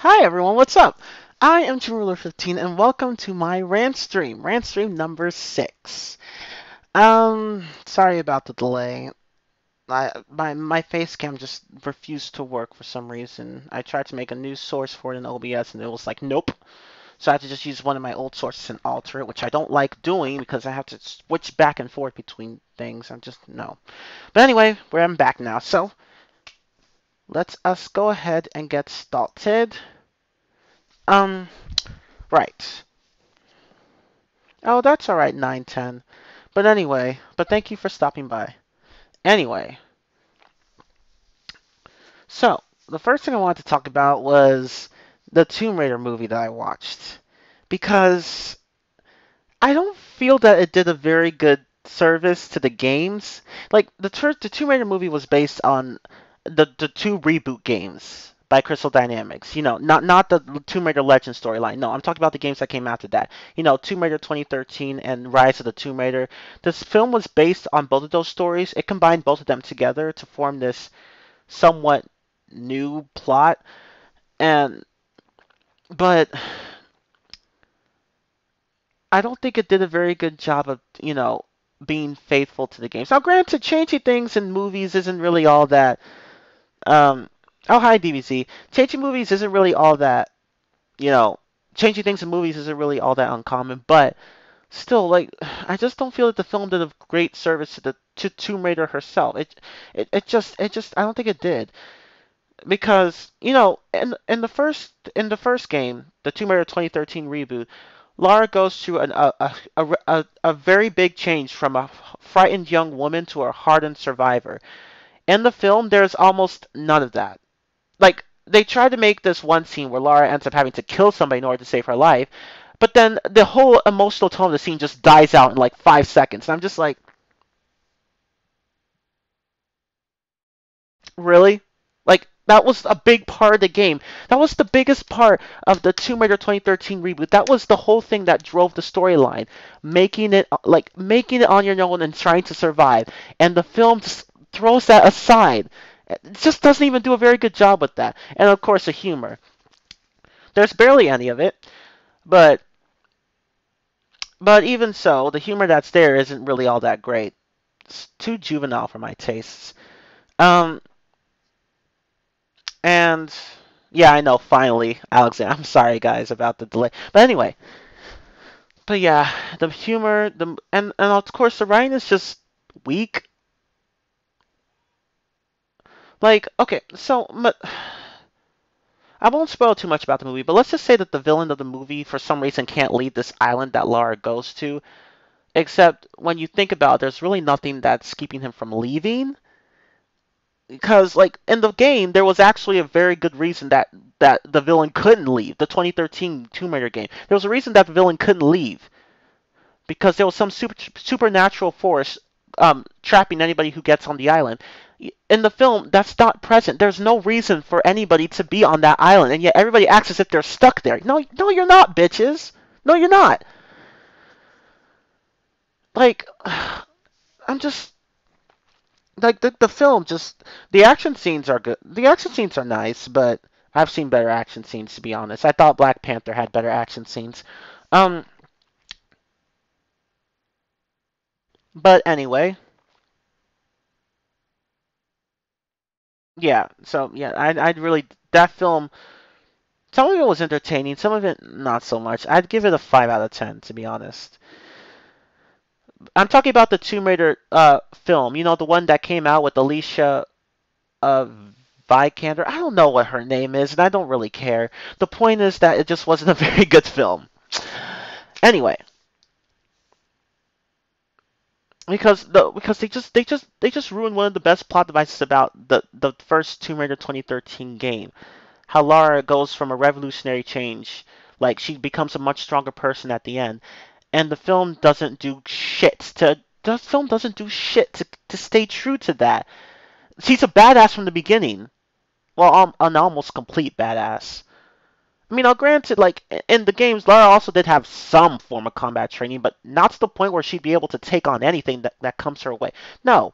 Hi everyone, what's up? I am Ruler15 and welcome to my Rantstream number 6. Sorry about the delay. My face cam just refused to work for some reason. I tried to make a new source for it in OBS and it was like, nope. So I had to just use one of my old sources and alter it, which I don't like doing because I have to switch back and forth between things. I'm just, no. But anyway, I'm back now. So let's us go ahead and get started. Um, right. Oh, that's alright, 910. But anyway, thank you for stopping by. Anyway, so the first thing I wanted to talk about was the Tomb Raider movie that I watched. Because I don't feel that it did a very good service to the games. Like, the Tomb Raider movie was based on the two reboot games by Crystal Dynamics. You know, not the Tomb Raider Legend storyline. No, I'm talking about the games that came after that. You know, Tomb Raider 2013 and Rise of the Tomb Raider. This film was based on both of those stories. It combined both of them together to form this somewhat new plot. And but I don't think it did a very good job of, being faithful to the games. Now, granted, changing things in movies isn't really all that. Um, oh, hi, DBZ. Changing movies isn't really all that, you know, changing things in movies isn't really all that uncommon, but still, like, I just don't feel that the film did a great service to Tomb Raider herself. It just, I don't think it did because in the first game, the Tomb Raider 2013 reboot, Lara goes through a very big change from a frightened young woman to a hardened survivor. In the film, there's almost none of that. Like, they tried to make this one scene where Lara ends up having to kill somebody in order to save her life, but then the whole emotional tone of the scene just dies out in like 5 seconds. And I'm just like, really? Like, that was a big part of the game. That was the biggest part of the Tomb Raider 2013 reboot. That was the whole thing that drove the storyline, making it on your own and trying to survive. And the film just throws that aside. It just doesn't even do a very good job with that. And of course, the humor. There's barely any of it, but even so, the humor that's there isn't really all that great. It's too juvenile for my tastes. Um, And yeah, I know, finally, Alexander. I'm sorry, guys, about the delay. But anyway, yeah, the humor, and of course, the writing is just weak. Like, okay, so I won't spoil too much about the movie, but let's just say that the villain of the movie, for some reason, can't leave this island that Lara goes to. Except when you think about it, there's really nothing that's keeping him from leaving. Because, like, in the game, there was actually a very good reason that the villain couldn't leave. The 2013 Tomb Raider game, there was a reason that the villain couldn't leave because there was some supernatural force trapping anybody who gets on the island. In the film, that's not present. There's no reason for anybody to be on that island, and yet everybody acts as if they're stuck there. No, no, you're not, bitches. No, you're not. Like, I'm just like the film just the action scenes are good. The action scenes are nice, but I've seen better action scenes to be honest. I thought Black Panther had better action scenes. Um, but anyway, yeah. So yeah, I'd really that film. Some of it was entertaining, some of it not so much. I'd give it a 5 out of 10 to be honest. I'm talking about the Tomb Raider film. You know, the one that came out with Alicia uh Vikander. I don't know what her name is, and I don't really care. The point is that it just wasn't a very good film. Anyway, because they just ruined one of the best plot devices about the first Tomb Raider 2013 game. How Lara goes from a revolutionary change, like she becomes a much stronger person at the end, and the film doesn't do shit to stay true to that. She's a badass from the beginning. Well, an almost complete badass. I mean, now granted, like in the games, Lara also did have some form of combat training, but not to the point where she'd be able to take on anything that comes her way. No,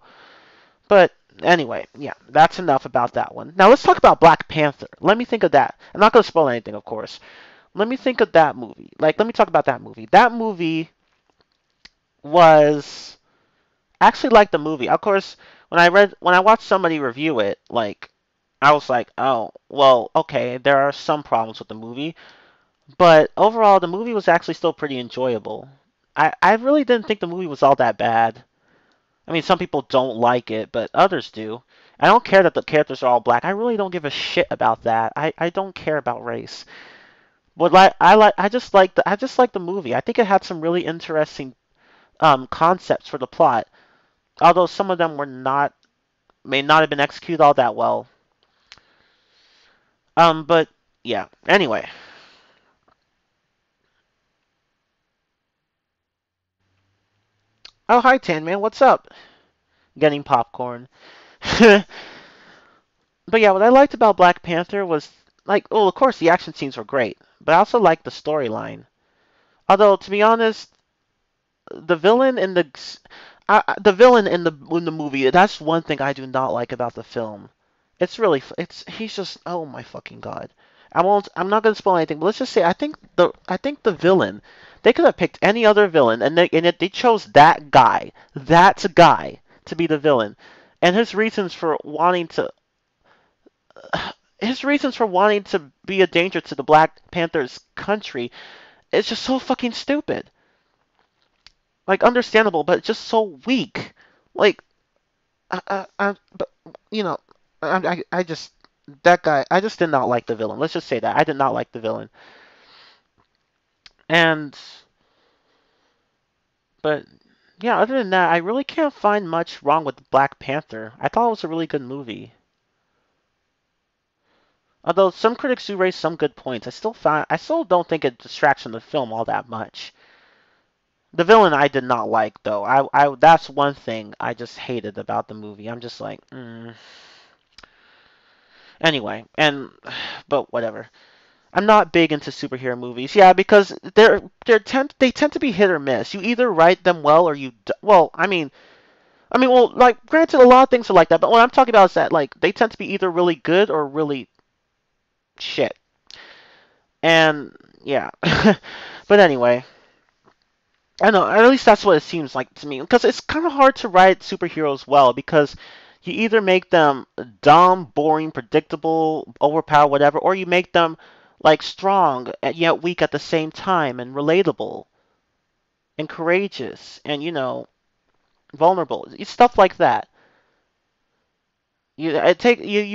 but Anyway, yeah, that's enough about that one. Now let's talk about Black Panther. Let me think of that. I'm not gonna spoil anything, of course. Let me think of that movie. Like, let me talk about that movie. That movie was actually like the movie. Of course, when I watched somebody review it, like I was like, oh, well, okay, there are some problems with the movie, but overall, the movie was actually still pretty enjoyable. I really didn't think the movie was all that bad. I mean, some people don't like it, but others do. I don't care that the characters are all black. I really don't give a shit about that. I don't care about race. But I just like the movie. I think it had some really interesting concepts for the plot. Although some of them were not may not have been executed all that well. But yeah. Anyway. Oh, hi Tan Man. What's up? Getting popcorn. But yeah, what I liked about Black Panther was like, well, of course the action scenes were great, but I also liked the storyline. Although to be honest, the villain in the villain in the movie, that's one thing I do not like about the film. It's really it's he's just, oh my fucking god. I'm not gonna spoil anything, but let's just say I think the villain, they could have picked any other villain, they chose that guy to be the villain, and his reasons for wanting to be a danger to the Black Panther's country is just so fucking stupid. Like, understandable, but just so weak. Like, but you know, I just that guy. I just did not like the villain. Let's just say that I did not like the villain. And but yeah, other than that, I really can't find much wrong with Black Panther. I thought it was a really good movie. Although some critics do raise some good points, I still don't think it distracts from the film all that much. The villain I did not like though. I that's one thing I just hated about the movie. I'm just like, anyway, but whatever. I'm not big into superhero movies. Yeah, because they tend to be hit or miss. You either write them well or well, well, like granted, a lot of things are like that. But what I'm talking about is that like they tend to be either really good or really shit. And yeah, but anyway, I know at least that's what it seems like to me. Because it's kind of hard to write superheroes well because you either make them dumb, boring, predictable, overpowered, whatever, or you make them like strong and yet weak at the same time and relatable and courageous and vulnerable. It's stuff like that. You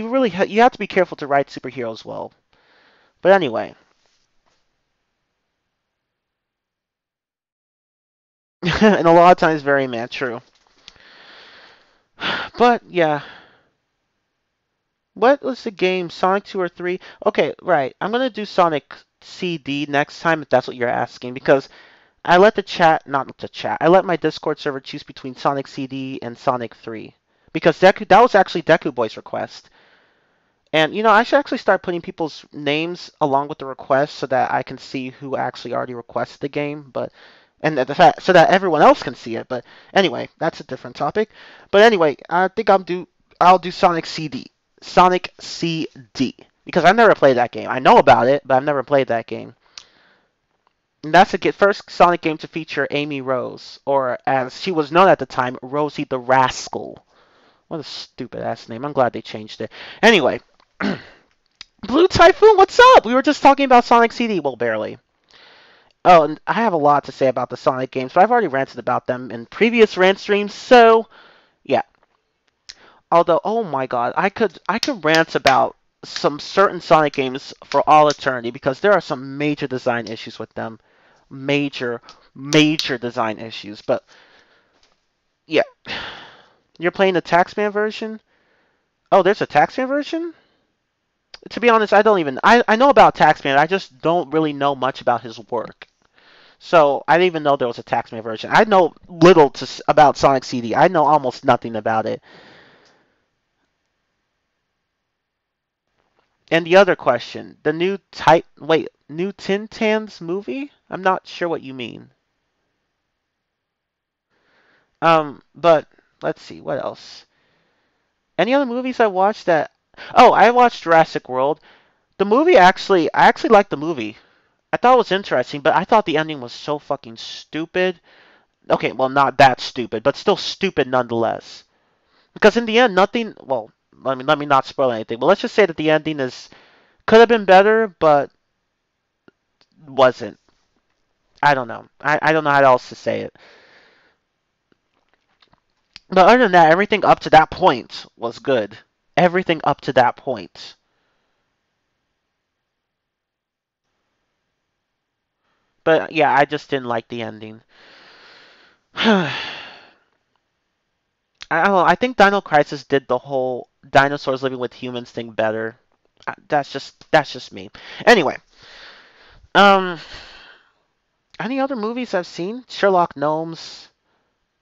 really you have to be careful to write superheroes well. But anyway, and a lot of times very man true. But yeah, what was the game? Sonic 2 or 3? Okay, right. I'm gonna do Sonic CD next time if that's what you're asking because I let the chat, not the chat, I let my Discord server choose between Sonic CD and Sonic 3. Because that was actually Deku Boy's request. And, I should actually start putting people's names along with the request so that I can see who actually already requested the game. And the fact, so that everyone else can see it. But anyway, that's a different topic. But anyway, I think I'll do Sonic CD. Sonic CD. Because I've never played that game. I know about it, but I've never played that game. And that's the first Sonic game to feature Amy Rose, or as she was known at the time, Rosie the Rascal. What a stupid ass name. I'm glad they changed it. Anyway, Blue Typhoon, what's up? We were just talking about Sonic CD. Well, barely. Oh, and I have a lot to say about the Sonic games, but I've already ranted about them in previous rant streams, so yeah. Although, oh my god, I could rant about some certain Sonic games for all eternity because there are some major design issues with them. Major, major design issues. But yeah, you're playing the Taxman version? Oh, there's a Taxman version? To be honest, I don't even I know about Taxman. I just don't really know much about his work. So I didn't even know there was a Taxman version. I know little about Sonic CD. I know almost nothing about it. And the other question, the new Tin Tans movie? I'm not sure what you mean. But let's see what else. Any other movies I watched that? Oh, I watched Jurassic World. The movie I actually liked the movie. I thought it was interesting, but I thought the ending was so fucking stupid. Okay, well, not that stupid, but still stupid nonetheless. Because in the end, nothing. Well, let me not spoil anything. But let's just say that the ending is could have been better, but wasn't. I don't know. I don't know how else to say it. But other than that, everything up to that point was good. Everything up to that point. But yeah, I just didn't like the ending. I don't know. I think Dino Crisis did the whole dinosaurs living with humans thing better. That's just me. Anyway, um, any other movies I've seen? Sherlock Gnomes.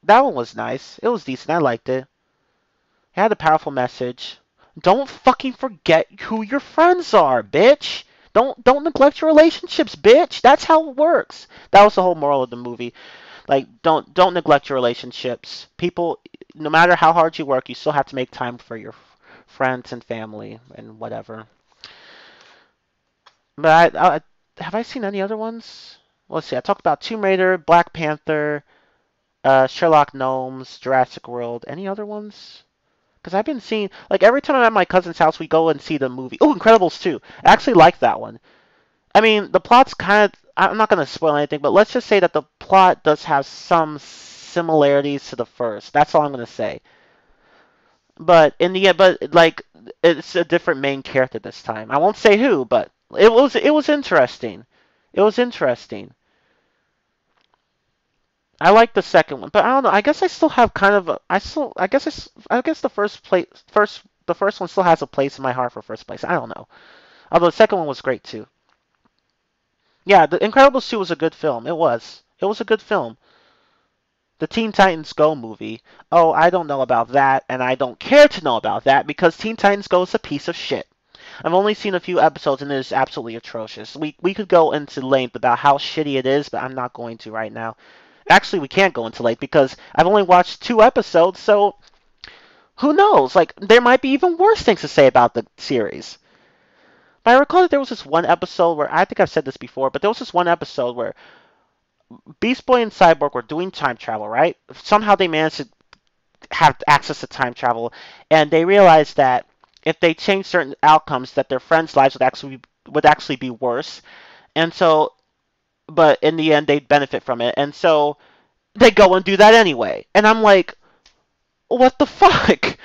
That one was nice. It was decent. I liked it. It had a powerful message. Don't fucking forget who your friends are, bitch. Don't neglect your relationships, bitch. That's how it works. That was the whole moral of the movie. Like don't neglect your relationships. People, no matter how hard you work, you still have to make time for your friends and family and whatever. But have I seen any other ones? Let's see. I talked about Tomb Raider, Black Panther, Sherlock Gnomes, Jurassic World. Any other ones? Because I've been seeing, like, every time I'm at my cousin's house, we go and see the movie. Oh, Incredibles 2. I actually like that one. I mean, the plot's kind of, I'm not going to spoil anything, but let's just say that the plot does have some similarities to the first. That's all I'm going to say. But in the end, but like, it's a different main character this time. I won't say who, but it was interesting. It was interesting. I like the second one, but I don't know. I guess I still have kind of a, I still I guess the first one still has a place in my heart for first place. I don't know. Although the second one was great too. Yeah, The Incredibles 2 was a good film. It was. It was a good film. The Teen Titans Go movie. Oh, I don't know about that, and I don't care to know about that because Teen Titans Go is a piece of shit. I've only seen a few episodes and it is absolutely atrocious. We could go into length about how shitty it is, but I'm not going to right now. Actually, we can't go into length because I've only watched 2 episodes, so who knows? Like, there might be even worse things to say about the series. But I recall that there was this one episode where I think I've said this before, but there was this one episode where Beast Boy and Cyborg were doing time travel, right? Somehow they managed to have access to time travel, and they realized that if they changed certain outcomes, that their friends' lives would actually be worse. And so, but in the end, they'd benefit from it. And so they go and do that anyway. And I'm like, what the fuck?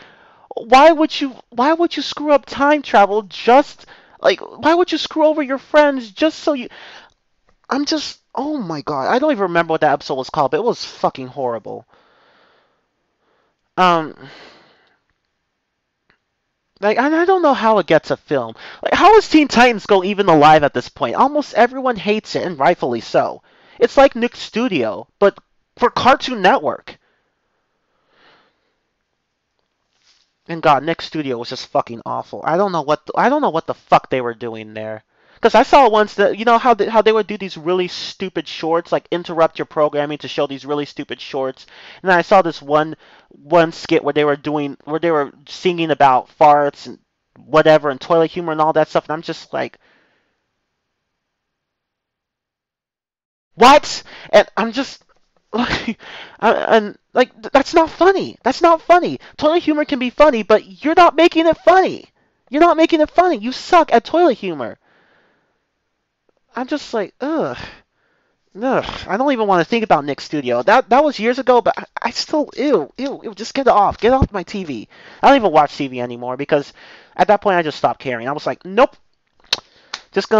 Why would you screw up time travel just like why would you screw over your friends just so you I'm just oh my god. I don't even remember what that episode was called, but it was fucking horrible. Um like I don't know how it gets a film. Like how is Teen Titans Go even alive at this point? Almost everyone hates it and rightfully so. It's like Nick Studio, but for Cartoon Network. And God, Nick Studio was just fucking awful. I don't know what the fuck they were doing there. Because I saw once that how they would do these really stupid shorts, like interrupt your programming to show these really stupid shorts. And then I saw this one skit where they were singing about farts and whatever and toilet humor and all that stuff. And I'm just like, what? And I'm just like, and like that's not funny. That's not funny. Toilet humor can be funny, but you're not making it funny. You're not making it funny. You suck at toilet humor. I'm just like, ugh, ugh. I don't even want to think about Nick Studio. That was years ago, but I still, ew. Just get off my TV. I don't even watch TV anymore because at that point I just stopped caring. I was like, nope, just.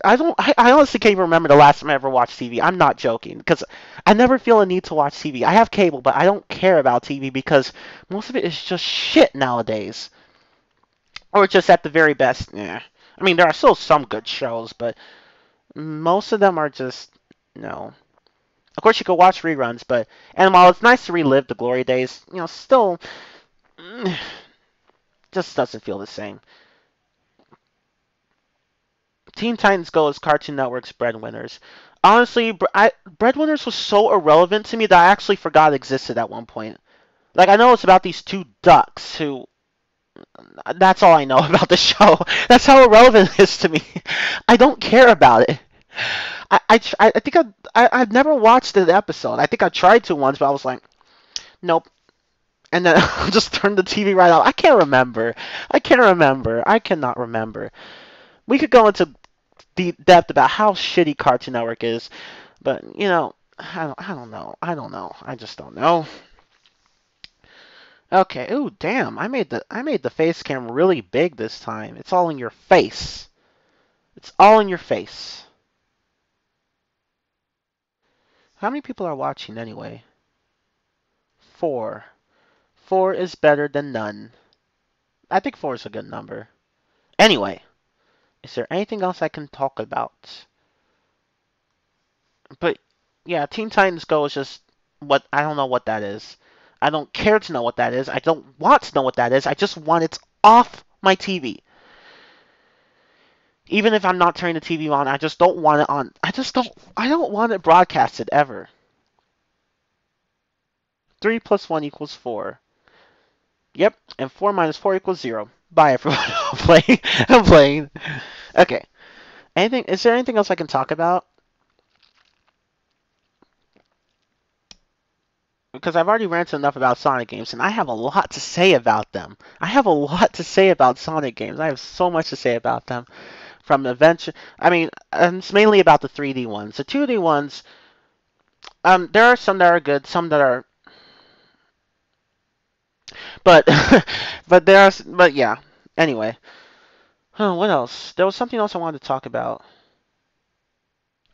I don't. I honestly can't even remember the last time I ever watched TV. I'm not joking because I never feel a need to watch TV. I have cable, but I don't care about TV because most of it is just shit nowadays, or just at the very best. Yeah. I mean, there are still some good shows, but most of them are just no. Of course, you can watch reruns, but and while it's nice to relive the glory days, still just doesn't feel the same. Teen Titans Go is Cartoon Network's Breadwinners. Honestly, Breadwinners was so irrelevant to me that I actually forgot it existed at one point. Like, I know it's about these two ducks who. That's all I know about the show. That's how irrelevant it is to me. I don't care about it. I think I've never watched an episode. I think I tried to once, but I was like, nope. And then I just turned the TV right off. I can't remember. I can't remember. I cannot remember. We could go into deep depth about how shitty Cartoon Network is, but I don't know. I don't know. I just don't know. Okay. Ooh, damn. I made the face cam really big this time. It's all in your face. It's all in your face. How many people are watching anyway? 4. 4 is better than none. I think 4 is a good number. Anyway, is there anything else I can talk about? But yeah, Teen Titans Go is just what I don't know what that is. I don't care to know what that is. I don't want to know what that is. I just want it off my TV. Even if I'm not turning the TV on, I just don't want it on. I don't want it broadcasted ever. 3 plus 1 equals 4. Yep, and 4 minus 4 equals 0. Bye everyone. I'm playing. I'm playing. Okay. Is there anything else I can talk about? Because I've already ranted enough about Sonic games, and I have a lot to say about them. I have a lot to say about Sonic games. I have so much to say about them. From adventure, I mean, it's mainly about the 3D ones. The 2D ones, there are some that are good, some that are, but, but yeah. Anyway, what else? There was something else I wanted to talk about.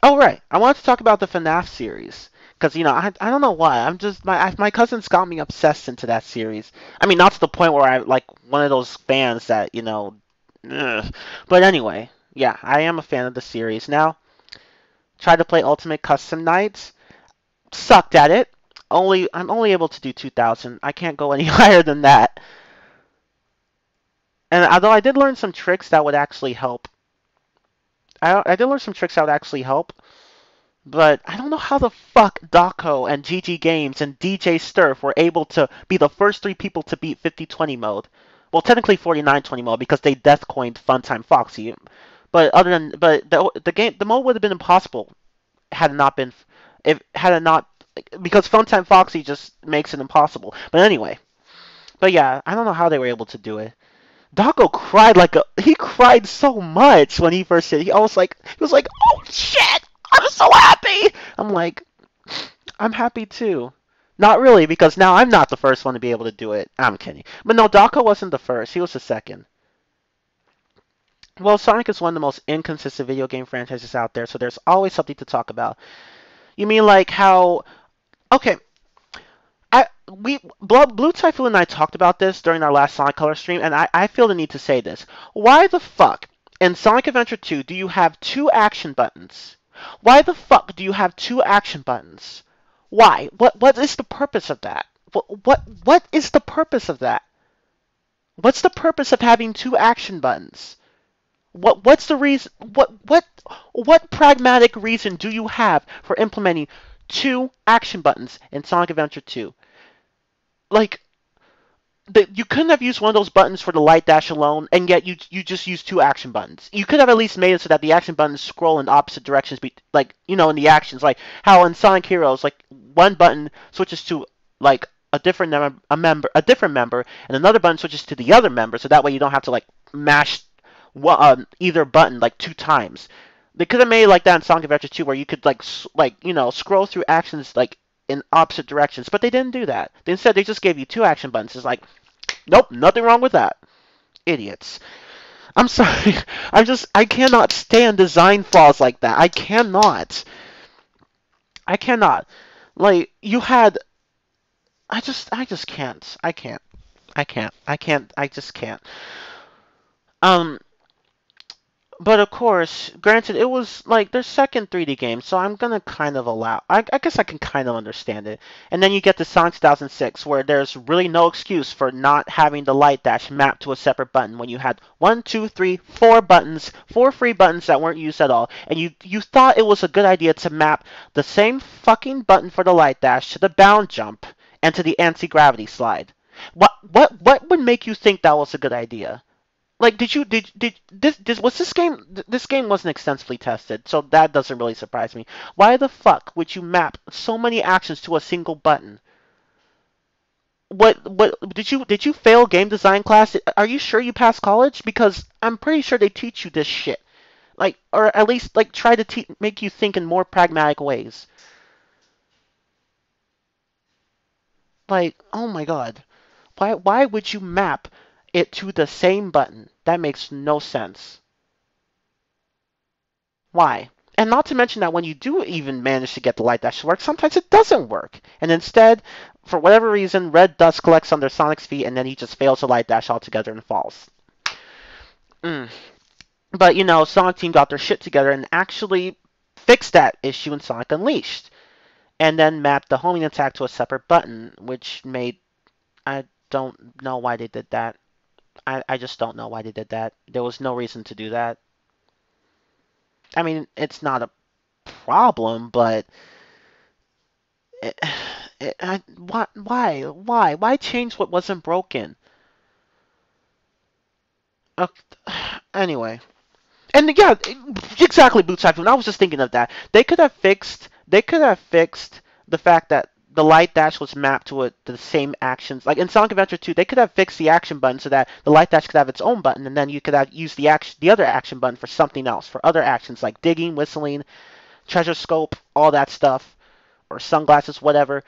Oh right, I wanted to talk about the FNAF series. Because, I don't know why. I'm just, my cousins got me obsessed into that series. I mean, not to the point where I, like, one of those fans that, ugh. But anyway, yeah, I am a fan of the series. Now, tried to play Ultimate Custom Nights. Sucked at it. I'm only able to do 2,000. I can't go any higher than that. And although I did learn some tricks that would actually help. I did learn some tricks that would actually help. But I don't know how the fuck Dako and GG Games and DJ Sturf were able to be the first 3 people to beat 50-20 mode. Well, technically 49-20 mode because they death coined Funtime Foxy. But the mode would have been impossible had it not been if had it not because Funtime Foxy just makes it impossible. But anyway, but yeah, I don't know how they were able to do it. Dako cried he cried so much when he first did. He was like, "Oh shit, I'm so happy." I'm like, I'm happy too. Not really, because now I'm not the first one to be able to do it. I'm kidding. But no, Dako wasn't the first. He was the second. Well, Sonic is one of the most inconsistent video game franchises out there, so there's always something to talk about. You mean like how? Okay, Blue Typhoon and I talked about this during our last Sonic Color stream, and I feel the need to say this. Why the fuck in Sonic Adventure 2 do you have 2 action buttons? Why the fuck do you have 2 action buttons? Why? What is the purpose of that? What is the purpose of that? What's the purpose of having 2 action buttons? What's the reason? What pragmatic reason do you have for implementing 2 action buttons in Sonic Adventure 2? Like, you couldn't have used one of those buttons for the light dash alone, and yet you just used 2 action buttons. You could have at least made it so that the action buttons scroll in opposite directions, like, in the actions, like how in Sonic Heroes, like, one button switches to, like, a different member, and another button switches to the other member, so that way you don't have to, like, mash either button, like, 2 times. They could have made it like that in Sonic Adventure 2, where you could, like, scroll through actions, like, in opposite directions, but they didn't do that. Instead, they just gave you 2 action buttons. It's like, nope, nothing wrong with that. Idiots. I'm sorry. I cannot stand design flaws like that. I cannot. Like, you had, I just can't. I just can't. Um, But of course, granted, it was like their second 3D game, so I'm gonna kind of allow. I guess I can kind of understand it. And then you get to Sonic 2006, where there's really no excuse for not having the light dash mapped to a separate button when you had 1, 2, 3, 4 buttons, 4 free buttons that weren't used at all, and you thought it was a good idea to map the same fucking button for the light dash to the bound jump and to the anti-gravity slide. What would make you think that was a good idea? Like, did this was this game? This game wasn't extensively tested, so that doesn't really surprise me. Why the fuck would you map so many actions to a single button? What did you fail game design class? Are you sure you passed college? Because I'm pretty sure they teach you this shit. Like, or at least like try to make you think in more pragmatic ways. Like, oh my god. Why would you map it to the same button? That makes no sense. Why? And not to mention that when you do even manage to get the light dash to work, sometimes it doesn't work. And instead, for whatever reason, red dust collects under Sonic's feet and then he just fails to light dash altogether and falls. Mm. But Sonic Team got their shit together and actually fixed that issue in Sonic Unleashed. And then mapped the homing attack to a separate button, which made I don't know why they did that. I just don't know why they did that. There was no reason to do that. I mean, it's not a problem, but it, why change what wasn't broken? Uh, anyway, and yeah, exactly, Boot When I was just thinking of that. They could have fixed the fact that the light dash was mapped to the same actions. Like in Sonic Adventure 2, they could have fixed the action button so that the light dash could have its own button, and then you could have used the other action button for something else, for other actions like digging, whistling, treasure scope, all that stuff, or sunglasses, whatever.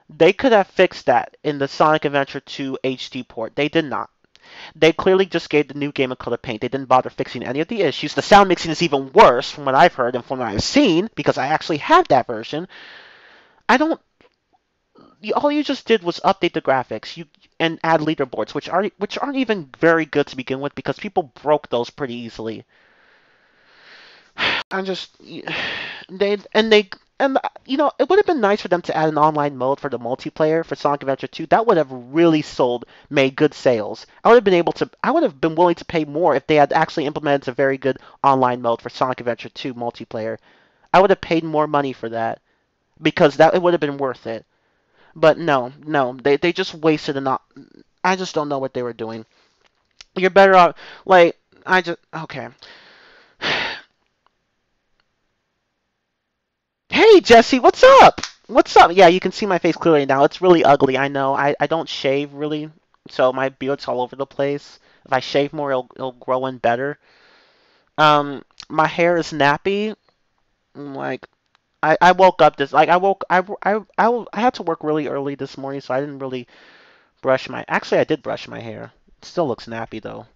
They could have fixed that in the Sonic Adventure 2 HD port. They did not. They clearly just gave the new game a color paint. They didn't bother fixing any of the issues. The sound mixing is even worse from what I've heard and from what I've seen because I actually have that version. I don't. All you just did was update the graphics and add leaderboards, which aren't even very good to begin with because people broke those pretty easily. I just they it would have been nice for them to add an online mode for the multiplayer for Sonic Adventure 2. That would have really made good sales. I would have been willing to pay more if they had actually implemented a very good online mode for Sonic Adventure 2 multiplayer. I would have paid more money for that because that it would have been worth it. But no, no, they just wasted an. I just don't know what they were doing. You're better off like I just okay. Hey Jesse, what's up? What's up? Yeah, you can see my face clearly now. It's really ugly. I know. I don't shave really, so my beard's all over the place. If I shave more, it'll grow in better. My hair is nappy. Like I woke up this like I woke I had to work really early this morning, so I didn't really brush my. Actually, I did brush my hair. It still looks nappy though.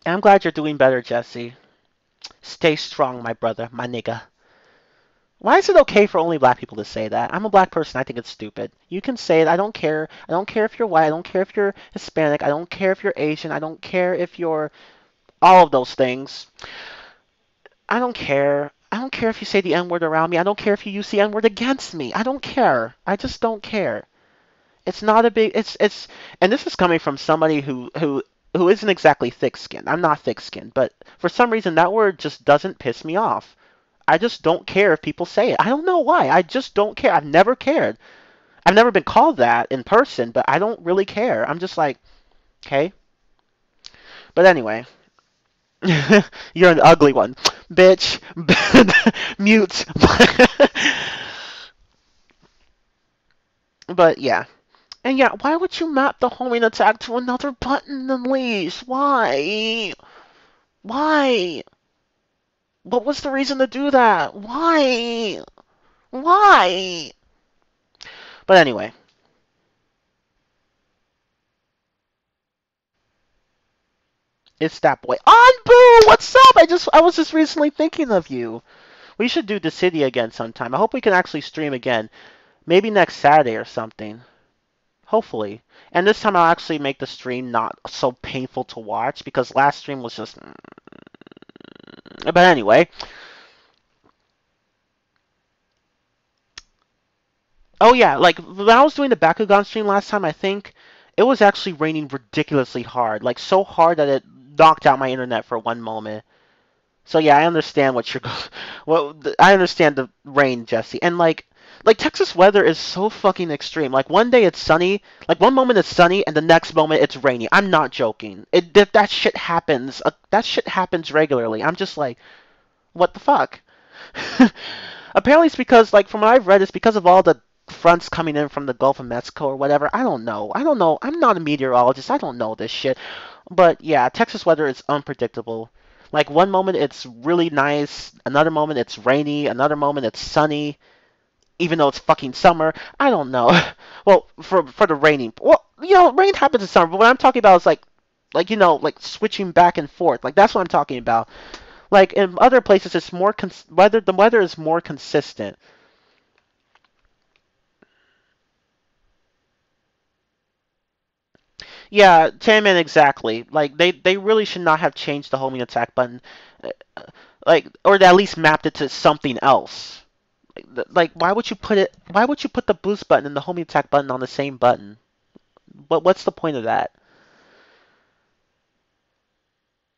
I'm glad you're doing better, Jesse. Stay strong, my brother, my nigga. Why is it okay for only black people to say that? I'm a black person. I think it's stupid. You can say it. I don't care. I don't care if you're white. I don't care if you're Hispanic. I don't care if you're Asian. I don't care if you're all of those things. I don't care. I don't care if you say the N word around me. I don't care if you use the N word against me. I don't care. I just don't care. It's not a big. And this is coming from somebody who isn't exactly thick-skinned. I'm not thick-skinned, but for some reason that word just doesn't piss me off. I just don't care if people say it. I don't know why. I just don't care. I've never cared. I've never been called that in person, but I don't really care. I'm just like, okay. But anyway, you're an ugly one, bitch. Mute. But yeah. And yeah, why would you map the homing attack to another button than leash? Why? Why? What was the reason to do that? Why? Why? But anyway, it's that boy. Anbu, what's up? I was just recently thinking of you. We should do the city again sometime. I hope we can actually stream again. Maybe next Saturday or something. Hopefully. And this time I'll actually make the stream not so painful to watch because last stream was just. But anyway. Oh yeah, like when I was doing the Bakugan stream last time, I think it was actually raining ridiculously hard. Like so hard that it knocked out my internet for one moment. So yeah, I understand what you're. Well, I understand the rain, Jesse, and like Like Texas weather is so fucking extreme. Like one day it's sunny, like one moment it's sunny, and the next moment it's rainy. I'm not joking. That shit happens. That shit happens regularly. I'm just like, what the fuck? Apparently it's because, like, from what I've read, it's because of all the fronts coming in from the Gulf of Mexico or whatever. I don't know. I don't know. I'm not a meteorologist. I don't know this shit. But yeah, Texas weather is unpredictable. Like one moment it's really nice, another moment it's rainy, another moment it's sunny, even though it's fucking summer. I don't know. Well, for the raining, well, rain happens in summer, but what I'm talking about is like like switching back and forth. Like that's what I'm talking about. Like in other places, it's more weather. The weather is more consistent. Yeah, Tan exactly. Like they really should not have changed the homing attack button, uh, like or at least mapped it to something else. Like why would you put it? Why would you put the boost button and the homing attack button on the same button? What's the point of that?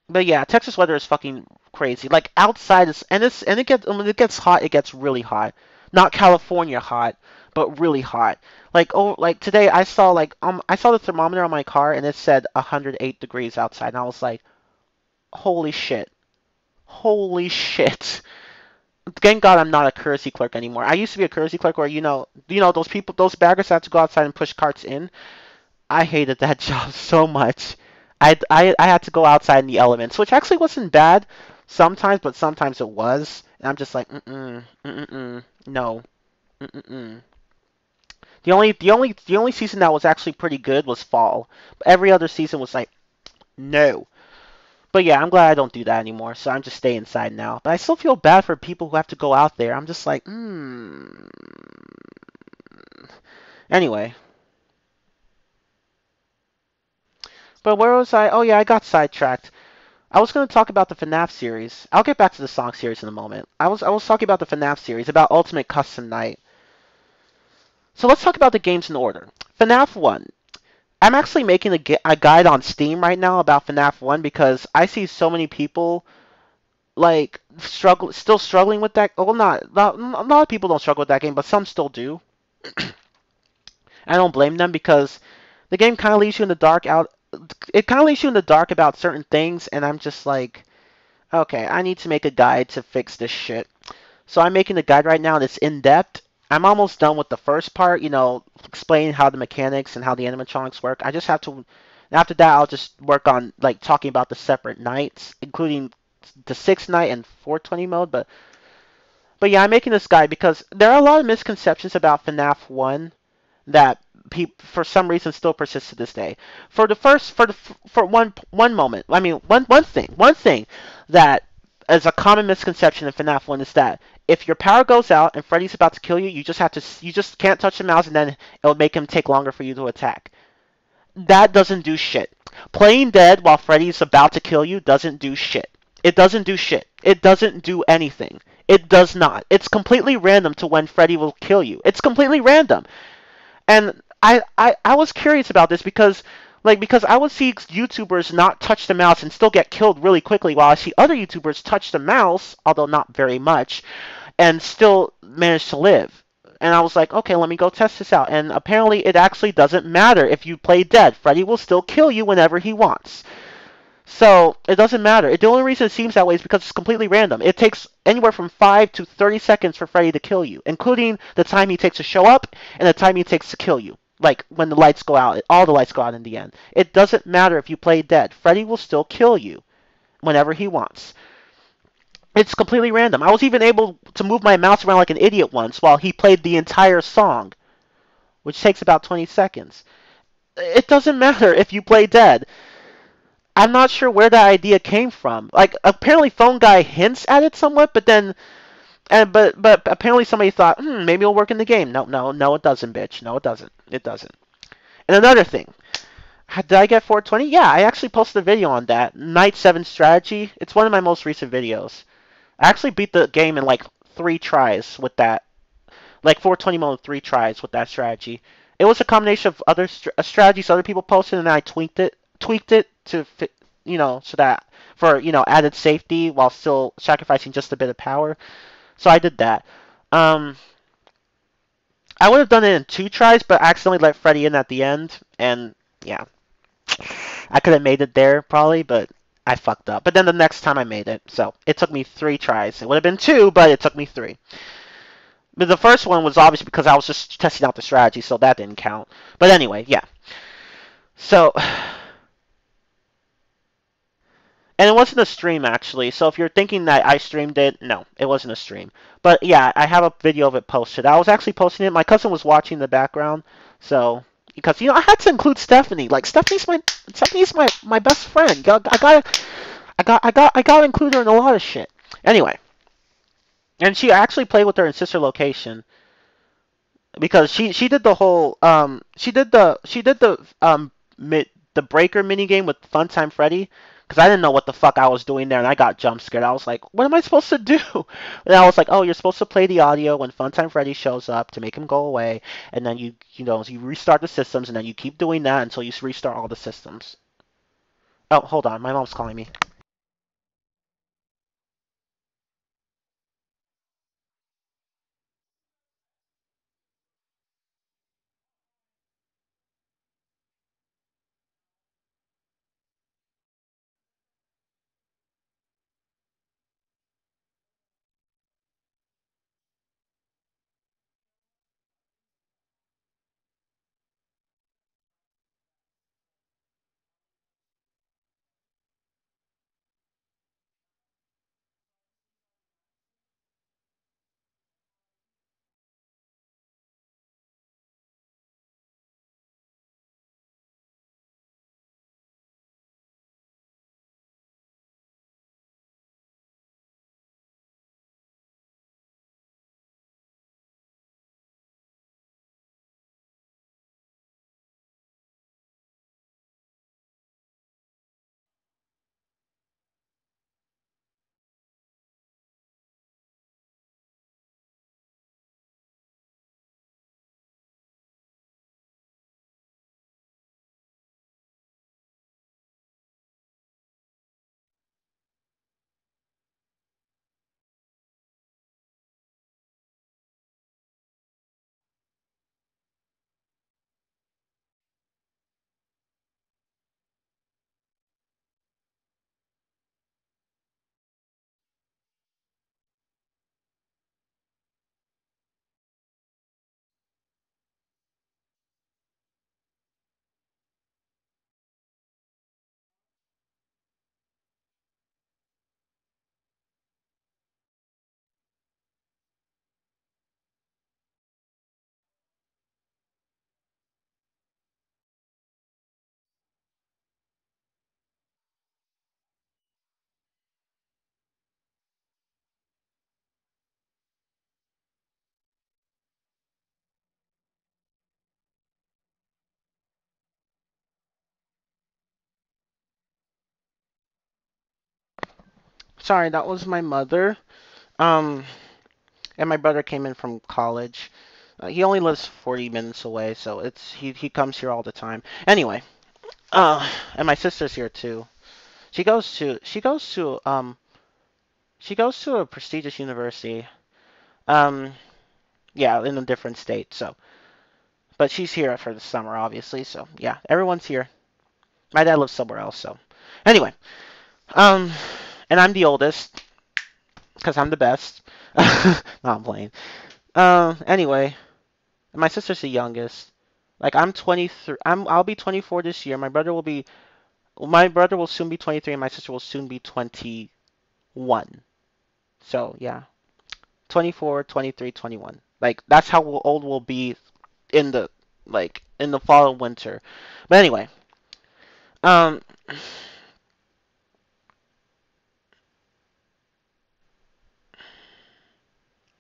But yeah, Texas weather is fucking crazy. Like outside is and it gets when it gets hot, it gets really hot. Not California hot, but really hot. Like today I saw the thermometer on my car and it said 108 degrees outside and I was like, "Holy shit. Holy shit." Thank God I'm not a courtesy clerk anymore. I used to be a courtesy clerk where those people those baggers have to go outside and push carts in. I hated that job so much. I had to go outside in the elements, which actually wasn't bad sometimes, but sometimes it was. And I'm just like, no, mm-mm. The only season that was actually pretty good was fall. Every other season was like, no. But yeah, I'm glad I don't do that anymore. So I'm just staying inside now. But I still feel bad for people who have to go out there. I'm just like, Anyway, but where was I? Oh yeah, I got sidetracked. I was going to talk about the FNAF series. I'll get back to the song series in a moment. I was talking about the FNAF series, about Ultimate Custom Night. So let's talk about the games in order. FNAF 1. I'm actually making a guide on Steam right now about FNAF 1 because I see so many people like still struggling with that. Well, not a lot of people don't struggle with that game, but some still do. I don't blame them because the game kind of leaves you in the dark out. It kind of leaves you in the dark about certain things, and I'm just like, okay, I need to make a guide to fix this shit. So I'm making a guide right now, and it's in depth. I'm almost done with the first part, explaining how the mechanics and how the animatronics work. I just have to. After that, I'll just work on like talking about the separate nights, including the 6th night and 420 mode. But yeah, I'm making this guide because there are a lot of misconceptions about FNAF 1 that for some reason still persist to this day. For the first for one moment, I mean one thing that is a common misconception in FNAF 1 is that if your power goes out and Freddy's about to kill you, you just can't touch the mouse and then it'll make him take longer for you to attack. That doesn't do shit. Playing dead while Freddy's about to kill you doesn't do shit. It doesn't do shit. It doesn't do anything. It does not. It's completely random to when Freddy will kill you. It's completely random. And I was curious about this because I would see YouTubers not touch the mouse and still get killed really quickly while I see other YouTubers touch the mouse, although not very much, and still manage to live. And I was like, okay, let me go test this out. And apparently it actually doesn't matter if you play dead. Freddy will still kill you whenever he wants. So it doesn't matter. The only reason it seems that way is because it's completely random. It takes anywhere from 5 to 30 seconds for Freddy to kill you, including the time he takes to show up and the time he takes to kill you. Like when the lights go out, all the lights go out in the end. It doesn't matter if you play dead. Freddy will still kill you whenever he wants. It's completely random. I was even able to move my mouse around like an idiot once while he played the entire song, which takes about 20 seconds. It doesn't matter if you play dead. I'm not sure where that idea came from. Like apparently Phone Guy hints at it somewhat, but then but apparently somebody thought, maybe it'll work in the game. No, no, no, it doesn't, bitch. No, it doesn't. It doesn't. And another thing, did I get 420? Yeah, I actually posted a video on that. Night 7 strategy. It's one of my most recent videos. I actually beat the game in like 3 tries with that. Like 420 mode 3 tries with that strategy. It was a combination of other strategies other people posted, and I tweaked it to fit, so that for added safety while still sacrificing just a bit of power. So I did that. Um, I would have done it in 2 tries, but I accidentally let Freddy in at the end, and yeah, I could have made it there probably, but I fucked up. But then the next time I made it, so it took me 3 tries. It would have been two, but it took me three. But the first one was obviously because I was just testing out the strategy, so that didn't count. But anyway, yeah. So, and it wasn't a stream actually. So if you're thinking that I streamed it, no, it wasn't a stream. But yeah, I have a video of it posted. I was actually posting it. My cousin was watching the background, so because I had to include Stephanie. Like Stephanie's my best friend. I gotta include her in a lot of shit. Anyway, and she actually played with her in Sister Location because she did the whole the breaker mini game with Funtime Freddy because I didn't know what the fuck I was doing there and I got jump scared. I was like, what am I supposed to do? And I was like, oh, you're supposed to play the audio when Funtime Freddy shows up to make him go away, and then you restart the systems and then you keep doing that until you restart all the systems. Oh, hold on, my mom's calling me. Sorry, that was my mother. Um, and my brother came in from college. He only lives 40 minutes away, so he comes here all the time. Anyway, and my sister's here too. She goes to a prestigious university. Um, yeah, in a different state. So, but she's here for the summer, obviously. So yeah, everyone's here. My dad lives somewhere else. So, anyway, um, and I'm the oldest because I'm the best. No, I'm playing. Anyway, my sister's the youngest. Like I'm 23. I'll be 24 this year. My brother will soon be 23, and my sister will soon be 21. So yeah, 24, 23, 21. Like that's how old we'll be in the in the fall and winter. But anyway, um,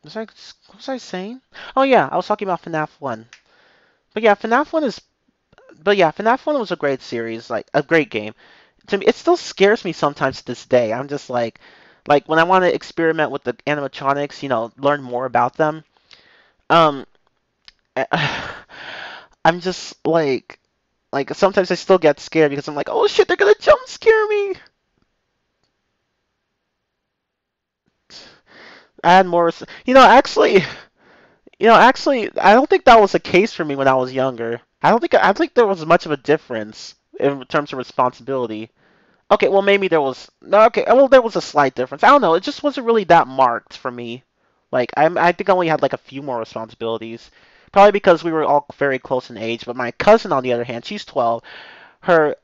was I what was I saying? Oh yeah, I was talking about FNAF 1. But yeah, FNAF 1 is but yeah, FNAF 1 was a great series, like a great game. To me, it still scares me sometimes to this day. I'm just like when I want to experiment with the animatronics, learn more about them. Um, I'm just like sometimes I still get scared because I'm like, oh shit, they're gonna jump scare me. I had more, actually, Actually, I don't think that was the case for me when I was younger. I don't think there was much of a difference in terms of responsibility. Okay, well maybe there was no. Okay, well there was a slight difference. I don't know. It just wasn't really that marked for me. Like I think I only had like a few more responsibilities, probably because we were all very close in age. But my cousin, on the other hand, she's 12. Her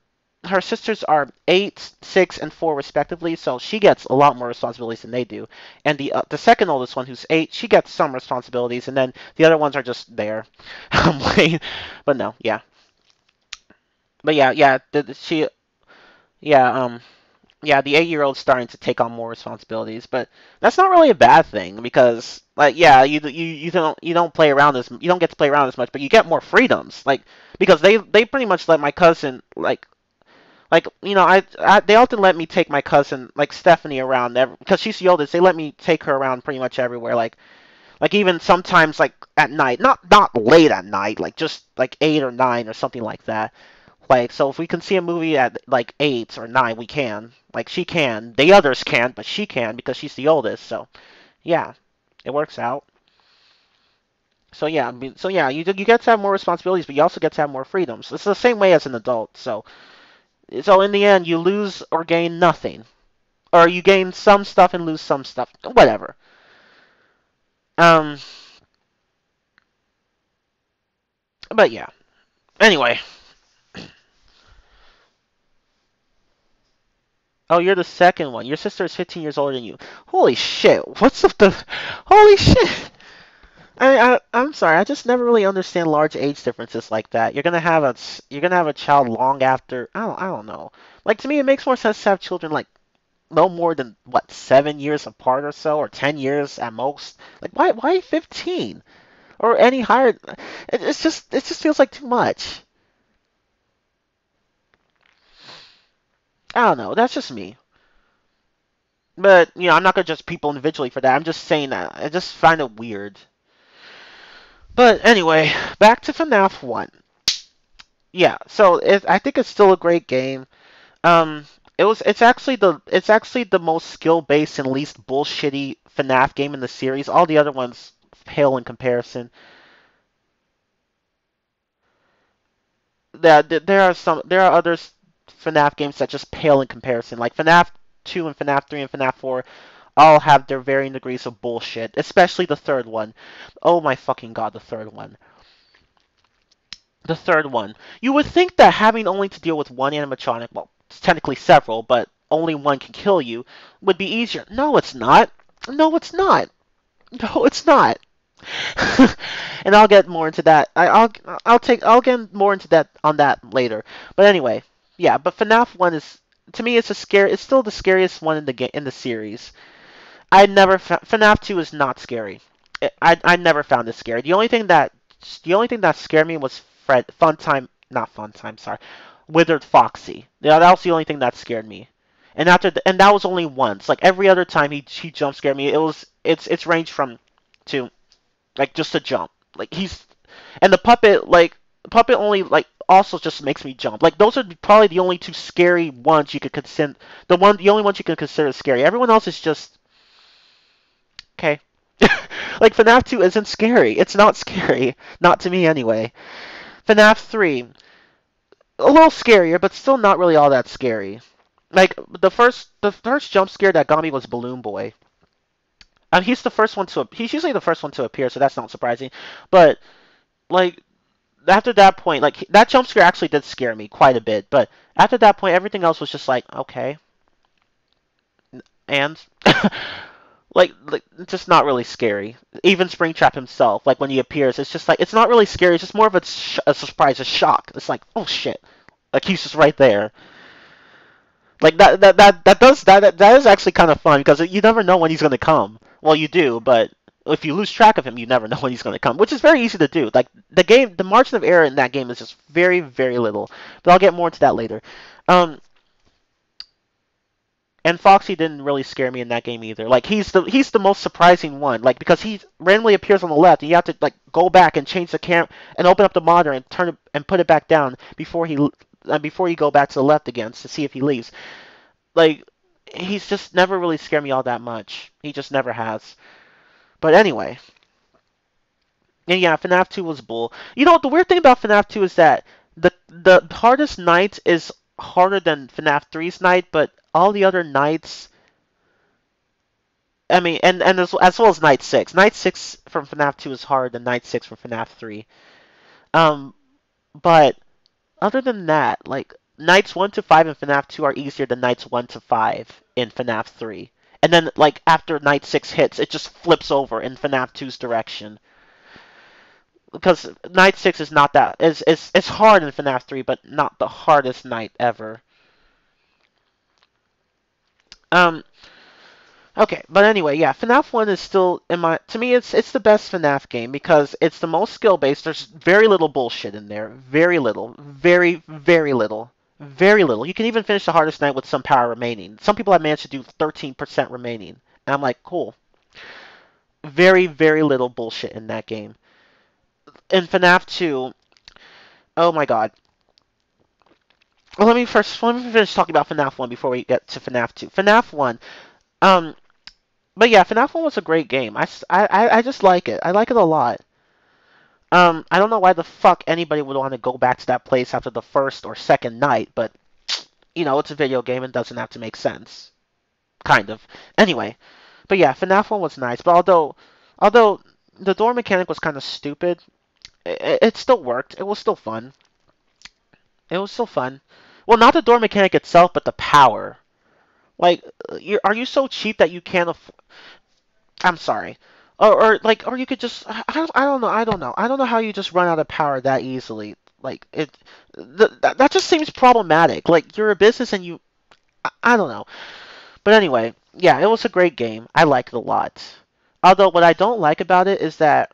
her sisters are 8, 6, and 4 respectively, so she gets a lot more responsibilities than they do. And the second oldest one, who's 8, she gets some responsibilities, and then the other ones are just there. But no, yeah, but yeah, yeah, yeah, the 8-year-old's starting to take on more responsibilities, but that's not really a bad thing because, like, yeah, you don't play around as you don't get to play around as much, but you get more freedoms, like because they pretty much let my cousin they often let me take my cousin like Stephanie around because she's the oldest. They let me take her around pretty much everywhere, like even sometimes like at night, not late at night, like just like 8 or 9 or something like that. Like, so if we can see a movie at like 8 or 9, we can. Like, she can. The others can't, but she can because she's the oldest. So, yeah, it works out. So yeah, you get to have more responsibilities, but you also get to have more freedoms. It's the same way as an adult. So in the end, you lose or gain nothing, or you gain some stuff and lose some stuff. Whatever. Um, but yeah. Anyway. Oh, you're the second one. Your sister is 15 years older than you. Holy shit! What's up the? Holy shit! I'm sorry. I just never really understand large age differences like that. You're gonna have a child long after. I don't know. Like to me, it makes more sense to have children like no more than what 7 years apart or so, or 10 years at most. Like why 15 or any higher? It just feels like too much. I don't know. That's just me. But I'm not gonna judge people individually for that. I'm just saying that I just find it weird. But anyway, back to FNAF 1. Yeah, so I think it's still a great game. Um, it's actually the most skill based and least bullshitty FNAF game in the series. All the other ones pale in comparison. There are other FNAF games that just pale in comparison. Like FNAF 2 and FNAF 3 and FNAF 4 all have their varying degrees of bullshit, especially the third one. Oh my fucking god, the third one. The third one. You would think that having only to deal with one animatronic, well, it's technically several, but only one can kill you, would be easier. No, it's not. No, it's not. No, it's not. And I'll get more into that. I'll get more into that on that later. But anyway, yeah. But FNAF 1 is to me it's a scare. It's still the scariest one in the game in the series. FNAF 2 is not scary. I never found it scary. The only thing that scared me was not Funtime, sorry, Withered Foxy. Yeah, that was the only thing that scared me. And that was only once. Like every other time he jump scared me, it's ranged from to like just a jump. Like he's and the puppet only like also just makes me jump. Like those are probably the only two scary ones you could consider. The only ones you can consider scary. Everyone else is just okay. Like FNAF 2 isn't scary. It's not scary. Not to me anyway. FNAF 3, a little scarier, but still not really all that scary. Like the first jump scare that got me was Balloon Boy. He's usually the first one to appear, so that's not surprising. But like after that point, like that jump scare actually did scare me quite a bit. But after that point, everything else was just like okay, and like just not really scary. Even Springtrap himself, like when he appears, it's just like it's not really scary. It's just more of a surprise, a shock. It's like oh shit, like he's just right there. Like that is actually kind of fun because you never know when he's gonna come. Well, you do, but if you lose track of him, you never know when he's gonna come, which is very easy to do. Like the margin of error in that game is just very, very little. But I'll get more into that later. Um, and Foxy didn't really scare me in that game either. Like he's the most surprising one. Like because he randomly appears on the left, and you have to like go back and change the cam and open up the monitor and turn it and put it back down before you go back to the left again to see if he leaves. Like he's just never really scared me all that much. He just never has. But anyway, And yeah, FNAF 2 was bull. You know what the weird thing about FNAF 2 is that the hardest night is harder than FNAF 3's night, but all the other nights, I mean, and as well as night 6. Night 6 from FNAF 2 is harder than night 6 from FNAF 3. Um, but other than that, like nights 1 to 5 in FNAF 2 are easier than nights 1 to 5 in FNAF 3. And then like after night 6 hits, it just flips over in FNAF 2's direction. Because night 6 is not that it's hard in FNAF 3, but not the hardest night ever. Um Okay, but anyway, yeah, FNAF 1 is still in my to me it's the best FNAF game because it's the most skill based. There's very little bullshit in there. Very little. Very little. Very little. You can even finish the hardest night with some power remaining. Some people have managed to do 13% remaining. And I'm like, cool. Very little bullshit in that game. In FNAF 2, oh my god. Well, let me finish talking about FNAF 1 before we get to FNAF 2. FNAF 1, um, but yeah, FNAF 1 was a great game. I just like it. I like it a lot. I don't know why the fuck anybody would want to go back to that place after the first or second night, but you know, it's a video game and doesn't have to make sense. Kind of. Anyway, but yeah, FNAF 1 was nice, but although the door mechanic was kind of stupid, it still worked. It was still fun. It was still fun. Well, not the door mechanic itself, but the power. Like, are you so cheap that you can't afford? I'm sorry. Or you could just I don't know I don't know how you just run out of power that easily. Like that just seems problematic. Like you're a business and I don't know. But anyway, yeah, it was a great game. I liked it a lot. Although what I don't like about it is that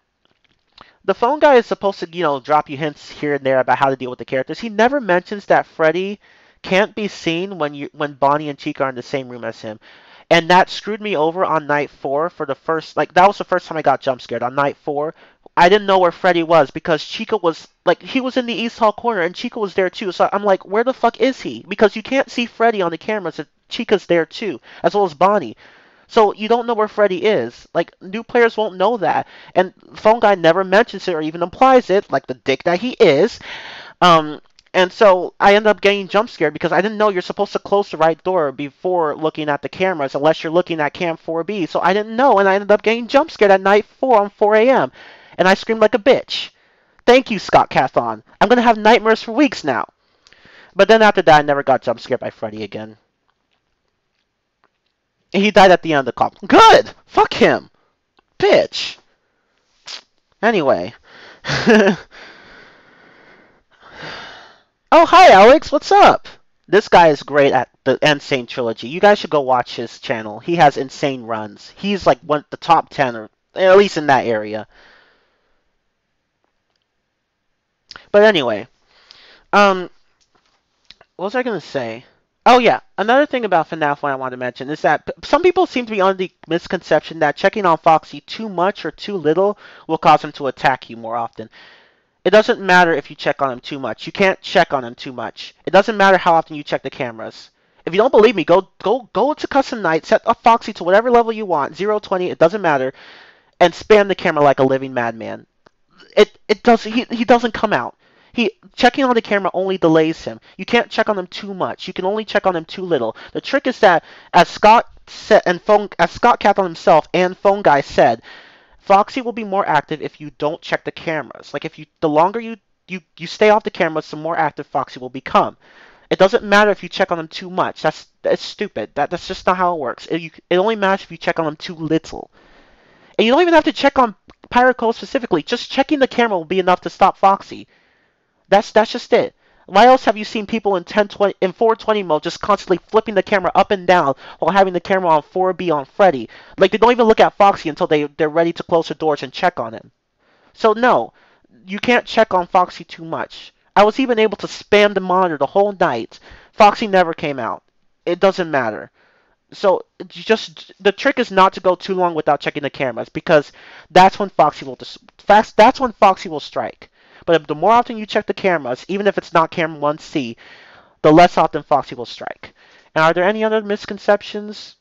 the phone guy is supposed to, drop you hints here and there about how to deal with the characters. He never mentions that Freddy can't be seen when Bonnie and Chica are in the same room as him. And that screwed me over on night 4 for the first, like, that was the first time I got jump scared. On night 4, I didn't know where Freddy was because Chica was, like, he was in the East Hall corner and Chica was there too. So I'm like, where the fuck is he? Because you can't see Freddy on the cameras if Chica's there too, as well as Bonnie. So you don't know where Freddy is. Like, new players won't know that. And Phone Guy never mentions it or even implies it, like the dick that he is. Um, and so I ended up getting jump scared because I didn't know you're supposed to close the right door before looking at the cameras unless you're looking at cam 4B. So I didn't know, and I ended up getting jump scared at night 4 on 4 a.m. And I screamed like a bitch. Thank you, Scott Cathon. I'm going to have nightmares for weeks now. But then after that, I never got jump scared by Freddy again. He died at the end of the call. Good! Fuck him! Bitch! Anyway. Oh, hi, Alex. What's up? This guy is great at the Insane Trilogy. You guys should go watch his channel. He has insane runs. He's like the top 10, or at least in that area. But anyway. Um, what was I going to say? Oh, yeah. Another thing about FNAF 1 I want to mention is that some people seem to be under the misconception that checking on Foxy too much or too little will cause him to attack you more often. It doesn't matter if you check on him too much. You can't check on him too much. It doesn't matter how often you check the cameras. If you don't believe me, go to custom night, set up Foxy to whatever level you want, 0, 20, it doesn't matter, and spam the camera like a living madman. It does he doesn't come out. He checking on the camera only delays him. You can't check on him too much. You can only check on him too little. The trick is that as Scott said as Scott Cathon himself and Phone Guy said, Foxy will be more active if you don't check the cameras. Like if the longer you stay off the cameras, the more active Foxy will become. It doesn't matter if you check on them too much. That's stupid. That's just not how it works. It only matters if you check on them too little. And you don't even have to check on Pirate Code specifically. Just checking the camera will be enough to stop Foxy. That's just it. Why else have you seen people in 420 mode just constantly flipping the camera up and down while having the camera on 4B on Freddy? Like they don't even look at Foxy until they're ready to close the doors and check on him. So no, you can't check on Foxy too much. I was even able to spam the monitor the whole night. Foxy never came out. It doesn't matter. So just the trick is not to go too long without checking the cameras because that's when that's when Foxy will strike. But the more often you check the cameras, even if it's not camera 1C, the less often Foxy will strike. And are there any other misconceptions?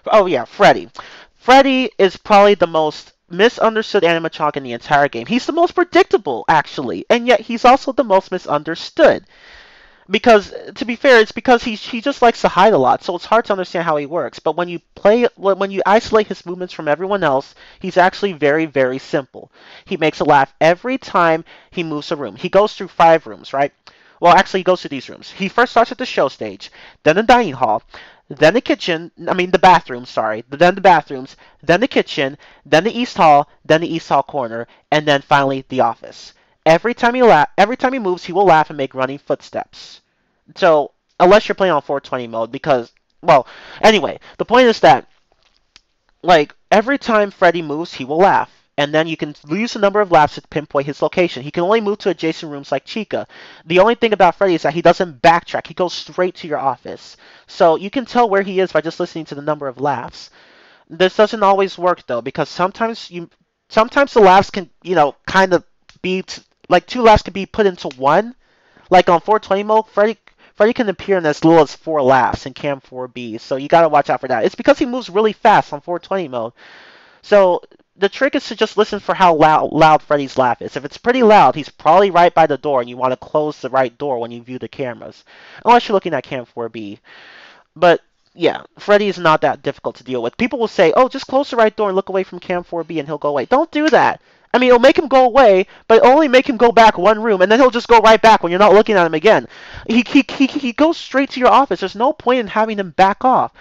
Oh yeah, Freddy. Freddy is probably the most misunderstood animatronic in the entire game. He's the most predictable, actually, and yet he's also the most misunderstood. Because to be fair, it's because he just likes to hide a lot, so it's hard to understand how he works. But when you isolate his movements from everyone else, he's actually very very simple. He makes a laugh every time he moves a room. He goes through 5 rooms, right? Well, actually, he goes through these rooms. He first starts at the show stage, then the dining hall, then the kitchen. I mean the bathroom. Sorry, then the bathrooms, then the kitchen, then the east hall, then the east hall corner, and then finally the office. Every time he moves, he will laugh and make running footsteps. So, unless you're playing on 420 mode, because, well, anyway, the point is that, like, every time Freddy moves, he will laugh. And then you can use the number of laughs to pinpoint his location. He can only move to adjacent rooms like Chica. The only thing about Freddy is that he doesn't backtrack. He goes straight to your office. So you can tell where he is by just listening to the number of laughs. This doesn't always work though, because sometimes the laughs can, kind of like 2 laughs can be put into one. Like on 420 mode, Freddy can appear in as little as 4 laughs in Cam 4B, so you gotta watch out for that. It's because he moves really fast on 420 mode. So the trick is to just listen for how loud Freddy's laugh is. If it's pretty loud, he's probably right by the door, and you want to close the right door when you view the cameras, unless you're looking at Cam 4B. But yeah, Freddy is not that difficult to deal with. People will say, "Oh, just close the right door and look away from Cam 4B, and he'll go away." Don't do that. I mean, it'll make him go away, but it'll only make him go back one room, and then he'll just go right back when you're not looking at him again. He goes straight to your office. There's no point in having him back off.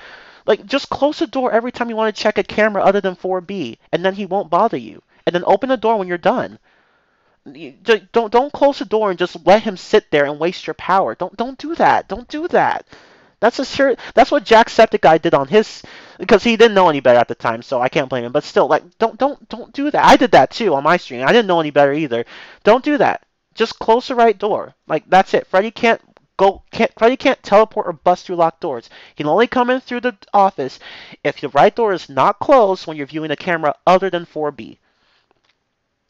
Like, just close the door every time you want to check a camera other than 4B, and then he won't bother you. And then open the door when you're done. Don't close the door and just let him sit there and waste your power. Don't do that. Don't do that. That's what Jacksepticeye did on his, because he didn't know any better at the time, so I can't blame him. But still, like, don't do that. I did that too on my stream. I didn't know any better either. Don't do that. Just close the right door. Like, that's it. Freddy can't teleport or bust through locked doors. He can only come in through the office if the right door is not closed when you're viewing a camera other than 4B.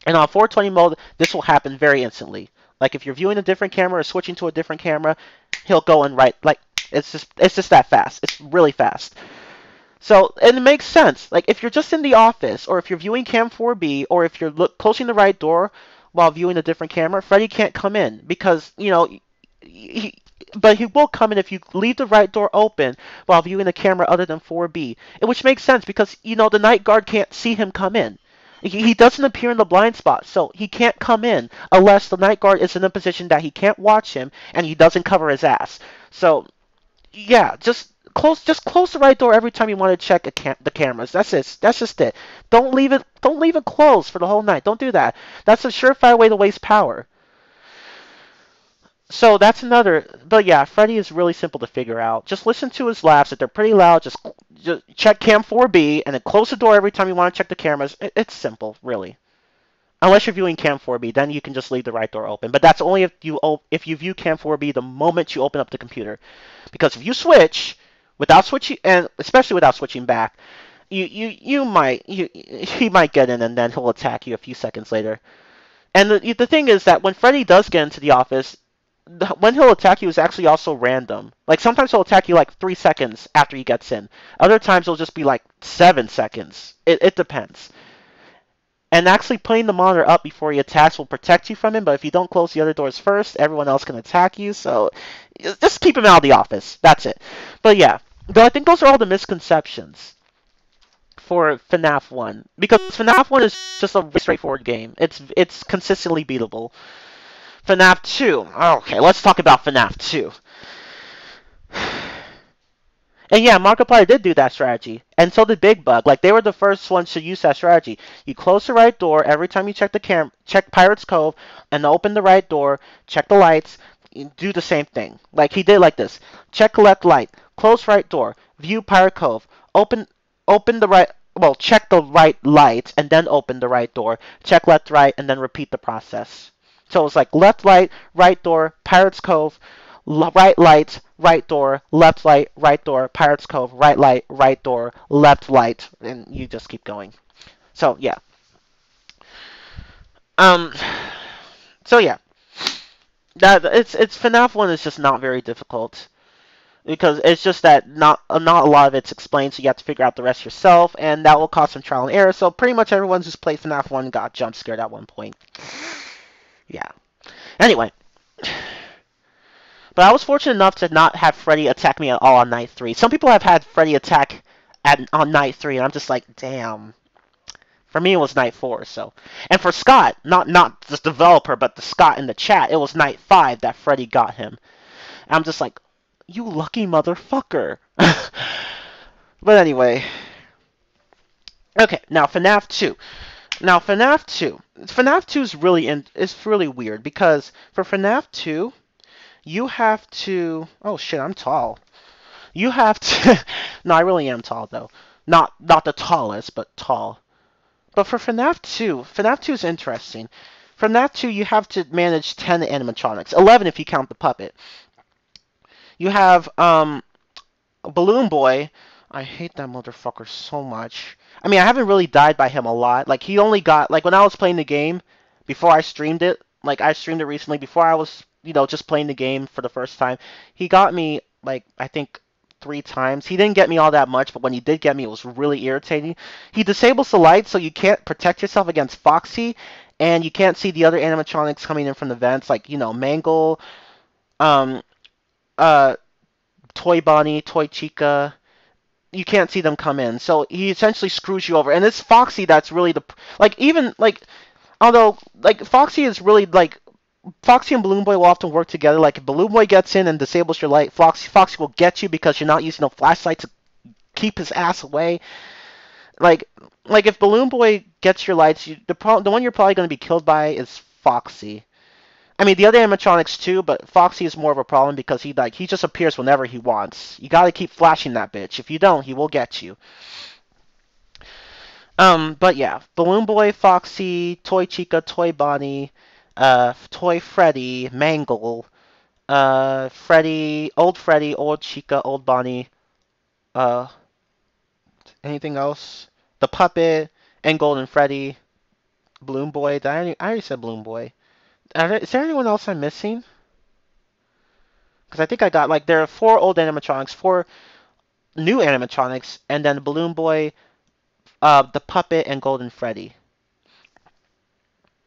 And on 420 mode, this will happen very instantly. Like, if you're viewing a different camera or switching to a different camera, he'll go in right. Like, it's just that fast. It's really fast. So, and it makes sense. Like, if you're just in the office, or if you're viewing Cam 4B, or if you're closing the right door while viewing a different camera, Freddy can't come in because, but he will come in if you leave the right door open while viewing a camera other than 4B, which makes sense because, the night guard can't see him come in. He doesn't appear in the blind spot, so he can't come in unless the night guard is in a position that he can't watch him and he doesn't cover his ass. So, yeah, just close the right door every time you want to check the cameras. That's it. That's just it. Don't leave it closed for the whole night. Don't do that. That's a surefire way to waste power. So that's another. But yeah, Freddy is really simple to figure out. Just listen to his laughs. If they're pretty loud, just check cam 4B and then close the door every time you want to check the cameras. It's simple, really. Unless you're viewing Cam 4B, then you can just leave the right door open. But that's only if you view Cam 4B the moment you open up the computer. Because if you switch without switching, and especially without switching back, he might get in and then he'll attack you a few seconds later. And the thing is that when Freddy does get into the office, when he'll attack you is actually also random. Like sometimes he'll attack you like 3 seconds after he gets in. Other times it'll just be like 7 seconds. It depends. And actually putting the monitor up before he attacks will protect you from him, but if you don't close the other doors first, everyone else can attack you, so just keep him out of the office. That's it. But yeah, though I think those are all the misconceptions for FNAF 1. Because FNAF 1 is just a very straightforward game. It's consistently beatable. FNAF 2. Okay, let's talk about FNAF 2. And yeah, Markiplier did do that strategy, and so did Big Bug. Like they were the first ones to use that strategy. You close the right door every time you check Pirate's Cove, and open the right door. Check the lights. You do the same thing. Like he did like this: check left light, close right door, view Pirate Cove, open the right. Well, check the right light, and then open the right door. Check left right, and then repeat the process. So it's like left light, right door, Pirate's Cove. Right light, right door, left light, right door, Pirate's Cove, right light, right door, left light, and you just keep going. So yeah. Um. So yeah. That it's FNAF 1 is just not very difficult. because it's just that not a lot of it's explained, so you have to figure out the rest yourself, and that will cause some trial and error. So pretty much everyone who's played FNAF 1 got jump scared at one point. Yeah. Anyway, but I was fortunate enough to not have Freddy attack me at all on night 3. Some people have had Freddy attack on night 3, and I'm just like, damn. For me, it was night 4. So, and for Scott, not the developer, but the Scott in the chat, it was night 5 that Freddy got him. And I'm just like, you lucky motherfucker. But anyway, okay. Now FNAF 2. Now FNAF 2 is really weird because for FNAF 2, you have to. Oh shit, I'm tall. You have to. No, I really am tall though. Not the tallest, but tall. But for FNAF 2 is interesting. For FNAF 2, you have to manage 10 animatronics, 11 if you count the puppet. You have Balloon Boy. I hate that motherfucker so much. I mean, I haven't really died by him a lot. Like he only got like when I was playing the game before I streamed it. Like I streamed it recently before I was just playing the game for the first time. He got me like I think 3 times. He didn't get me all that much, but when he did get me, it was really irritating. He disables the lights, so you can't protect yourself against Foxy, and you can't see the other animatronics coming in from the vents, like Mangle, um, uh, Toy Bonnie, Toy Chica. You can't see them come in, so he essentially screws you over. And it's Foxy that's really although Foxy is really Foxy and Balloon Boy will often work together. Like if Balloon Boy gets in and disables your light, Foxy will get you because you're not using a flashlight to keep his ass away. Like if Balloon Boy gets your lights, the one you're probably going to be killed by is Foxy. I mean the other animatronics too, but Foxy is more of a problem because he just appears whenever he wants. You got to keep flashing that bitch. If you don't, he will get you. But yeah, Balloon Boy, Foxy, Toy Chica, Toy Bonnie, Toy Freddy, Mangle, Freddy, Old Chica, Old Bonnie, uh, anything else? The Puppet, and Golden Freddy, Balloon Boy. I already said Balloon Boy. Is there anyone else I'm missing? Because I think I got, there are 4 old animatronics, 4 new animatronics, and then Balloon Boy, the Puppet, and Golden Freddy.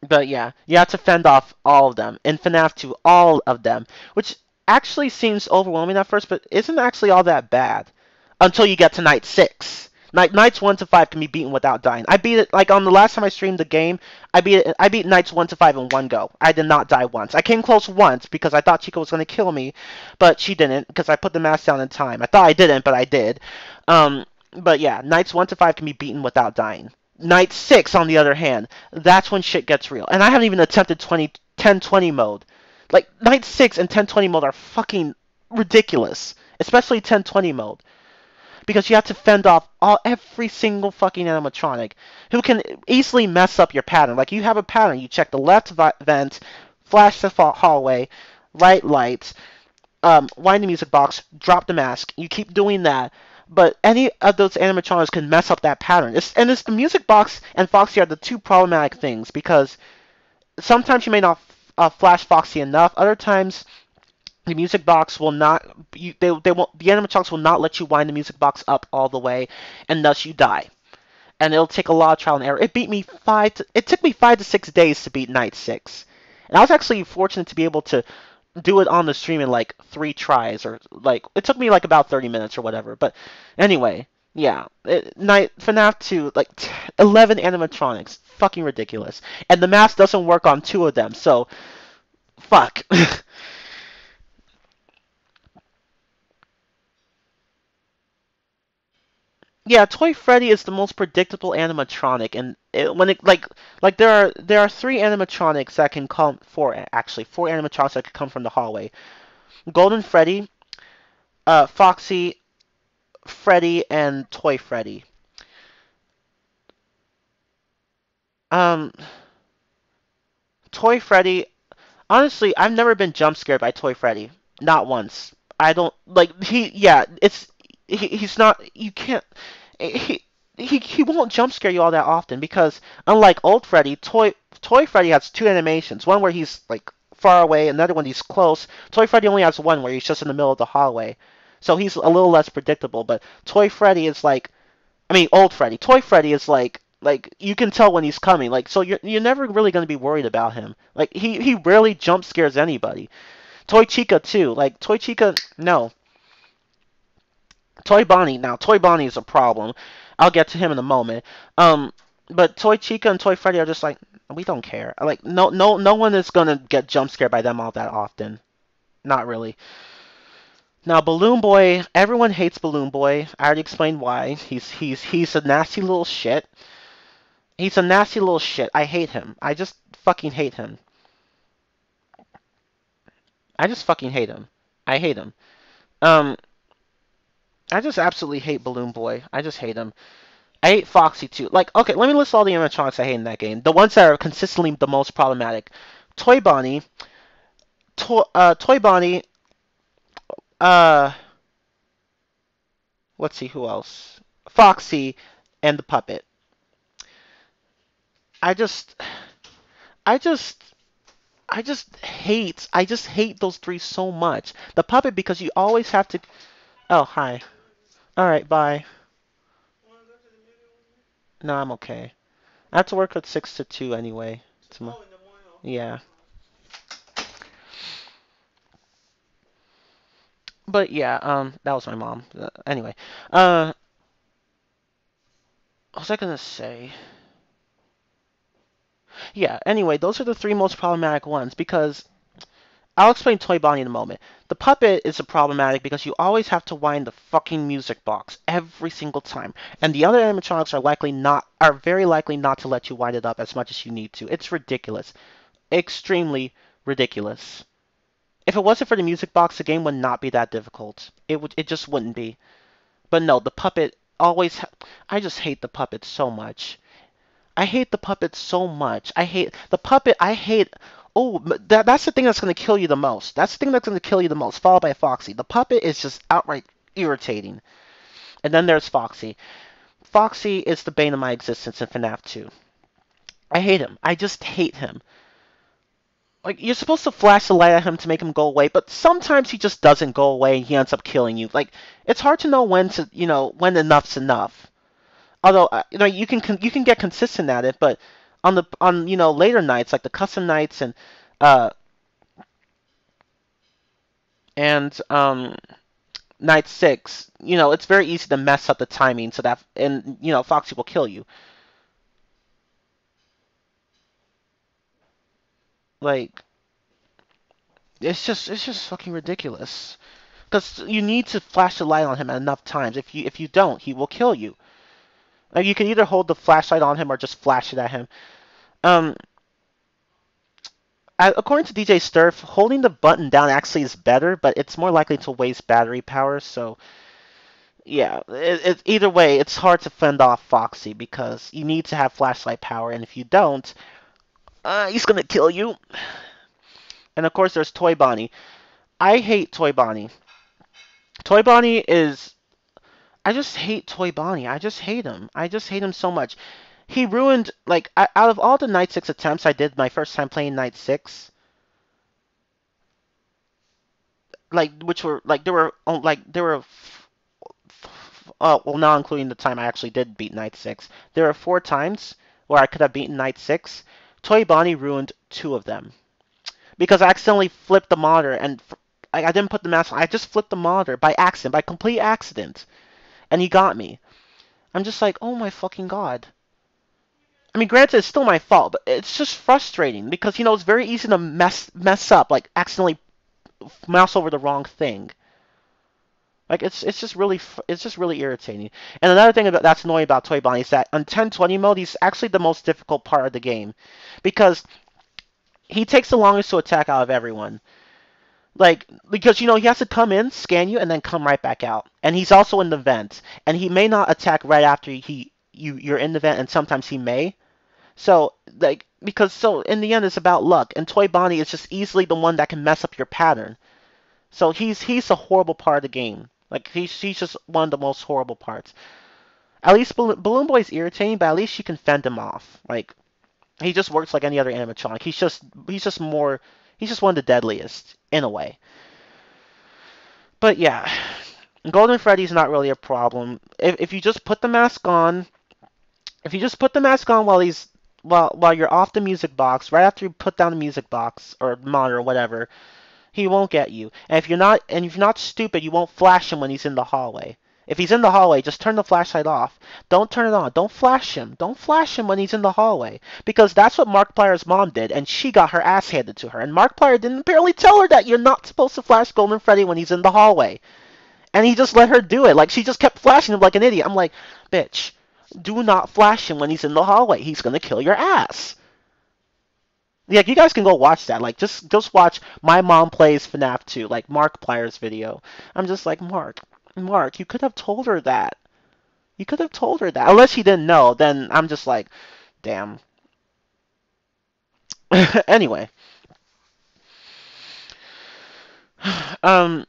But yeah, you have to fend off all of them. In FNAF 2, all of them. Which actually seems overwhelming at first, but isn't actually all that bad. Until you get to night 6. Nights 1 to 5 can be beaten without dying. I beat it, on the last time I streamed the game, I beat nights 1 to 5 in one go. I did not die once. I came close once because I thought Chica was going to kill me, but she didn't because I put the mask down in time. I thought I didn't, but I did. But yeah, nights 1 to 5 can be beaten without dying. Night 6, on the other hand, that's when shit gets real. And I haven't even attempted 10-20 mode. Like, Night 6 and 10-20 mode are fucking ridiculous. Especially 10-20 mode. Because you have to fend off every single fucking animatronic who can easily mess up your pattern. Like, you have a pattern. You check the left vent, flash the hallway, right lights, wind the music box, drop the mask. You keep doing that. But any of those animatronics can mess up that pattern. It's the music box and Foxy are the 2 problematic things because sometimes you may not flash Foxy enough. Other times the music box will not. They won't. The animatronics will not let you wind the music box up all the way, and thus you die. And it'll take a lot of trial and error. It took me 5 to 6 days to beat Night 6, and I was actually fortunate to be able to do it on the stream in 3 tries, or it took me about 30 minutes or whatever. But anyway, yeah, FNAF 2, 11 animatronics, fucking ridiculous, and the mask doesn't work on 2 of them, so fuck. Yeah, Toy Freddy is the most predictable animatronic, and when it there are 3 animatronics that can come 4 actually 4 animatronics that can come from the hallway. Golden Freddy, Foxy, Freddy, and Toy Freddy. Um, Toy Freddy. Honestly, I've never been jump scared by Toy Freddy. Not once. I don't he. Yeah, he's not. You can't. He he won't jump scare you all that often because unlike old Freddy, Toy Freddy has 2 animations. One where he's far away, another one he's close. Toy Freddy only has one where he's just in the middle of the hallway. So he's a little less predictable. But Toy Freddy is like, I mean, old Freddy. Toy Freddy is like you can tell when he's coming. Like so you're never really gonna be worried about him. Like he rarely jump scares anybody. Toy Chica too. Like Toy Chica, no. Toy Bonnie. Now Toy Bonnie is a problem. I'll get to him in a moment. Um, but Toy Chica and Toy Freddy are just like we don't care. Like no one is gonna get jump scared by them all that often. Not really. Now Balloon Boy, everyone hates Balloon Boy. I already explained why. He's a nasty little shit. He's a nasty little shit. I hate him. I just fucking hate him. I just fucking hate him. I hate him. Um, I just absolutely hate Balloon Boy. I just hate him. I hate Foxy too. Like, okay, let me list all the animatronics I hate in that game. The ones that are consistently the most problematic. Toy Bonnie, Toy Bonnie, uh, let's see who else. Foxy, and the puppet. I just, I just, I just hate those three so much. The puppet because you always have to. Oh, hi. All right, bye. No, I'm okay. I have to work at 6 to 2 anyway. Tomorrow. Yeah. But yeah, that was my mom. Anyway, what was I gonna say? Yeah, anyway, those are the three most problematic ones because I'll explain Toy Bonnie in a moment. The puppet is a problematic because you always have to wind the fucking music box every single time, and the other animatronics are very likely not to let you wind it up as much as you need to. It's ridiculous, extremely ridiculous. If it wasn't for the music box, the game would not be that difficult. It just wouldn't be. But no, the puppet always. I just hate the puppet so much. I hate the puppet so much. I hate the puppet. I hate. Oh, that's the thing that's gonna kill you the most. That's the thing that's gonna kill you the most, followed by Foxy. The puppet is just outright irritating. And then there's Foxy. Foxy is the bane of my existence in FNAF 2. I hate him. I just hate him. Like you're supposed to flash the light at him to make him go away, but sometimes he just doesn't go away and he ends up killing you. Like it's hard to know when enough's enough. Although you can get consistent at it, but on later nights like the custom nights uh and night 6, it's very easy to mess up the timing so that and Foxy will kill you. Like it's just fucking ridiculous. Because you need to flash the light on him enough times. If you don't, he will kill you. Like you can either hold the flashlight on him or just flash it at him. Um, According to DJ Sturf, holding the button down actually is better, but it's more likely to waste battery power. So yeah, either way, it's hard to fend off Foxy because you need to have flashlight power, and if you don't, he's gonna kill you. And of course, there's Toy Bonnie. I hate Toy Bonnie. Toy Bonnie is I just hate Toy Bonnie. I just hate him. I just hate him so much. He ruined like out of all the Night 6 attempts I did my first time playing Night 6, like which were like there were well, not including the time I actually did beat Night 6. There were 4 times where I could have beaten Night 6. Toy Bonnie ruined 2 of them because I accidentally flipped the monitor and I didn't put the mask on. I just flipped the monitor by accident, by complete accident, and he got me. I'm just like, oh my fucking god. I mean, granted, it's still my fault, but it's just frustrating because it's very easy to mess up, like accidentally mouse over the wrong thing. Like it's just really irritating. And another thing that's annoying about Toy Bonnie is that on 1020 mode, he's actually the most difficult part of the game because he takes the longest to attack out of everyone. Like because he has to come in, scan you, and then come right back out. And he's also in the vent, and he may not attack right after you're in the vent, and sometimes he may. So in the end it's about luck, and Toy Bonnie is just easily the one that can mess up your pattern. So he's a horrible part of the game. Like he's just one of the most horrible parts. At least Balloon Boy's irritating, but at least you can fend him off. Like he just works like any other animatronic. He's just one of the deadliest in a way. But yeah, Golden Freddy's not really a problem. If you just put the mask on, if you just put the mask on while he's while you're off the music box, right after you put down the music box or monitor or whatever, he won't get you. And if you're not stupid, you won't flash him when he's in the hallway. If he's in the hallway, just turn the flashlight off. Don't turn it on. Don't flash him. Don't flash him when he's in the hallway. Because that's what Markiplier's mom did, and she got her ass handed to her. And Markiplier didn't apparently tell her that you're not supposed to flash Golden Freddy when he's in the hallway. And he just let her do it. Like, she just kept flashing him like an idiot. I'm like, bitch, do not flash him when he's in the hallway. He's gonna kill your ass. Yeah, you guys can go watch that. Like, just watch My Mom Plays FNAF 2, like Markiplier's video. I'm just like, Mark, you could have told her that. You could have told her that. Unless he didn't know, then I'm just like, damn. Anyway, um,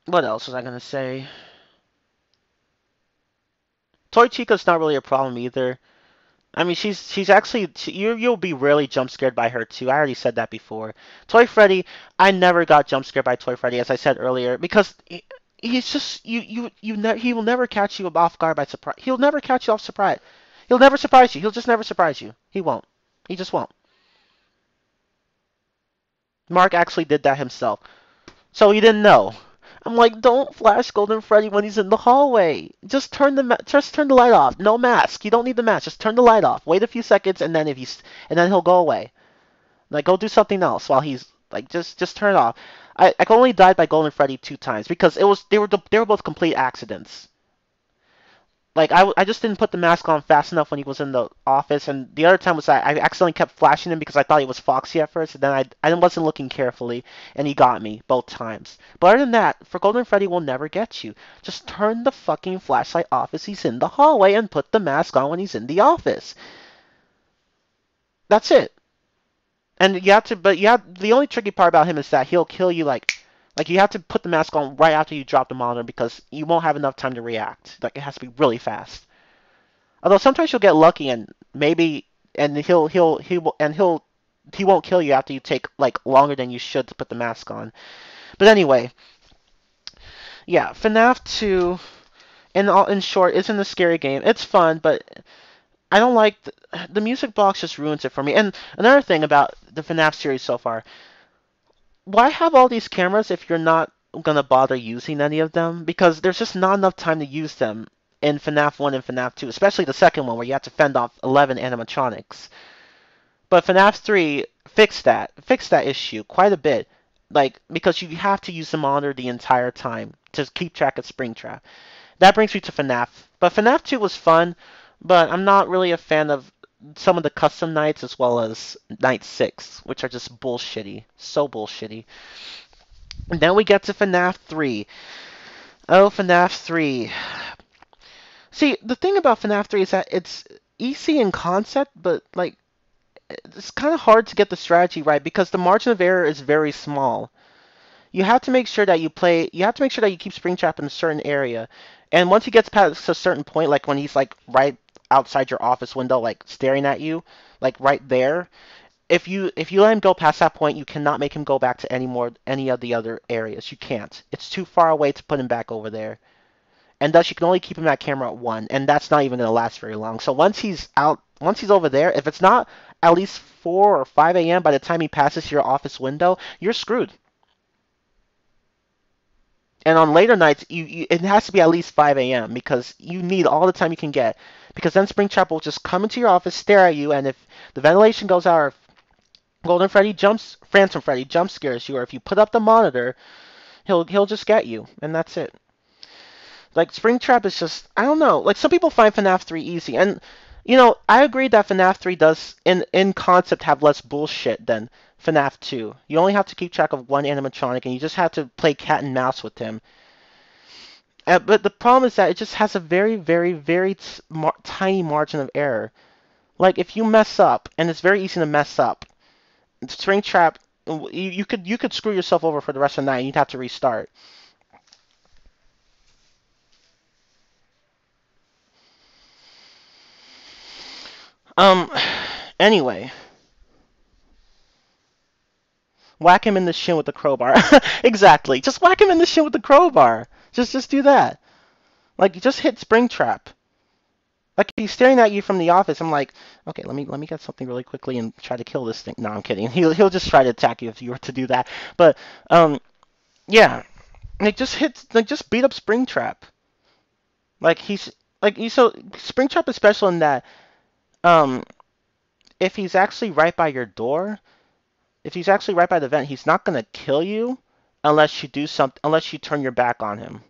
what else was I gonna say? Toy Chica's not really a problem either. I mean, she's actually you'll be really jump scared by her too. I already said that before. Toy Freddy, I never got jump scared by Toy Freddy, as I said earlier, because he's just he will never catch you off guard by surprise. He'll never catch you off surprise. He'll never surprise you. He'll just never surprise you. He won't. He just won't. Mark actually did that himself, so he didn't know. I'm like, don't flash Golden Freddy when he's in the hallway. Just turn the light off. No mask. You don't need the mask. Just turn the light off. Wait a few seconds, and then and then he'll go away. Like, go do something else while he's like, just turn it off. I only died by Golden Freddy 2 times because they were both complete accidents. Like, I just didn't put the mask on fast enough when he was in the office, and the other time was I accidentally kept flashing him because I thought he was Foxy at first, and then I wasn't looking carefully, and he got me both times. But other than that, for Golden Freddy will never get you. Just turn the fucking flashlight off as he's in the hallway and put the mask on when he's in the office. That's it. And you have to, but the only tricky part about him is that he'll kill you like you have to put the mask on right after you drop the monitor because you won't have enough time to react. Like, it has to be really fast. Although sometimes you'll get lucky and maybe and he won't kill you after you take like longer than you should to put the mask on. But anyway, yeah, FNAF 2 in short isn't a scary game. It's fun, but I don't like the music box just ruins it for me. And another thing about the FNAF series so far, why have all these cameras if you're not gonna bother using any of them? Because there's just not enough time to use them in FNAF 1 and FNAF 2, especially the second one where you have to fend off 11 animatronics. But FNAF 3 fixed that issue quite a bit. Like, because you have to use the monitor the entire time to keep track of Springtrap. That brings me to FNAF. But FNAF 2 was fun, but I'm not really a fan of some of the custom nights as well as Night 6, which are just bullshitty. So bullshitty. And then we get to FNAF 3. Oh, FNAF 3. See, the thing about FNAF 3 is that it's easy in concept, but like it's kind of hard to get the strategy right because the margin of error is very small. You have to make sure that you have to make sure that you keep Springtrap in a certain area. And once he gets past a certain point, like when he's like right outside your office window, like staring at you, like right there, if you let him go past that point, you cannot make him go back to any of the other areas. You can't. It's too far away to put him back over there. And thus you can only keep him at camera at 1, and that's not even going to last very long. So once he's over there, if it's not at least 4 or 5 a.m. by the time he passes your office window, you're screwed. And on later nights, it has to be at least 5 a.m. because you need all the time you can get. Because then Springtrap will just come into your office, stare at you, and if the ventilation goes out, or if Phantom Freddy jump scares you, or if you put up the monitor, he'll just get you, and that's it. Like, Springtrap is just, I don't know. Like, some people find FNAF 3 easy, and I agree that FNAF 3 does, in concept, have less bullshit than FNAF 2. You only have to keep track of one animatronic, and you just have to play cat and mouse with him. But the problem is that it just has a very, very, very tiny margin of error. Like, if you mess up, and it's very easy to mess up, Springtrap, you could screw yourself over for the rest of the night, and you'd have to restart. Um, anyway, whack him in the shin with the crowbar. Exactly. Just whack him in the shin with the crowbar. Just do that. Like just hit Springtrap. Like if he's staring at you from the office, I'm like, okay, let me get something really quickly and try to kill this thing. No, I'm kidding. He'll just try to attack you if you were to do that. But yeah, like just beat up Springtrap. Like he's like you so Springtrap is special in that um if he's actually right by your door, if he's actually right by the vent, he's not gonna kill you unless you turn your back on him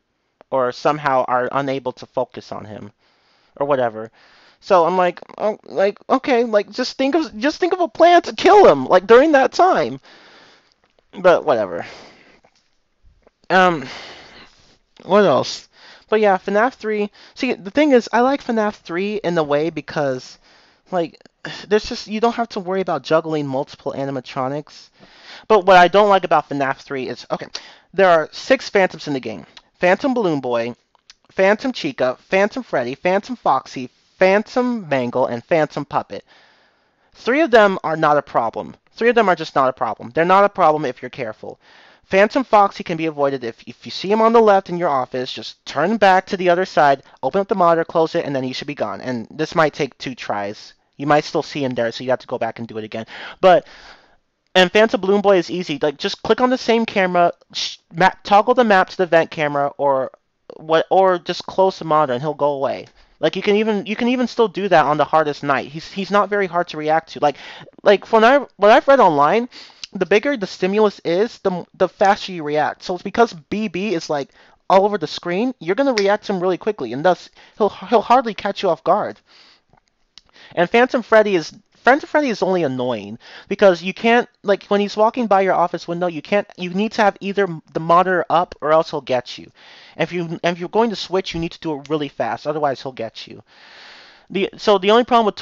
or somehow are unable to focus on him or whatever. So I'm like, oh, like okay, like just think of a plan to kill him like during that time. But whatever. Um, what else? But yeah, FNAF 3. See, the thing is, I like FNAF 3 in a way because like there's just you don't have to worry about juggling multiple animatronics. But what I don't like about FNAF 3 is okay, there are six phantoms in the game. Phantom Balloon Boy, Phantom Chica, Phantom Freddy, Phantom Foxy, Phantom Mangle, and Phantom Puppet. Three of them are not a problem. Three of them are just not a problem. They're not a problem if you're careful. Phantom Foxy can be avoided if you see him on the left in your office, just turn back to the other side, open up the monitor, close it, and then he should be gone. And this might take 2 tries. You might still see him there, so you have to go back and do it again. But and Phantom Balloon Boy is easy. Like just click on the same camera, toggle the map to the vent camera, or just close the monitor and he'll go away. Like you can even still do that on the hardest night. He's not very hard to react to. Like when I've read online, the bigger the stimulus is, the faster you react. So it's because BB is like all over the screen, you're gonna react to him really quickly, and thus he'll hardly catch you off guard. And Phantom Freddy is only annoying because you can't like when he's walking by your office window, you need to have either the monitor up or else he'll get you. If you're going to switch, you need to do it really fast, otherwise he'll get you. The only problem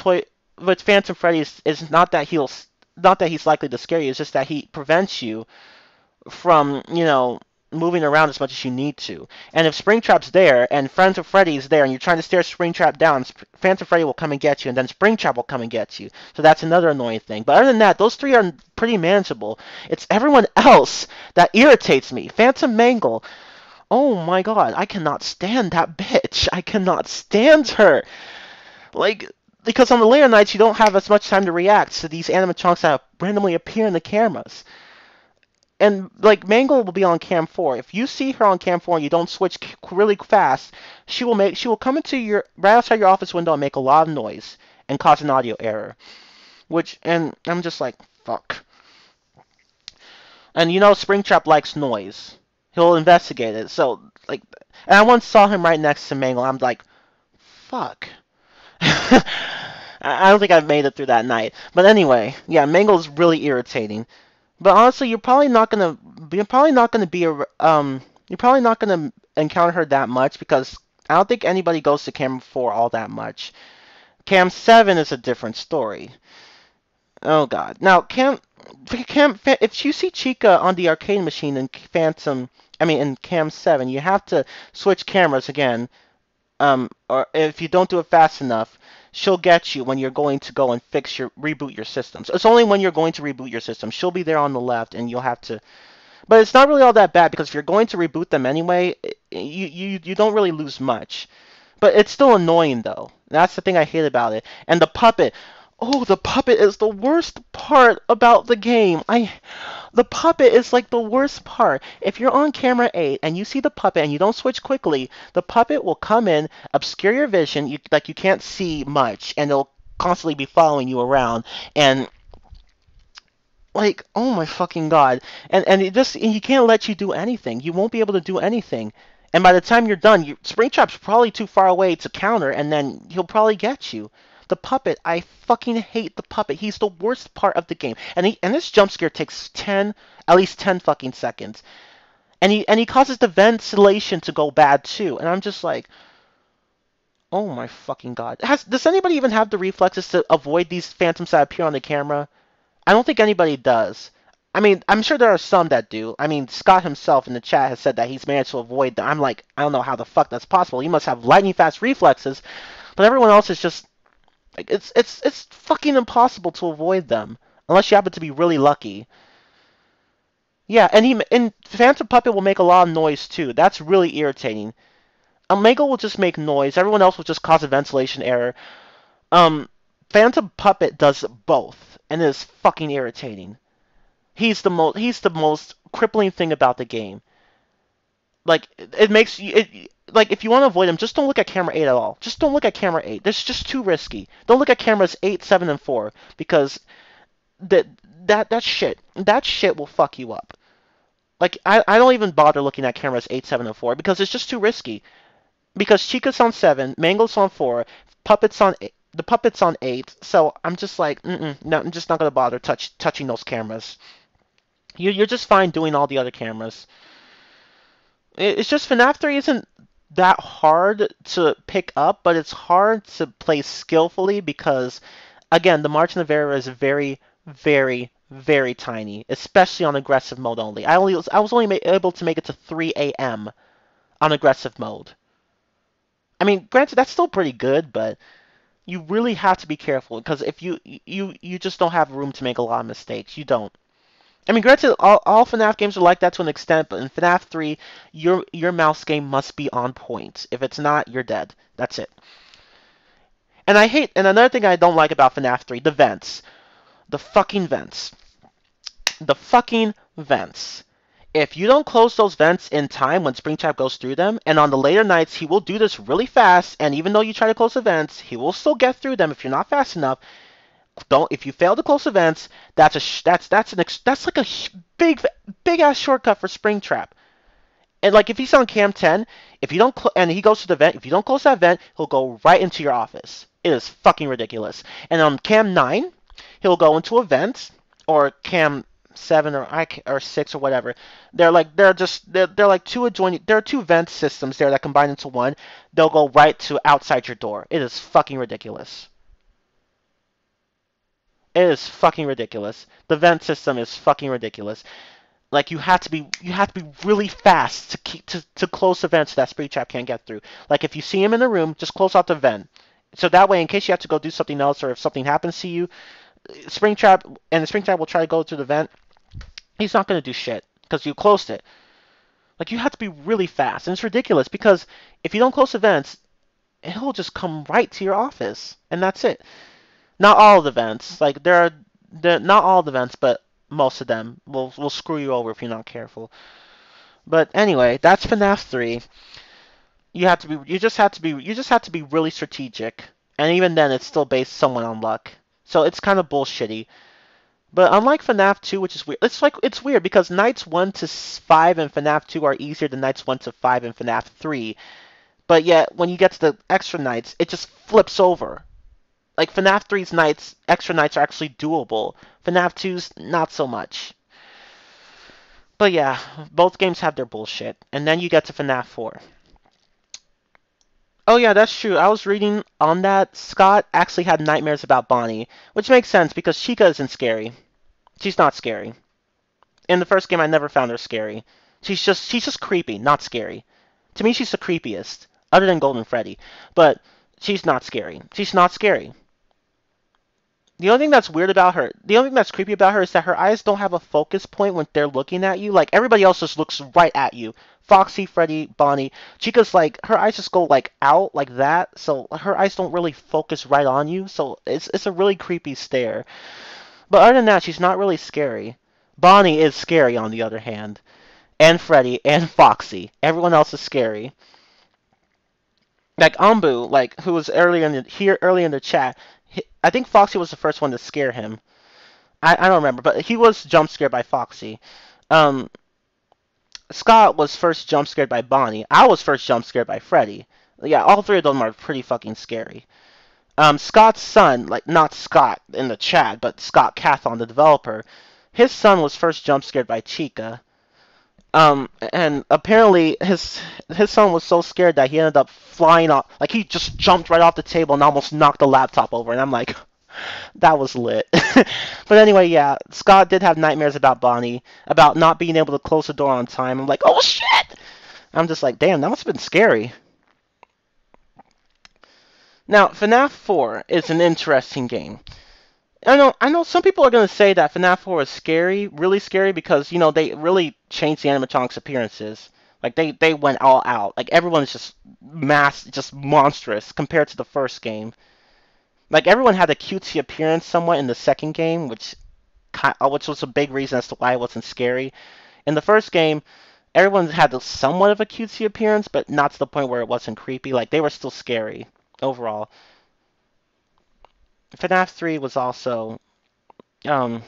with Phantom Freddy is not that he's likely to scare you, it's just that he prevents you from, moving around as much as you need to. And if Springtrap's there and Friends of Freddy's there and you're trying to stare Springtrap down, Phantom Freddy will come and get you and then Springtrap will come and get you. So that's another annoying thing. But other than that, those three are pretty manageable. It's everyone else that irritates me. Phantom Mangle. Oh my god, I cannot stand that bitch. I cannot stand her. Like, because on the later nights you don't have as much time to react to these animatronics that randomly appear in the cameras. And like Mangle will be on cam 4. If you see her on cam 4 and you don't switch really fast, she will come into your right outside your office window and make a lot of noise and cause an audio error. And I'm just like, fuck. And Springtrap likes noise. He'll investigate it. So like, and I once saw him right next to Mangle. I'm like, fuck. I don't think I've made it through that night. But anyway, yeah, Mangle's really irritating. But honestly, you're probably not gonna encounter her that much because I don't think anybody goes to Cam 4 all that much. Cam 7 is a different story. Oh God. Now if you see Chica on the arcade machine in Cam 7, you have to switch cameras again. Or if you don't do it fast enough, she'll get you when you're going to go and reboot your system. So it's only when you're going to reboot your system. She'll be there on the left, and you'll have to. But it's not really all that bad because if you're going to reboot them anyway, you don't really lose much. But it's still annoying though. That's the thing I hate about it. And the puppet. Oh, the puppet is the worst part about the game. The puppet is like the worst part. If you're on camera 8 and you see the puppet and you don't switch quickly, the puppet will come in, obscure your vision, you can't see much, and it'll constantly be following you around. And like, oh my fucking god. And he can't let you do anything. You won't be able to do anything. And by the time you're done, Springtrap's probably too far away to counter, and then he'll probably get you. The puppet, I fucking hate the puppet. He's the worst part of the game. And this jump scare takes at least 10 fucking seconds. And he causes the ventilation to go bad too. And I'm just like, oh my fucking god. Does anybody even have the reflexes to avoid these phantoms that appear on the camera? I don't think anybody does. I mean, I'm sure there are some that do. I mean, Scott himself in the chat has said that he's managed to avoid them. I'm like, I don't know how the fuck that's possible. He must have lightning fast reflexes. But everyone else is just like, it's fucking impossible to avoid them unless you happen to be really lucky. Yeah, and Phantom Puppet will make a lot of noise too. That's really irritating. Omega will just make noise. Everyone else will just cause a ventilation error. Um, Phantom Puppet does both, and it is fucking irritating. He's the most crippling thing about the game. Like it makes you like if you want to avoid him, just don't look at camera 8 at all. Just don't look at camera 8. That's just too risky. Don't look at cameras 8, 7, and 4 because that that shit will fuck you up. Like I don't even bother looking at cameras 8, 7, and 4 because it's just too risky. Because Chica's on 7, Mango's on 4, Puppet's on 8, the Puppet's on 8. So I'm just like, no, I'm just not gonna bother touching those cameras. You're just fine doing all the other cameras. It's just FNAF 3 isn't that hard to pick up, but it's hard to play skillfully because, again, the margin of error is very, very, very tiny, especially on aggressive mode only. I was only able to make it to 3 a.m. on aggressive mode. I mean, granted, that's still pretty good, but you really have to be careful because if you just don't have room to make a lot of mistakes. You don't. I mean, granted, all FNAF games are like that to an extent, but in FNAF 3, your mouse game must be on point. If it's not, you're dead. That's it. And another thing I don't like about FNAF 3, the vents. The fucking vents. The fucking vents. If you don't close those vents in time when Springtrap goes through them, and on the later nights he will do this really fast, and even though you try to close the vents, he will still get through them if you're not fast enough. Don't if you fail to close events, that's like a big ass shortcut for Springtrap. And like if he's on cam 10, if you don't and he goes to the vent, if you don't close that vent, he'll go right into your office. It is fucking ridiculous. And on cam 9, he'll go into a vent or cam 7 or 6 or whatever. They're like two adjoining. There are two vent systems there that combine into one. They'll go right to outside your door. It is fucking ridiculous. It is fucking ridiculous. The vent system is fucking ridiculous. Like you have to be really fast to close the vents so that Springtrap can't get through. Like if you see him in the room, just close out the vent. So that way, in case you have to go do something else or if something happens to you, Springtrap will try to go through the vent. He's not gonna do shit because you closed it. Like you have to be really fast, and it's ridiculous because if you don't close the vents, he'll just come right to your office, and that's it. Not all the vents. Like not all the vents, but most of them will screw you over if you're not careful. But anyway, that's FNAF 3. You just have to be really strategic, and even then, it's still based somewhat on luck. So it's kind of bullshitty. But unlike FNAF 2, which is weird, it's weird because nights 1 to 5 in FNAF 2 are easier than nights 1 to 5 in FNAF 3. But yet, when you get to the extra nights, it just flips over. Like FNAF 3's extra nights are actually doable. FNAF 2's not so much. But yeah, both games have their bullshit. And then you get to FNAF 4. Oh yeah, that's true. I was reading on that Scott actually had nightmares about Bonnie, which makes sense because Chica isn't scary. She's not scary. In the first game, I never found her scary. She's just creepy, not scary. To me, she's the creepiest, other than Golden Freddy. But she's not scary. She's not scary. The only thing that's creepy about her is that her eyes don't have a focus point when they're looking at you. Like everybody else just looks right at you. Foxy, Freddy, Bonnie, Chica's like her eyes just go like out like that, so her eyes don't really focus right on you. So it's a really creepy stare. But other than that, she's not really scary. Bonnie is scary on the other hand, and Freddy and Foxy. Everyone else is scary. Like Ambu, like who was earlier in the chat. I think Foxy was the first one to scare him. I don't remember, but he was jump scared by Foxy. Um, Scott was first jump scared by Bonnie. I was first jump scared by Freddy. Yeah, all three of them are pretty fucking scary. Scott's son, like not Scott in the chat, but Scott Cathon, the developer, his son was first jump scared by Chica. And apparently his son was so scared that he ended up flying off, like he just jumped right off the table and almost knocked the laptop over. And I'm like, that was lit. But anyway, yeah, Scott did have nightmares about Bonnie, about not being able to close the door on time. I'm like, oh shit! I'm just like, damn, that must have been scary. Now, FNAF 4 is an interesting game. I know some people are gonna say that FNAF 4 is scary, really scary, because they really changed the animatronics appearances. Like they went all out. Like everyone's just monstrous compared to the first game. Like everyone had a cutesy appearance somewhat in the second game, which was a big reason as to why it wasn't scary. In the first game, everyone had somewhat of a cutesy appearance, but not to the point where it wasn't creepy. Like they were still scary overall. FNAF 3 was also um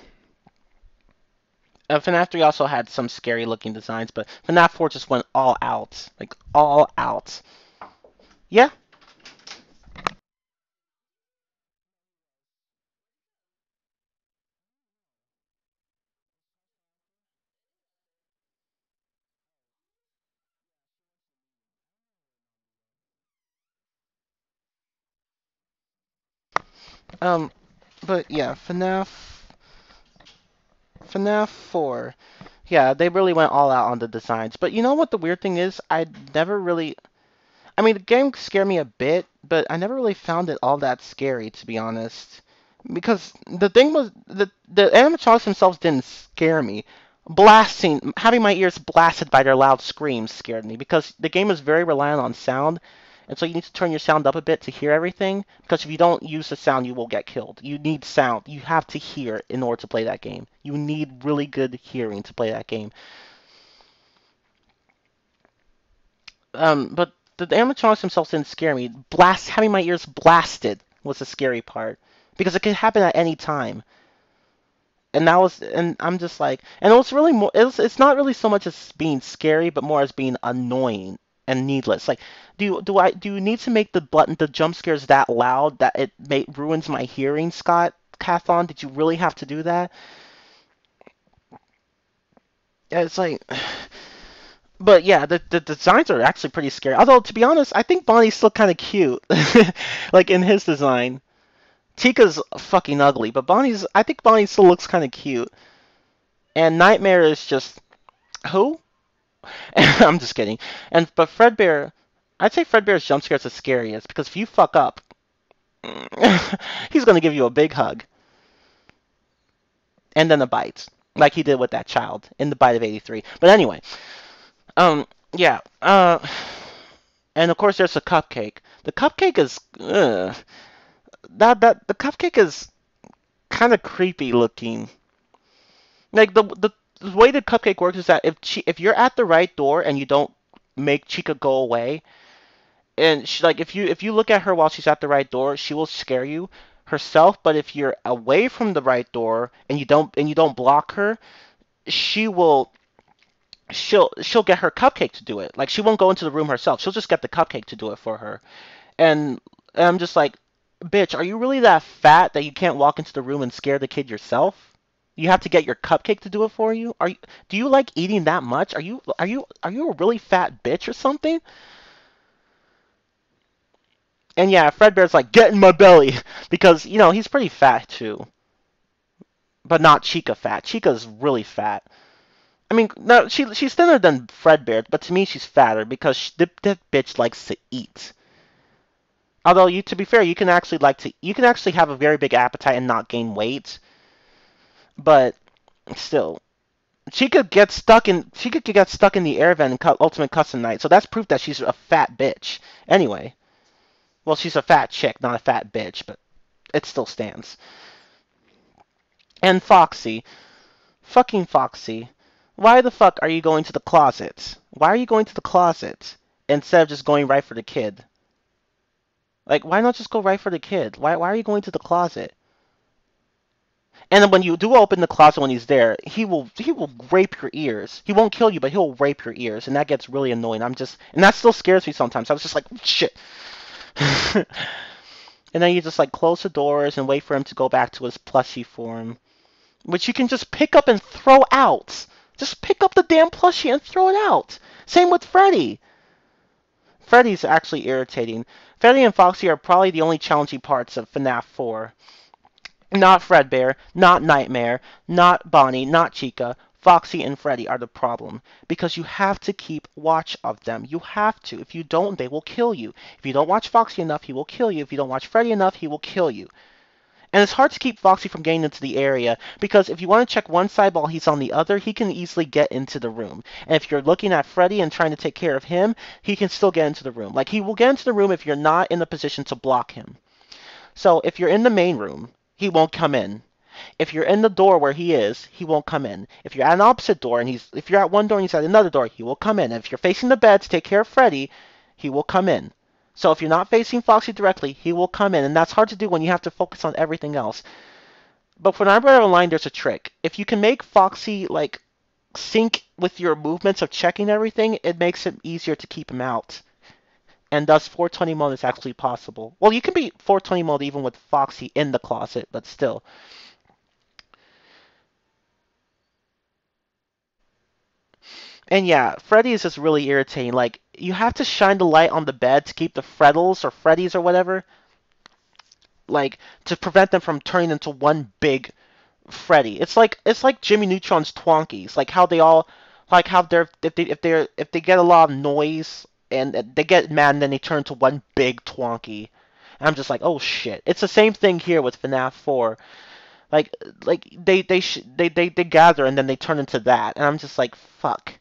FNAF 3 also had some scary looking designs, but FNAF 4 just went all out, like all out. Yeah. Um, but yeah, FNAF 4. Yeah, they really went all out on the designs. But you know what the weird thing is? I never really. I mean, the game scared me a bit, but I never really found it all that scary, to be honest. Because the thing was, the animatronics themselves didn't scare me. Having my ears blasted by their loud screams scared me, because the game is very reliant on sound, and so you need to turn your sound up a bit to hear everything. Because if you don't use the sound, you will get killed. You need sound. You have to hear in order to play that game. You need really good hearing to play that game. But the animatronics themselves didn't scare me. Having my ears blasted was the scary part, because it could happen at any time. And I'm just like, and it was really more. It's not really so much as being scary, but more as being annoying and needless. Like, do you need to make the jump scares that loud that ruins my hearing, Scott Cathon? Did you really have to do that? Yeah, it's like. But yeah, the designs are actually pretty scary. Although to be honest, I think Bonnie's still kind of cute, like in his design. Chica's fucking ugly, but I think Bonnie still looks kind of cute. And Nightmare is just who? I'm just kidding. But Fredbear, I'd say Fredbear's jump scare is the scariest, because if you fuck up, he's gonna give you a big hug and then a bite, like he did with that child in the bite of '83. But anyway, yeah. And of course there's a cupcake. The cupcake is the cupcake is kind of creepy looking. Like the way the cupcake works is that if you're at the right door and you don't make Chica go away, and like if you look at her while she's at the right door, she will scare you herself. But if you're away from the right door and you don't block her, she will she'll get her cupcake to do it. Like she won't go into the room herself. She'll just get the cupcake to do it for her. And I'm just like, bitch, are you really that fat that you can't walk into the room and scare the kid yourself? You have to get your cupcake to do it for you? Do you like eating that much? Are you a really fat bitch or something? And yeah, Fredbear's like, get in my belly because he's pretty fat too, but not Chica fat. Chica's really fat. I mean, no, she's thinner than Fredbear, but to me she's fatter because that bitch likes to eat. Although to be fair, you can actually have a very big appetite and not gain weight, but still, she could get stuck in the air vent in Ultimate Custom Night, so that's proof that she's a fat bitch. Anyway, well, she's a fat chick, not a fat bitch, but it still stands. And Foxy, fucking Foxy, why the fuck are you going to the closet? Why are you going to the closet instead of just going right for the kid? Like, why not just go right for the kid? Why are you going to the closet? And then when you do open the closet when he's there, he will rape your ears. He won't kill you, but he'll rape your ears, and that gets really annoying. And that still scares me sometimes. I was just like, shit. And then you just like close the doors and wait for him to go back to his plushie form, which you can just pick up and throw out. Just pick up the damn plushie and throw it out. Same with Freddy. Freddy's actually irritating. Freddy and Foxy are probably the only challenging parts of FNAF 4. Not Fredbear, not Nightmare, not Bonnie, not Chica. Foxy and Freddy are the problem because you have to keep watch of them. You have to. If you don't, they will kill you. If you don't watch Foxy enough, he will kill you. If you don't watch Freddy enough, he will kill you. And it's hard to keep Foxy from getting into the area because if you want to check one side while he's on the other, he can easily get into the room. And if you're looking at Freddy and trying to take care of him, he can still get into the room. Like he will get into the room if you're not in the position to block him. So if you're in the main room, he won't come in. If you're in the door where he is, he won't come in. If you're at an opposite door and if you're at one door and he's at another door, he will come in. And if you're facing the bed to take care of Freddy, he will come in. So if you're not facing Foxy directly, he will come in, and that's hard to do when you have to focus on everything else. But for Nightmare Online, there's a trick. If you can make Foxy like sync with your movements of checking everything, it makes it easier to keep him out. And thus 420 mode is actually possible. Well, you can be 420 mode even with Foxy in the closet, but still. And yeah, Freddy is just really irritating. Like, you have to shine the light on the bed to keep the Freddles or Freddies or whatever, like, to prevent them from turning into one big Freddy. It's like Jimmy Neutron's Twonkies, like how they all, like how they're if they get a lot of noise and they get mad and then they turn to one big Twonky. And I'm just like, oh shit. It's the same thing here with FNAF 4. Like they gather and then they turn into that, and I'm just like, fuck.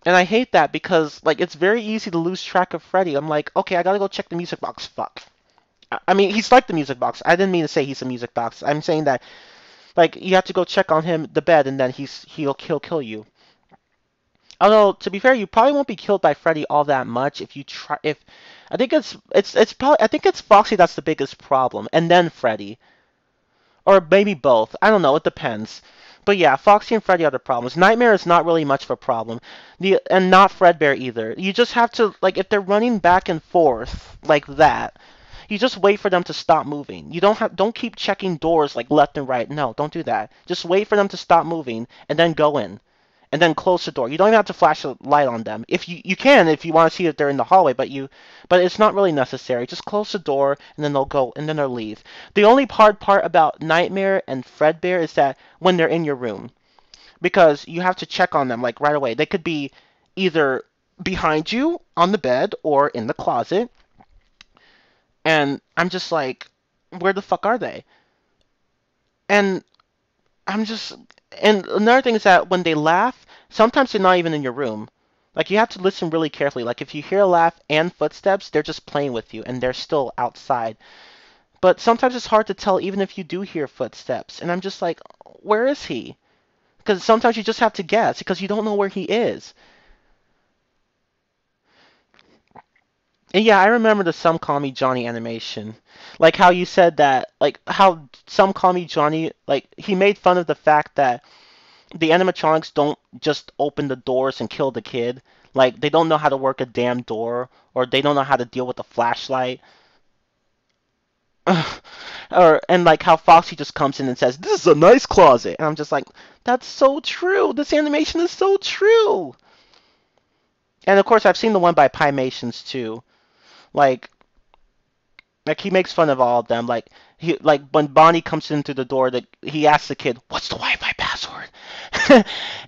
And I hate that because like it's very easy to lose track of Freddy. I'm like, okay, I gotta go check the music box. Fuck. I mean, he's like the music box. I didn't mean to say he's a music box. I'm saying that like you have to go check on him, the bed, and then he'll kill you. Although to be fair, you probably won't be killed by Freddy all that much if you try. If I think it's probably I think it's Foxy that's the biggest problem, and then Freddy, or maybe both. I don't know. It depends. But yeah, Foxy and Freddy are the problems. Nightmare is not really much of a problem. And not Fredbear either. You just have to like if they're running back and forth like that, you just wait for them to stop moving. You don't keep checking doors like left and right. No, don't do that. Just wait for them to stop moving and then go in. And then close the door. You don't even have to flash a light on them. If you can if you want to see if they're in the hallway, but it's not really necessary. Just close the door and then they'll go and then they'll leave. The only hard part about Nightmare and Fredbear is that when they're in your room, because you have to check on them like right away. They could be either behind you on the bed or in the closet, and I'm just like, where the fuck are they? And I'm just, and another thing is that when they laugh, sometimes they're not even in your room. Like you have to listen really carefully. Like if you hear a laugh and footsteps, they're just playing with you and they're still outside. But sometimes it's hard to tell even if you do hear footsteps. And I'm just like, where is he? Because sometimes you just have to guess because you don't know where he is. And yeah, I remember the Some Call Me Johnny animation. Like how you said that, like how Some Call Me Johnny, like he made fun of the fact that the animatronics don't just open the doors and kill the kid. Like they don't know how to work a damn door, or they don't know how to deal with a flashlight. Or and like how Foxy just comes in and says, "This is a nice closet," and I'm just like, "That's so true. This animation is so true." And of course, I've seen the one by Pymations too. Like he makes fun of all of them. Like when Bonnie comes in through the door, that he asks the kid, "What's the Wi-Fi password?"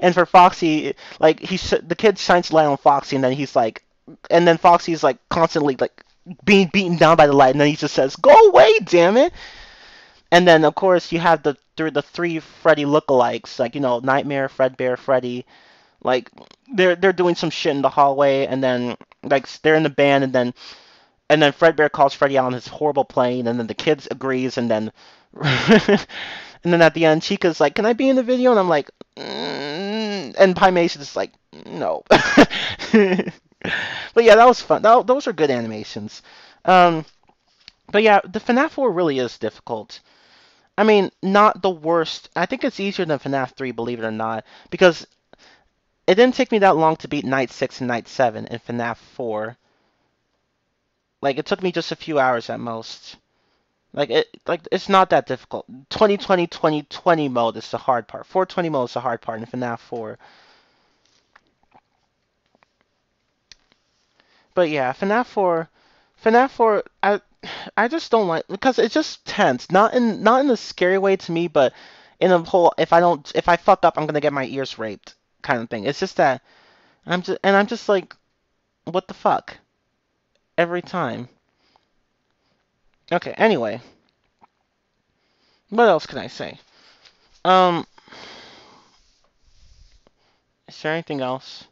And for Foxy, like the kid shines light on Foxy, and then he's like, and then Foxy's like constantly like being beaten down by the light, and then he just says, "Go away, damn it!" And then of course you have the three Freddy lookalikes, like Nightmare, Fredbear, Freddy. Like they're doing some shit in the hallway, and then like they're in the band, and then Fredbear calls Freddy out on his horrible playing, and then the kids agrees, and then and then at the end, Chica's like, "Can I be in the video?" And I'm like, and Pi Mason is like, "No." But yeah, that was fun. Those are good animations. Um, but yeah, the FNAF 4 really is difficult. I mean, not the worst. I think it's easier than FNAF 3, believe it or not, because it didn't take me that long to beat Night 6 and Night 7 in FNAF 4. Like it took me just a few hours at most. It's not that difficult. 2020 mode is the hard part. 420 mode is the hard part in FNAF 4. But yeah, FNAF 4 I just don't like because it's just tense. Not in a scary way to me, but in a whole if I fuck up I'm going to get my ears raped kind of thing. It's just that I'm just like what the fuck? Every time. Okay, anyway. What else can I say? Um, is there anything else?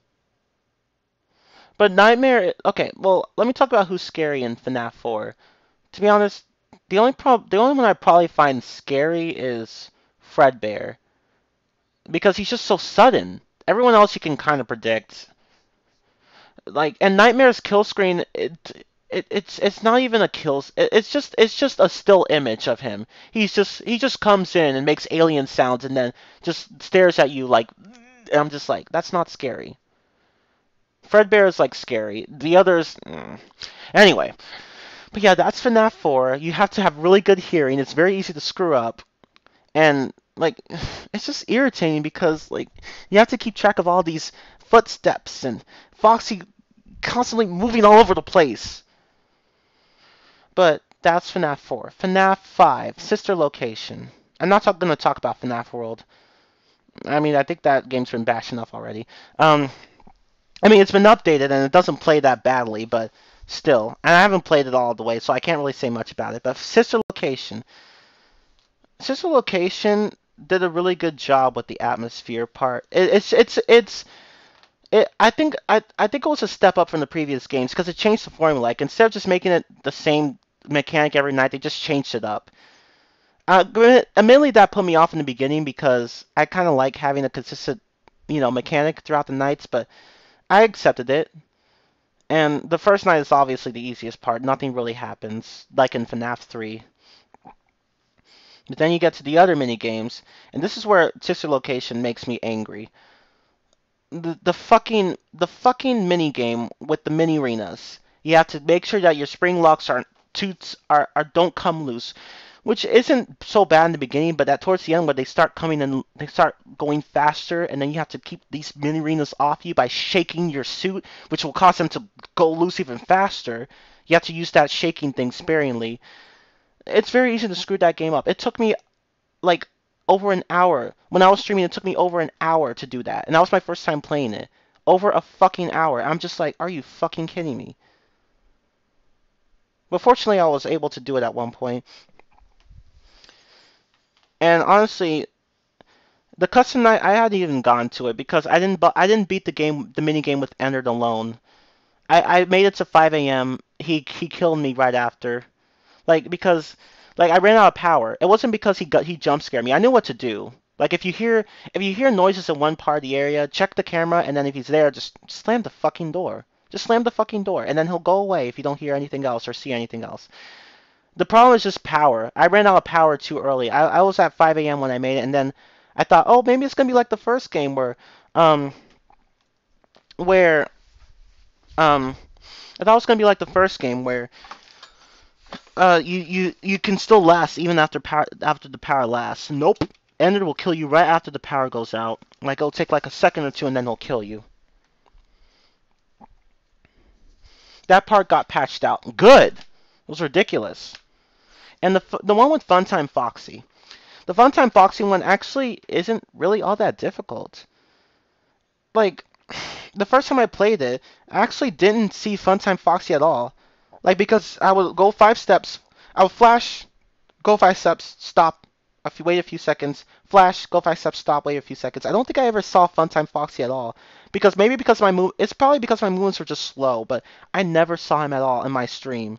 But Nightmare. Okay, well, let me talk about who's scary in FNAF 4. To be honest, the only one I probably find scary is Fredbear because he's just so sudden. Everyone else you can kind of predict. Like, and Nightmare's kill screen, it's not even a kill. It's just a still image of him. He just comes in and makes alien sounds and then just stares at you like. And I'm just like, that's not scary. Fredbear is like scary. The others, anyway. But yeah, that's FNAF 4. You have to have really good hearing. It's very easy to screw up, and like, it's just irritating because like you have to keep track of all these footsteps and Foxy constantly moving all over the place. But that's FNAF 4. FNAF 5, Sister Location. I'm not going to talk about FNAF World. I mean, I think that game's been bashed enough already. I mean, it's been updated and it doesn't play that badly, but still. And I haven't played it all the way, so I can't really say much about it. But Sister Location did a really good job with the atmosphere part. I think it was a step up from the previous games because it changed the formula. Like instead of just making it the same mechanic every night, they just changed it up. Admittedly, that put me off in the beginning because I kind of like having a consistent, mechanic throughout the nights. But I accepted it. And the first night is obviously the easiest part. Nothing really happens, like in FNAF 3. But then you get to the other mini games, and this is where Sister Location makes me angry. The fucking mini game with the mini arenas. You have to make sure that your spring locks are don't come loose, which isn't so bad in the beginning, but that towards the end where they start coming and they start going faster, and then you have to keep these mini arenas off you by shaking your suit, which will cause them to go loose even faster. You have to use that shaking thing sparingly. It's very easy to screw that game up. It took me like over an hour. When I was streaming, it took me over an hour to do that. And that was my first time playing it. Over a fucking hour. I'm just like, are you fucking kidding me? But fortunately, I was able to do it at one point. And honestly, the custom night, I hadn't even gone to it because I didn't beat the mini game with Ennard alone. I made it to 5 a.m. He killed me right after. Because I ran out of power. It wasn't because he jump scared me. I knew what to do. Like if you hear noises in one part of the area, check the camera, and then if he's there, just slam the fucking door. Just slam the fucking door, and then he'll go away if you don't hear anything else or see anything else. The problem is just power. I ran out of power too early. I was at 5 a.m. when I made it, and then I thought, oh, maybe it's gonna be like the first game um where um I thought it was gonna be like the first game where you can still last even after the power lasts. Nope. Ender will kill you right after the power goes out. Like it'll take like a second or two and then he'll kill you. That part got patched out. Good. It was ridiculous. And the one with Funtime Foxy. The Funtime Foxy one actually isn't really all that difficult. Like the first time I played it, I actually didn't see Funtime Foxy at all. Like because I would go 5 steps, I would flash, go 5 steps, stop, wait a few seconds, flash, go 5 steps, stop, wait a few seconds. I don't think I ever saw Funtime Foxy at all. Because my move, it's probably because my movements were just slow, but I never saw him at all in my stream.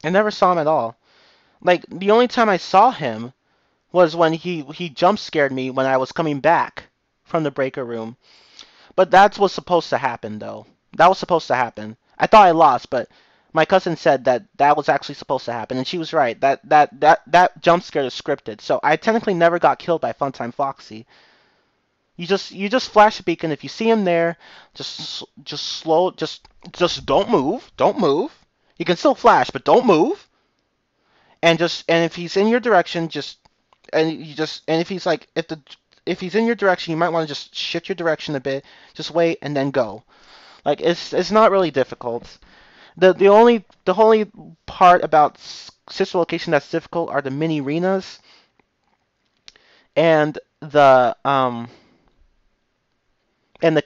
I never saw him at all. Like the only time I saw him was when he jump scared me when I was coming back from the breaker room. But that was supposed to happen though. That was supposed to happen. I thought I lost, but my cousin said that that was actually supposed to happen, and she was right. That jump scare is scripted. So I technically never got killed by Funtime Foxy. You just flash a beacon. If you see him there, just don't move. Don't move. You can still flash, but don't move. And if he's in your direction, and if he's like if he's in your direction, you might want to just shift your direction a bit. Just wait and then go. Like it's not really difficult. The only part about Sister Location that's difficult are the mini arenas and the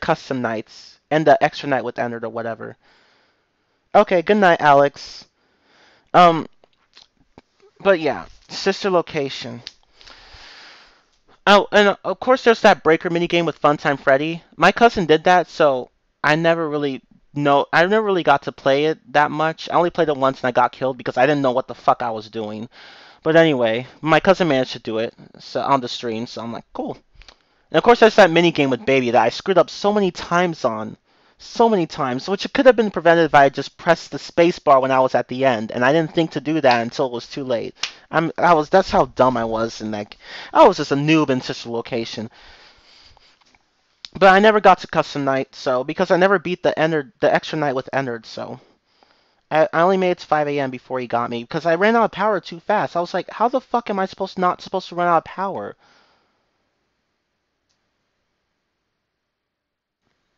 custom nights and the extra night with Ennard or whatever. Okay, good night, Alex. Um, But yeah, sister location. Oh, and of course there's that breaker mini game with Funtime Freddy. My cousin did that, so I never really I never really got to play it that much. I only played it once and I got killed because I didn't know what the fuck I was doing. But anyway, my cousin managed to do it so on the stream, so I'm like, cool. And of course, there's that mini game with Baby that I screwed up so many times on. So many times, which it could have been prevented if I had just pressed the space bar when I was at the end, and I didn't think to do that until it was too late. That's how dumb I was, and like, I was just a noob in such a location. But I never got to custom night, so, because I never beat the extra night with Ennard, so. I only made it to 5 a.m. before he got me, because I ran out of power too fast. I was like, how the fuck am I not supposed to run out of power?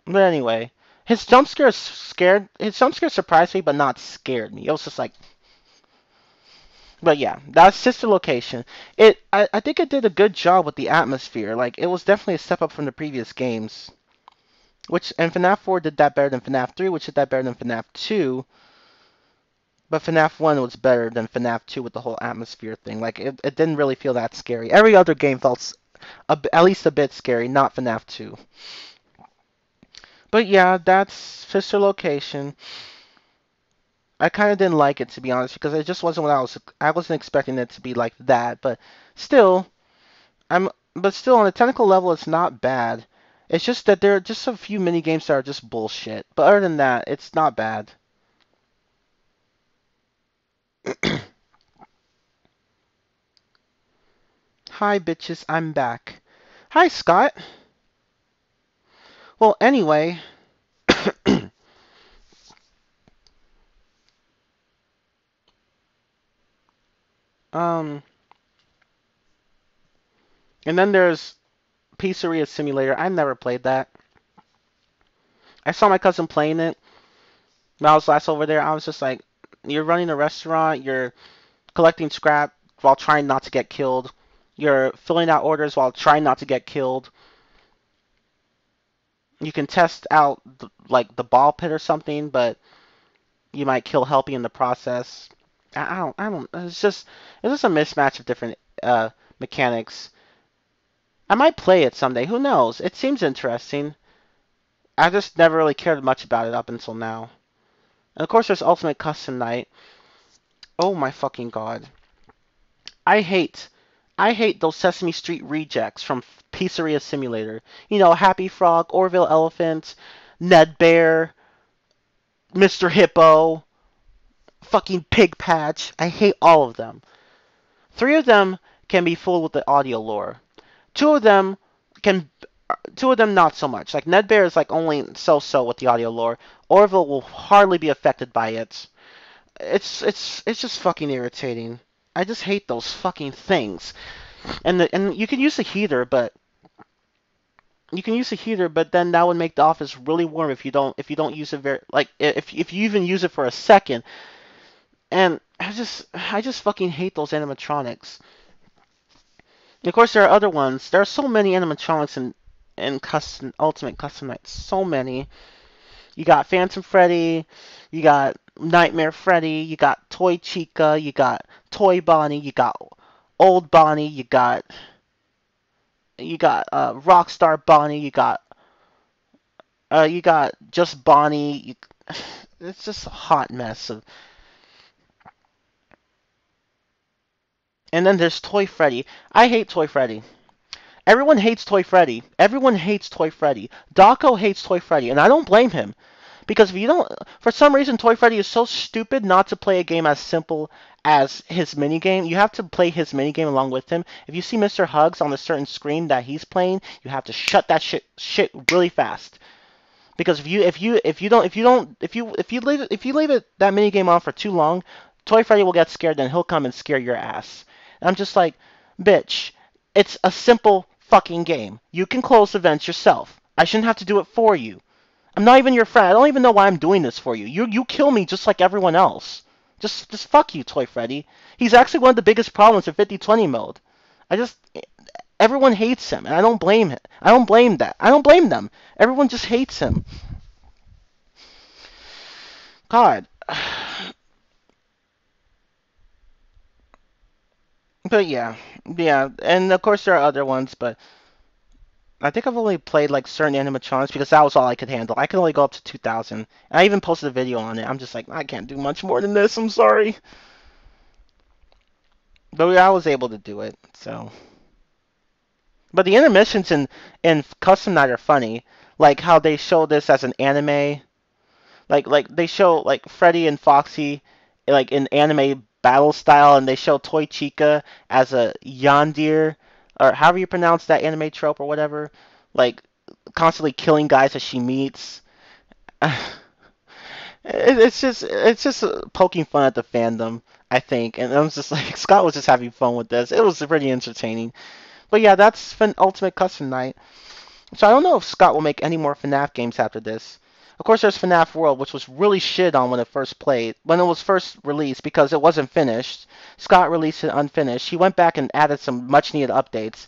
But anyway, his jump scare surprised me, but not scared me. It was just like, but yeah, that's Sister Location. I think it did a good job with the atmosphere. Like, it was definitely a step up from the previous games. And FNAF 4 did that better than FNAF 3, which did that better than FNAF 2. But FNAF 1 was better than FNAF 2 with the whole atmosphere thing. Like, it didn't really feel that scary. Every other game felt at least a bit scary, not FNAF 2. But yeah, that's Sister Location. I kind of didn't like it, to be honest, because it just wasn't what I wasn't expecting it to be like that. Still, but still on a technical level, it's not bad. It's just that there are just a few mini games that are just bullshit. But other than that, it's not bad. Hi, bitches, I'm back. Hi, Scott. Well, anyway, um, and then there's Pizzeria Simulator. I never played that. I saw my cousin playing it when I was last over there. I was just like, you're running a restaurant, you're collecting scrap while trying not to get killed. You're filling out orders while trying not to get killed. You can test out like the ball pit or something, but you might kill Helpy in the process. I don't. It's just a mismatch of different mechanics. I might play it someday. Who knows? It seems interesting. I just never really cared much about it up until now. And of course, there's Ultimate Custom Night. Oh my fucking god. I hate I hate those Sesame Street rejects from Pizzeria Simulator. You know, Happy Frog, Orville Elephant, Ned Bear, Mr. Hippo, fucking Pig Patch. I hate all of them. Three of them can be fooled with the audio lore. Two of them can two of them not so much. Like Ned Bear is like only so with the audio lore. Orville will hardly be affected by it. It's just fucking irritating. I just hate those fucking things. And you can use a heater, but then that would make the office really warm if you don't use it very like if you even use it for a second. And I just fucking hate those animatronics. And of course, there are other ones. There are so many animatronics in custom Ultimate Custom Night. So many. You got Phantom Freddy, you got Nightmare Freddy, you got Toy Chica, you got Toy Bonnie, you got Old Bonnie, you got Rockstar Bonnie, you got just Bonnie. It's just a hot mess of. And then there's Toy Freddy. I hate Toy Freddy. Everyone hates Toy Freddy. Everyone hates Toy Freddy. Daco hates Toy Freddy, and I don't blame him. Because if you don't, for some reason, Toy Freddy is so stupid not to play a game as simple as his minigame. You have to play his minigame along with him. If you see Mr. Hugs on a certain screen that he's playing, you have to shut that shit really fast. Because if you leave it that minigame on for too long, Toy Freddy will get scared, then he'll come and scare your ass. And I'm just like, bitch, it's a simple fucking game. You can close events yourself. I shouldn't have to do it for you. I'm not even your friend. I don't even know why I'm doing this for you. You kill me just like everyone else. Just fuck you, Toy Freddy. He's actually one of the biggest problems in 50/20 mode. I just everyone hates him, and I don't blame him. I don't blame that. I don't blame them. Everyone just hates him. God. But yeah, yeah, and of course there are other ones, but I think I've only played like certain animatronics because that was all I could handle. I could only go up to 2000. I even posted a video on it. I'm just like, I can't do much more than this. I'm sorry. But I was able to do it. So, but the intermissions in Custom Night are funny. Like how they show this as an anime. Like they show like Freddy and Foxy like in anime battle style, and they show Toy Chica as a yondeer or however you pronounce that anime trope or whatever. Like constantly killing guys that she meets. It's just poking fun at the fandom, I think, and I was just like Scott was just having fun with this. It was pretty entertaining. But yeah, that's Ultimate Custom Night. So I don't know if Scott will make any more FNAF games after this. Of course, there's FNAF World, which was really shit on when it was first released because it wasn't finished. Scott released it unfinished. He went back and added some much needed updates.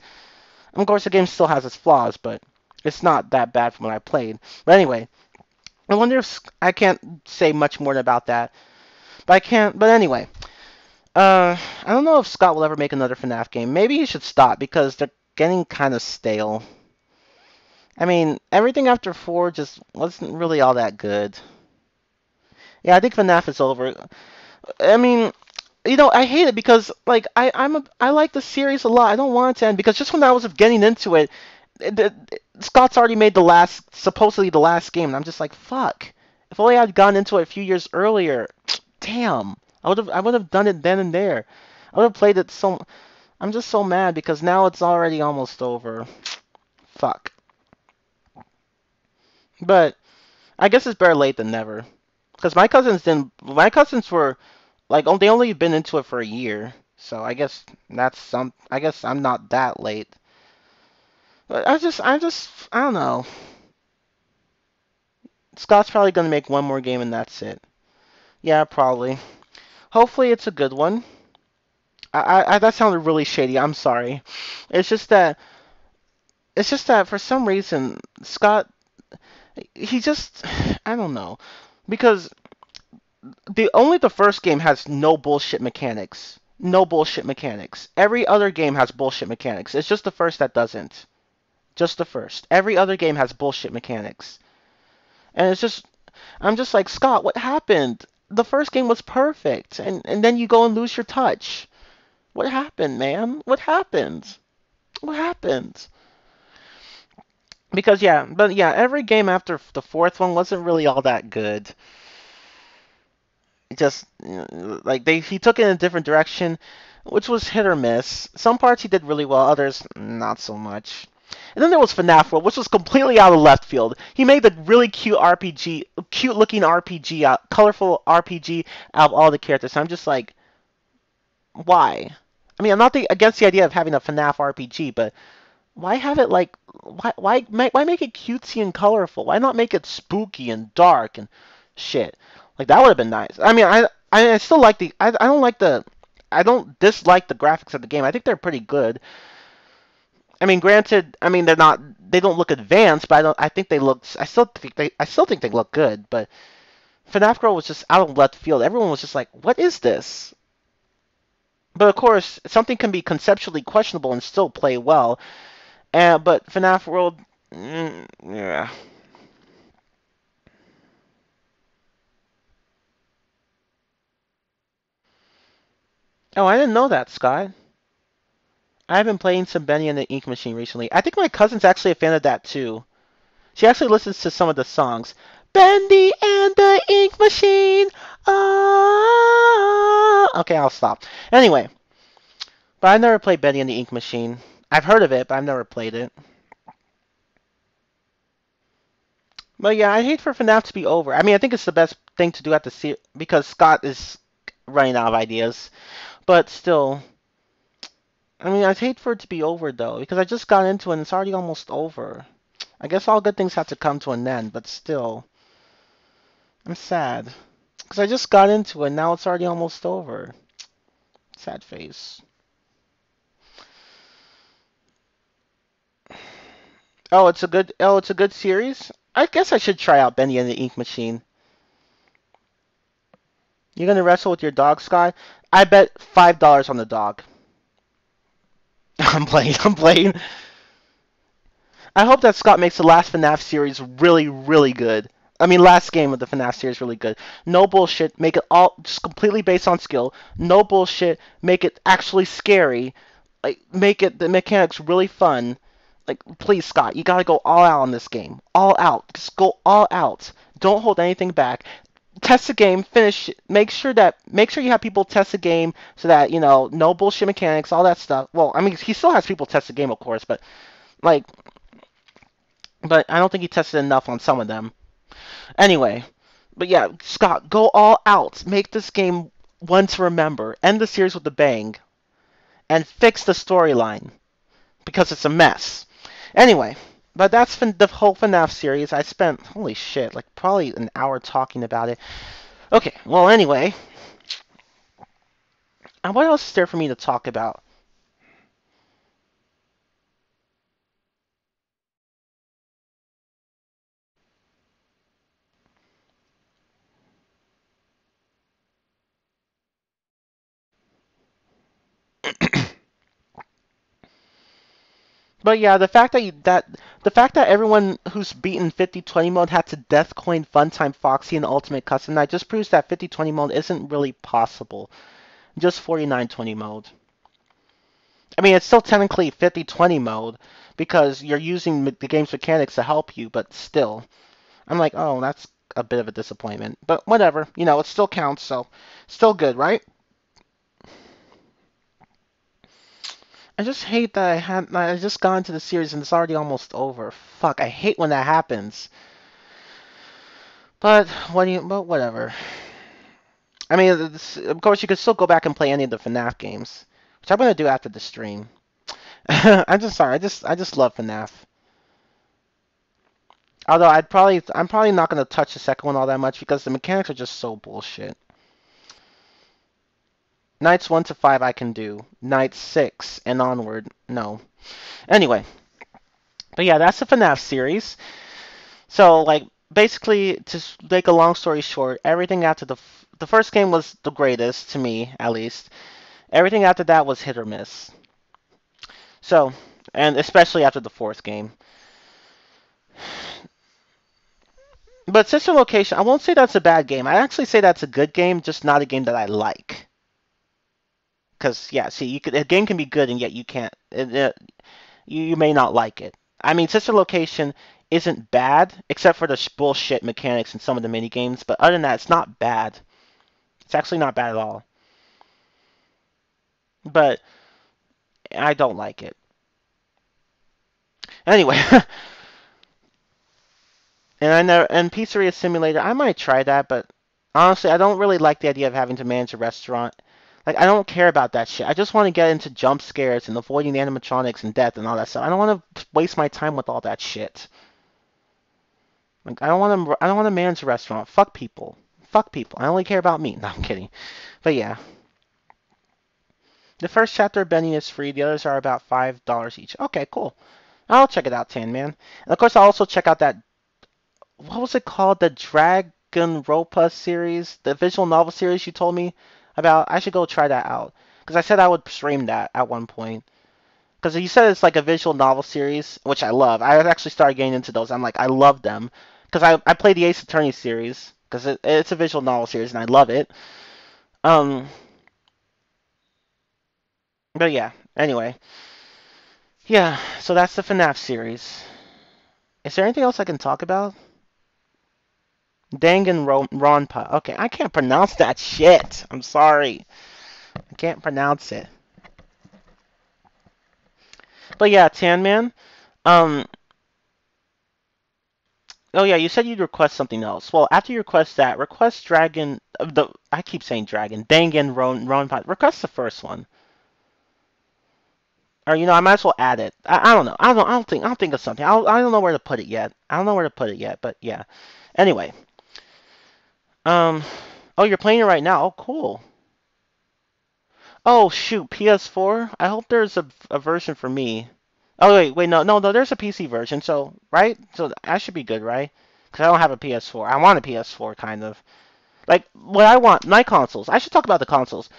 And of course, the game still has its flaws, but it's not that bad from what I played. But anyway, I wonder if I can't say much more about that. But I can't. But anyway, I don't know if Scott will ever make another FNAF game. Maybe he should stop because they're getting kind of stale. I mean, everything after 4 just wasn't really all that good. Yeah, I think FNAF is over. I mean, I hate it because like I like the series a lot. I don't want it to end because just when I was getting into it, Scott's already made supposedly the last game, and I'm just like, fuck. If only I'd gone into it a few years earlier. Damn, I would have done it then and there. I would have played it so. I'm just so mad because now it's already almost over. Fuck. But I guess it's better late than never. Because my cousins didn't. My cousins were like, they only been into it for a year. So I guess that's some. I guess I'm not that late. But I don't know. Scott's probably gonna make one more game and that's it. Yeah, probably. Hopefully it's a good one. That sounded really shady. I'm sorry. It's just that. It's just that for some reason Scott. He just. I don't know. Because the first game has no bullshit mechanics. No bullshit mechanics. Every other game has bullshit mechanics. It's just the first that doesn't. Just the first. Every other game has bullshit mechanics. And it's just I'm just like, Scott, what happened? The first game was perfect and then you go and lose your touch. What happened, man? What happened? What happened? Because yeah, but yeah, every game after the fourth one wasn't really all that good. It just like he took it in a different direction, which was hit or miss. Some parts he did really well, others not so much. And then there was FNAF World, which was completely out of left field. He made the really cute RPG, cute looking RPG, colorful RPG out of all the characters. I'm just like, why? I mean, I'm not against the idea of having a FNAF RPG, but why have it like, why make it cutesy and colorful? Why not make it spooky and dark and shit? Like that would have been nice. I mean, I still like I don't like I don't dislike the graphics of the game. I think they're pretty good. I mean, granted, I mean they don't look advanced, but I still think they look good. But FNAF Girl was just out of left field. Everyone was just like, what is this? But of course, something can be conceptually questionable and still play well. But FNAF World, yeah. Oh, I didn't know that, Scott. I've been playing some Benny and the Ink Machine recently. I think my cousin's actually a fan of that too. She actually listens to some of the songs. Bendy and the Ink Machine. Ah. Okay, I'll stop. Anyway, but I've never played Bendy and the Ink Machine. I've heard of it, but I've never played it. But yeah, I hate for FNAF to be over. I mean, I think it's the best thing to do at the because Scott is running out of ideas. But still, I mean, I'd hate for it to be over though, because I just got into it and it's already almost over. I guess all good things have to come to an end, but still, I'm sad. Because I just got into it and now it's already almost over. Sad face. It's a good series? I guess I should try out Bendy and the Ink Machine. You're gonna wrestle with your dog, Sky? I bet $5 on the dog. I'm playing. I'm playing. I hope that Scott makes the last FNAF series really, really good. I mean, last game of the FNAF series really good. No bullshit. Make it all just completely based on skill. No bullshit. Make it actually scary. Like, make it the mechanics really fun. Like, please, Scott, you gotta go all out on this game. All out. Just go all out. Don't hold anything back. Test the game, finish. Make sure you have people test the game so that no bullshit mechanics, all that stuff. Well, I mean, he still has people test the game, of course, like, but I don't think he tested enough on some of them. Anyway, but yeah, Scott, go all out. Make this game one to remember. End the series with a bang, and fix the storyline because it's a mess. Anyway, but that's the whole FNAF series. I spent, holy shit, like probably an hour talking about it. Okay, well, anyway, what else is there for me to talk about? But yeah, the fact that everyone who's beaten 50-20 mode had to death coin Funtime Foxy and Ultimate Custom Night just proves that 50-20 mode isn't really possible. Just 49-20 mode. I mean, it's still technically 50-20 mode because you're using the game's mechanics to help you, but still. I'm like, oh, that's a bit of a disappointment. But whatever, it still counts, so still good, right? I just hate that I just got into the series and it's already almost over. Fuck, I hate when that happens. But whatever. I mean, of course, you could still go back and play any of the FNAF games, which I'm gonna do after the stream. I'm just sorry. I just love FNAF. Although I'm probably not gonna touch the second one all that much because the mechanics are just so bullshit. Nights 1 to 5 I can do. Night 6 and onward, no. Anyway, but yeah, that's the FNAF series. So like basically, to make a long story short, everything after the first game was the greatest to me, at least. Everything after that was hit or miss. So, and especially after the fourth game. But Sister Location, I won't say that's a bad game. I actually say that's a good game, just not a game that I like. Because yeah, see, a game can be good and yet you can't. You may not like it. I mean, Sister Location isn't bad, except for the bullshit mechanics in some of the mini games. But other than that, it's not bad. It's actually not bad at all. But I don't like it. Anyway, and Pizzeria Simulator, I might try that, but honestly, I don't really like the idea of having to manage a restaurant. Like, I don't care about that shit. I just want to get into jump scares and avoiding animatronics and death and all that stuff. I don't want to waste my time with all that shit. Like, I don't want to manage a restaurant. Fuck people. Fuck people. I only care about me. No, I'm kidding. But yeah. The first chapter of Benny is free. The others are about $5 each. Okay, cool. I'll check it out, Tan Man. And of course, I'll also check out that, what was it called? The Dragon series? The visual novel series you told me about? I should go try that out. Because I said I would stream that at one point. Because you said it's like a visual novel series, which I love. I actually started getting into those. I'm like, I love them. Because I played the Ace Attorney series. Because it's a visual novel series, and I love it. Um, but yeah, anyway. Yeah, so that's the FNAF series. Is there anything else I can talk about? Ronpa. Okay, I can't pronounce that shit. I'm sorry. I can't pronounce it. But yeah, Tan Man. Um. Oh yeah, you said you'd request something else. Well, after you request that, request Dragon. I keep saying Dragon. Ronpa. Request the first one. Or I might as well add it. I don't know. I'll think of something. I don't know where to put it yet. I don't know where to put it yet. But yeah. Anyway. Um. Oh, you're playing it right now. Oh, cool. Oh shoot, PS4. I hope there's a version for me. Oh wait, no. There's a PC version. So right, so I should be good, right? Because I don't have a PS4. I want a PS4, kind of. Like what I want, my consoles. I should talk about the consoles.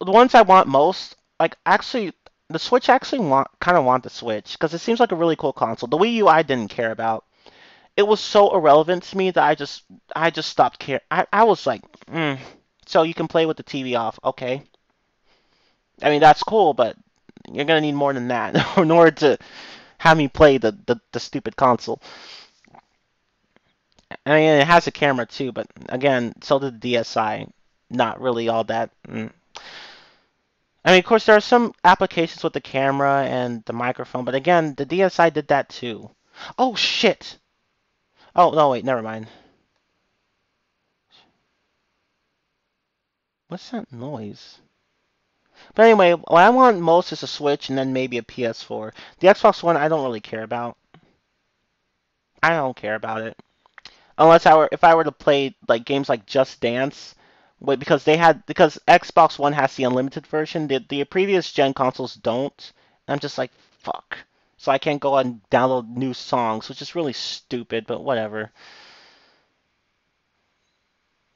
The ones I want most, like actually, the Switch actually kind of want the Switch because it seems like a really cool console. The Wii U I didn't care about. It was so irrelevant to me that I just stopped care. I was like, so you can play with the TV off, okay? I mean that's cool, but you're gonna need more than that in order to have me play the stupid console. I mean it has a camera too, but again, so did the DSi. Not really all that. I mean, of course, there are some applications with the camera and the microphone, but again, the DSi did that too. Oh shit! Oh no, wait, never mind. What's that noise? But anyway, what I want most is a Switch and then maybe a PS4. The Xbox One, I don't really care about. I don't care about it unless if I were to play like games like Just Dance, because Xbox One has the unlimited version. The previous gen consoles don't. I'm just like fuck. So I can't go and download new songs, which is really stupid, but whatever.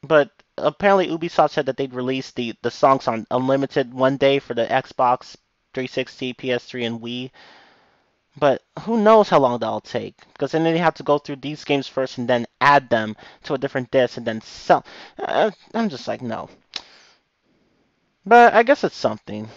But apparently Ubisoft said that they'd release the songs on unlimited one day for the Xbox 360, PS3, and Wii. But who knows how long that'll take? Because then they have to go through these games first and then add them to a different disc and then sell. I'm just like, no. But I guess it's something.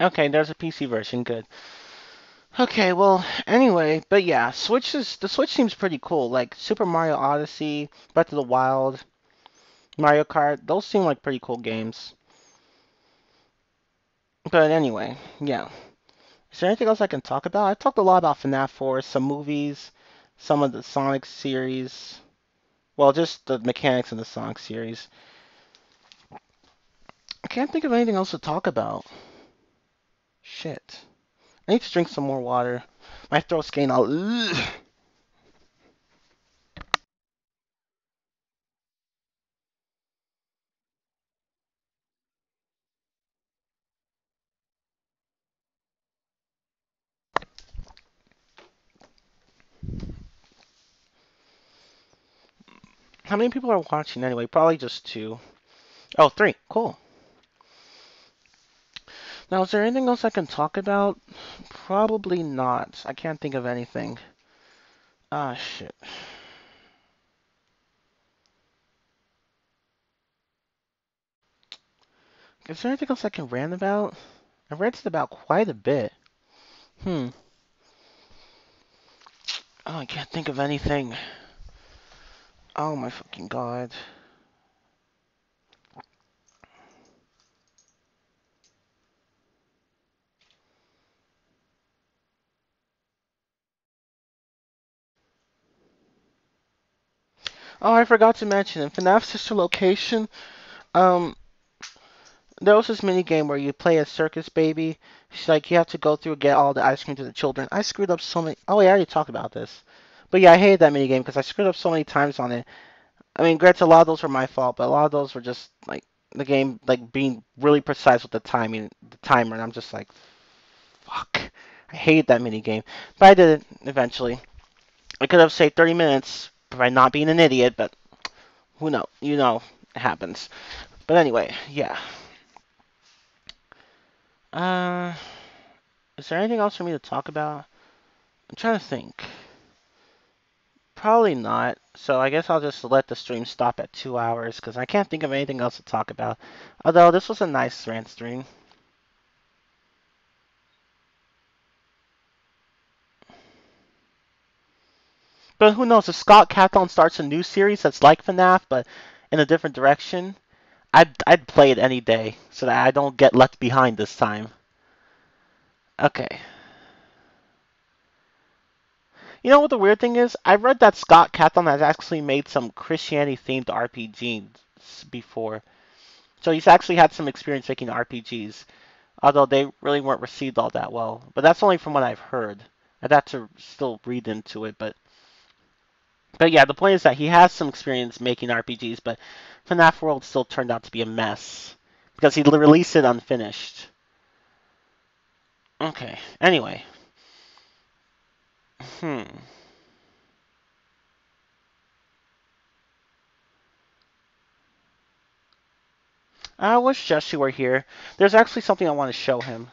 Okay, there's a PC version. Good. Okay, well, anyway, but yeah, the Switch seems pretty cool. Like Super Mario Odyssey, Breath of the Wild, Mario Kart, those seem like pretty cool games. But anyway, yeah. Is there anything else I can talk about? I talked a lot about FNAF 4, some movies, some of the Sonic series. Well, just the mechanics in the Sonic series. I can't think of anything else to talk about. Shit. I need to drink some more water. My throat's getting all. Ugh. How many people are watching anyway? Probably just two. Oh, three. Cool. Now, is there anything else I can talk about? Probably not. I can't think of anything. Ah, shit. Is there anything else I can rant about? I've ranted about quite a bit. Hmm. Oh, I can't think of anything. Oh my fucking god. Oh, I forgot to mention in FNAF Sister Location, um, there was this mini game where you play a circus baby. She's like, you have to go through and get all the ice cream to the children. I screwed up so many. Oh, wait, I already talked about this. But yeah, I hated that mini game because I screwed up so many times on it. I mean, granted, a lot of those were my fault, but a lot of those were just like the game, like being really precise with the timing, the timer, and I'm just like, fuck. I hated that mini game, but I did it eventually. I could have saved 30 minutes by not being an idiot, but who knows? You know, it happens. But anyway, yeah. Uh, is there anything else for me to talk about? I'm trying to think. Probably not. So I guess I'll just let the stream stop at 2 hours because I can't think of anything else to talk about. Although this was a nice rant stream. But who knows? If Scott Cathon starts a new series that's like FNAF but in a different direction, I'd play it any day so that I don't get left behind this time. Okay. You know what the weird thing is? I read that Scott Cathon has actually made some Christianity themed RPGs before. So he's actually had some experience making RPGs, although they really weren't received all that well. But that's only from what I've heard. I'd have to still read into it, but But yeah, the point is that he has some experience making RPGs, but FNAF World still turned out to be a mess because he released it unfinished. Okay. Anyway. Hmm. I wish Jesse were here. There's actually something I want to show him.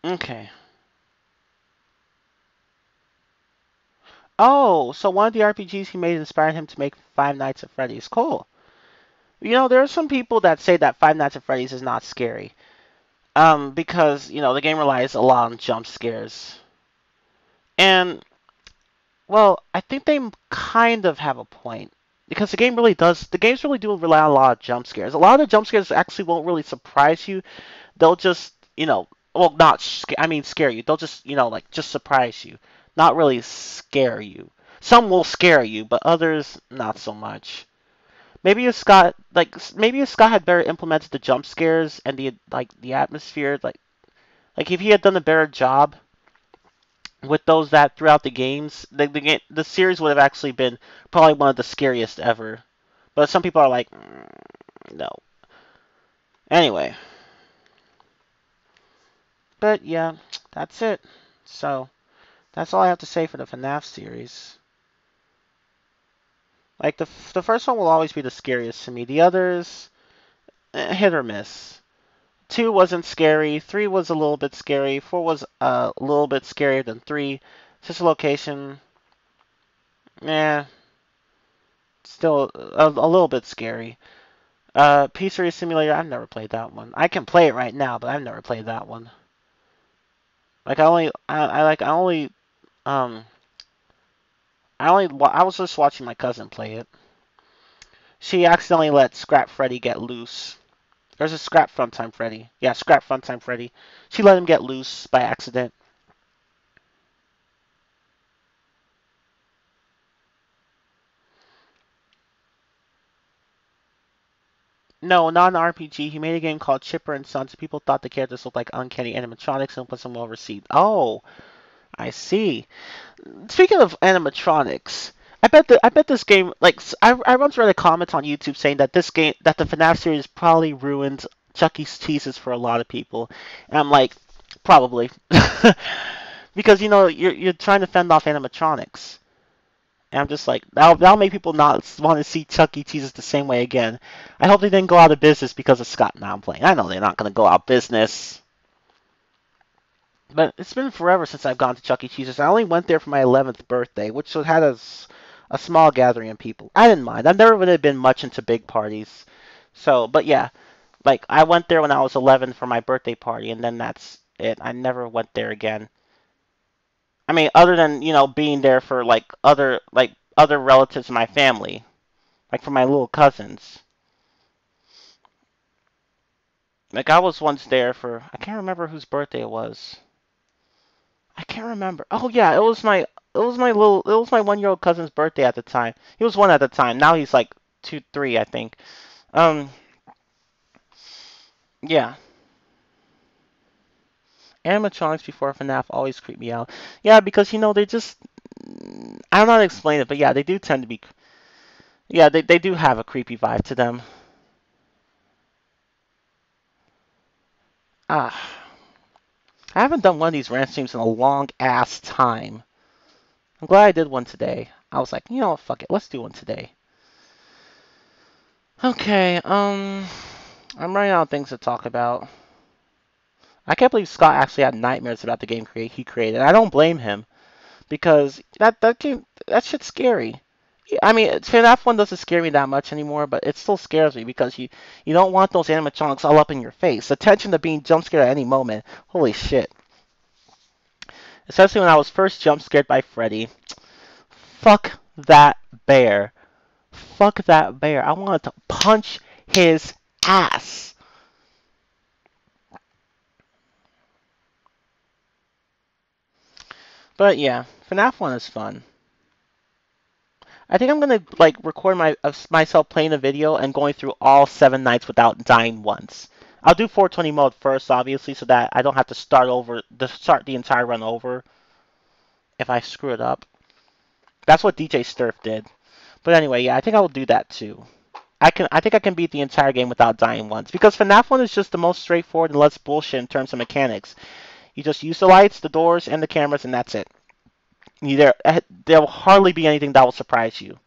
Okay. Oh, so one of the RPGs he made inspired him to make Five Nights at Freddy's. Cool. There are some people that say that Five Nights at Freddy's is not scary. Because, the game relies a lot on jump scares. And, well, I think they kind of have a point. Because the games really do rely on a lot of jump scares. A lot of the jump scares actually won't really surprise you. They'll just, well, not, I mean, scare you. They'll just, like, just surprise you. Not really scare you. Some will scare you, but others, not so much. Maybe if Scott had better implemented the jump scares and the atmosphere, like if he had done a better job with those that throughout the games, the series would have actually been probably one of the scariest ever. But some people are like, no. Anyway, but yeah, that's it. So that's all I have to say for the FNAF series. Like the first one will always be the scariest to me. The others, hit or miss. Two wasn't scary. Three was a little bit scary. Four was a little bit scarier than three. Sister Location, eh, still a little bit scary. Pizzeria Simulator, I've never played that one. I can play it right now, but I've never played that one. Like um, I was just watching my cousin play it. She accidentally let Scrap Freddy get loose. There's a Scrap Funtime Freddy. Yeah, Scrap Funtime Freddy. She let him get loose by accident. No, not an RPG. He made a game called Chipper and Sons. People thought the characters looked like uncanny animatronics and was well received. Oh, I see. Speaking of animatronics, I bet this game I once read a comment on YouTube saying that the FNAF series probably ruined Chuck E. Cheese's for a lot of people, and I'm like, probably, because you're trying to fend off animatronics. And I'm just like, that'll make people not want to see Chuck E. Cheese's the same way again. I hope they didn't go out of business because of Scott now playing. I know they're not going to go out of business. But it's been forever since I've gone to Chuck E. Cheese's. I only went there for my 11th birthday, which had a small gathering of people. I didn't mind. I've never really been much into big parties. So, but yeah, like I went there when I was 11 for my birthday party, and then that's it. I never went there again. I mean, other than being there for other relatives in my family, like for my little cousins. Like I was once there for I can't remember whose birthday it was. I can't remember. Oh yeah, it was my 1 year old cousin's birthday at the time. He was one at the time. Now he's like 2, 3, I think. Um, yeah. Animatronics before FNAF always creep me out. Yeah, because they just I don't know how to explain it, but yeah, they do tend to be. Yeah, they do have a creepy vibe to them. Ah, I haven't done one of these rant streams in a long ass time. I'm glad I did one today. I was like, fuck it, let's do one today. Okay, I'm running out of things to talk about. I can't believe Scott actually had nightmares about the game he created. I don't blame him because that shit's scary. I mean, FNAF 1 doesn't scare me that much anymore, but it still scares me because you don't want those animatronics all up in your face. The tension of being jump scared at any moment. Holy shit. Especially when I was first jump scared by Freddy. Fuck that bear. Fuck that bear. I wanted to punch his ass. But yeah, FNAF 1 is fun. I think I'm gonna like record myself playing a video and going through all 7 nights without dying once. I'll do 420 mode first, obviously, so that I don't have to start the entire run over if I screw it up. That's what DJ Sturf did. But anyway, yeah, I think I will do that too. I think I can beat the entire game without dying once because FNAF 1 is just the most straightforward and less bullshit in terms of mechanics. You just use the lights, the doors, and the cameras, and that's it. There will hardly be anything that will surprise you.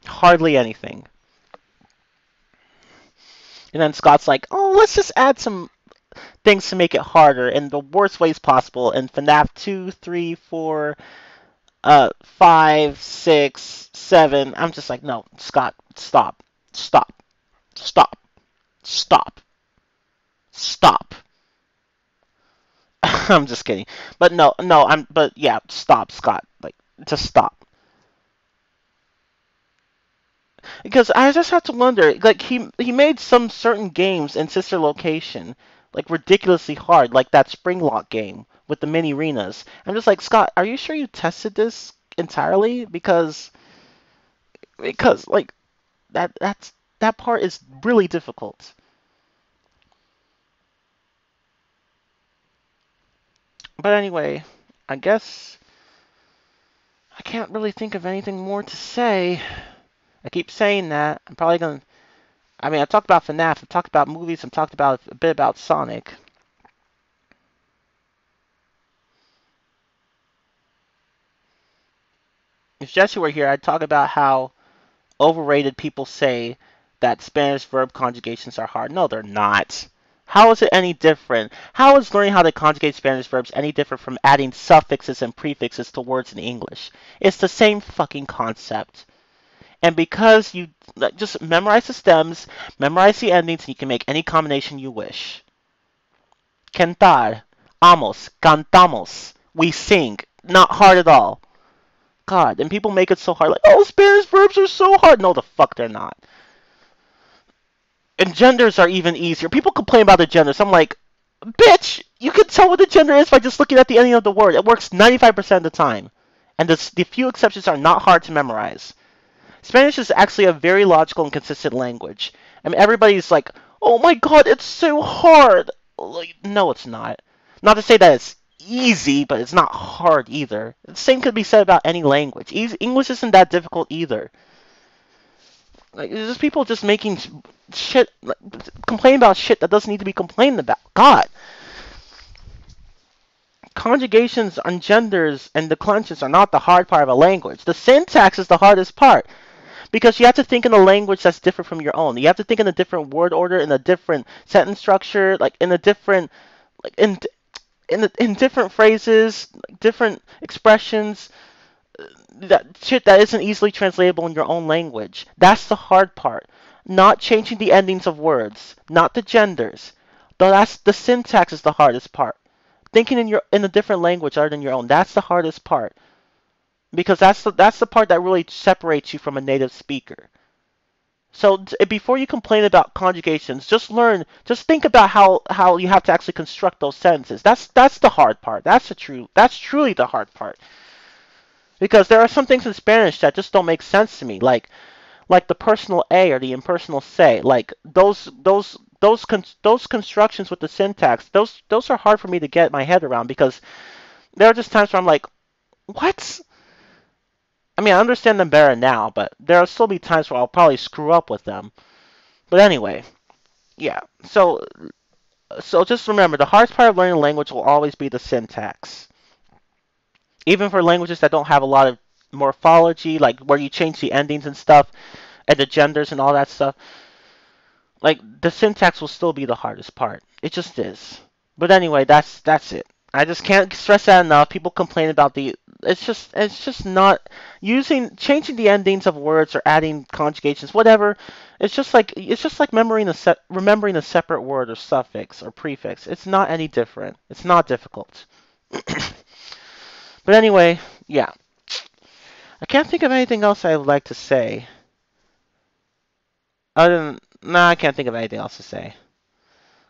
Hardly anything. And then Scott's like, oh, let's just add some things to make it harder in the worst ways possible in FNAF 2, 3, 4, 5, 6, 7. I'm just like, no, Scott, stop. Stop. Stop. Stop. Stop. I'm just kidding. But no, no, but yeah, stop, Scott. Like, just stop. Because I just have to wonder, like he made some certain games in Sister Location like ridiculously hard, like that Springlock game with the mini arenas. I'm just like, Scott, are you sure you tested this entirely? Because like that part is really difficult. But anyway, I guess I can't really think of anything more to say. I keep saying that. I'm probably gonna. I mean, I talked about FNAF. I talked about movies. I talked about a bit about Sonic. If Jesse were here, I'd talk about how overrated people say that Spanish verb conjugations are hard. No, they're not. How is it any different? How is learning how to conjugate Spanish verbs any different from adding suffixes and prefixes to words in English? It's the same fucking concept. And because you just memorize the stems, memorize the endings, and you can make any combination you wish. Cantar, amos, cantamos. We sing. Not hard at all. God, and people make it so hard. Like, oh, Spanish verbs are so hard. No, the fuck they're not. And genders are even easier. People complain about the genders. I'm like, bitch, you can tell what the gender is by just looking at the ending of the word. It works 95% of the time. And the few exceptions are not hard to memorize. Spanish is actually a very logical and consistent language. I mean, everybody's like, oh my god, it's so hard. Like, no, it's not. Not to say that it's easy, but it's not hard either. The same could be said about any language. English isn't that difficult either. Like, it's just people just making shit, like, complaining about shit that doesn't need to be complained about. God. Conjugations on genders and declensions are not the hard part of a language. The syntax is the hardest part. Because you have to think in a language that's different from your own. You have to think in a different word order, in a different sentence structure, like in a different, like in different phrases, like different expressions. That shit that isn't easily translatable in your own language. That's the hard part. Not changing the endings of words, not the genders. Though that's the syntax is the hardest part. Thinking in a different language other than your own. That's the hardest part. Because that's the part that really separates you from a native speaker. So before you complain about conjugations, just think about how you have to actually construct those sentences. That's the hard part. That's truly the hard part. Because there are some things in Spanish that just don't make sense to me, like the personal a or the impersonal se. Like those constructions with the syntax. Those are hard for me to get my head around because there are just times where I'm like, what? I mean, I understand them better now, but there'll still be times where I'll probably screw up with them. But anyway, yeah. So just remember, the hardest part of learning a language will always be the syntax. Even for languages that don't have a lot of morphology, like where you change the endings and stuff, and the genders and all that stuff, like the syntax will still be the hardest part. It just is. But anyway, that's it. I just can't stress that enough. People complain about the it's just not changing the endings of words or adding conjugations, whatever. It's just like remembering a separate word or suffix or prefix. It's not any different. It's not difficult. But anyway, yeah. I can't think of anything else I would like to say. Other than nah, I can't think of anything else to say.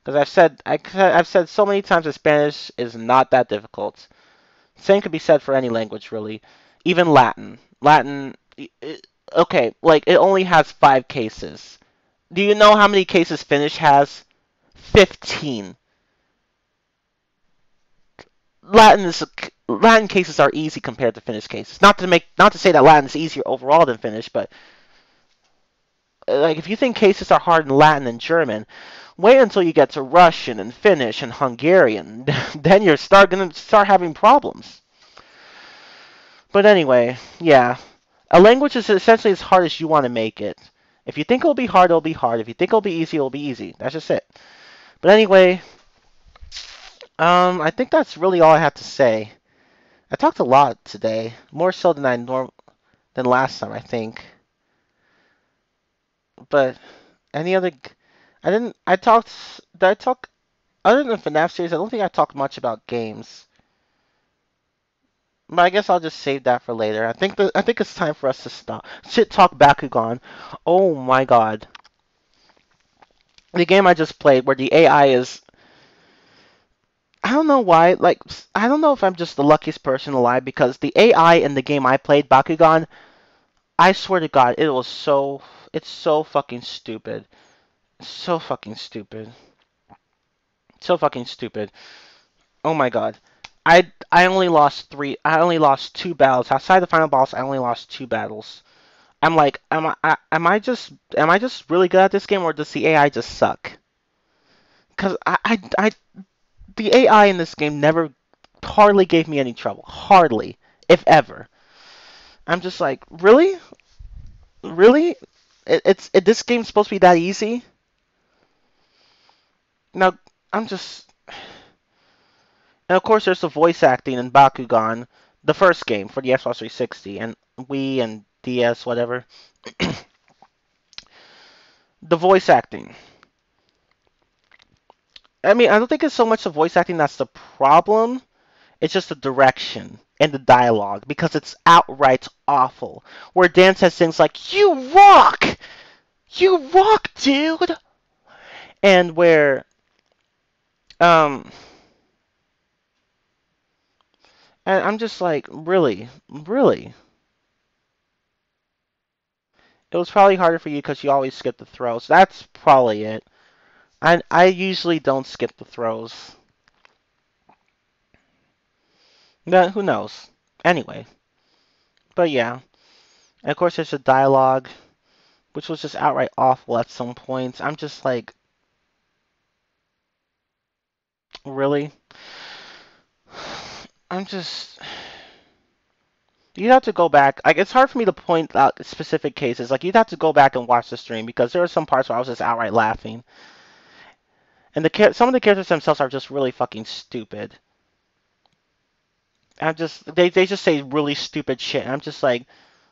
Because I've said so many times that Spanish is not that difficult. Same could be said for any language, really. Even Latin. Latin, okay, like it only has 5 cases. Do you know how many cases Finnish has? 15. Latin is Latin cases are easy compared to Finnish cases. Not to say that Latin is easier overall than Finnish, but like if you think cases are hard in Latin and German, wait until you get to Russian and Finnish and Hungarian. Then you're gonna start having problems. But anyway, yeah. A language is essentially as hard as you want to make it. If you think it'll be hard, it'll be hard. If you think it'll be easy, it'll be easy. That's just it. But anyway, I think that's really all I have to say. I talked a lot today, more so than last time, I think. But any other, I didn't. I talked. Did I talk other than the FNAF series? I don't think I talked much about games. But I guess I'll just save that for later. I think it's time for us to stop. Shit talk Bakugan. Oh my god. The game I just played where the AI is, I don't know why, like I don't know if I'm just the luckiest person alive because the AI in the game I played, Bakugan, I swear to God, it's so fucking stupid. So fucking stupid. So fucking stupid. Oh my god. I only lost 3. I only lost 2 battles. Outside the final boss, I only lost 2 battles. I'm like, am I just really good at this game or does the AI just suck? Cuz the AI in this game never hardly gave me any trouble. Hardly, if ever. I'm just like, really? Really? This game's supposed to be that easy? Now, I'm just and of course there's the voice acting in Bakugan, the first game for the Xbox 360 and Wii and DS whatever. The voice acting. I mean, I don't think it's so much the voice acting that's the problem. It's just the direction and the dialogue because it's outright awful. Where Dan says things like you rock, dude," and where um, and I'm just like, really, really. It was probably harder for you because you always skip the throws. That's probably it. I usually don't skip the throws. But who knows? Anyway, but yeah. And of course, there's a dialogue, which was just outright awful at some points. I'm just like, really? I'm just. You'd have to go back. Like, it's hard for me to point out specific cases. Like, you'd have to go back and watch the stream because there are some parts where I was just outright laughing. And some of the characters themselves are just really fucking stupid. They just say really stupid shit. And I'm just like,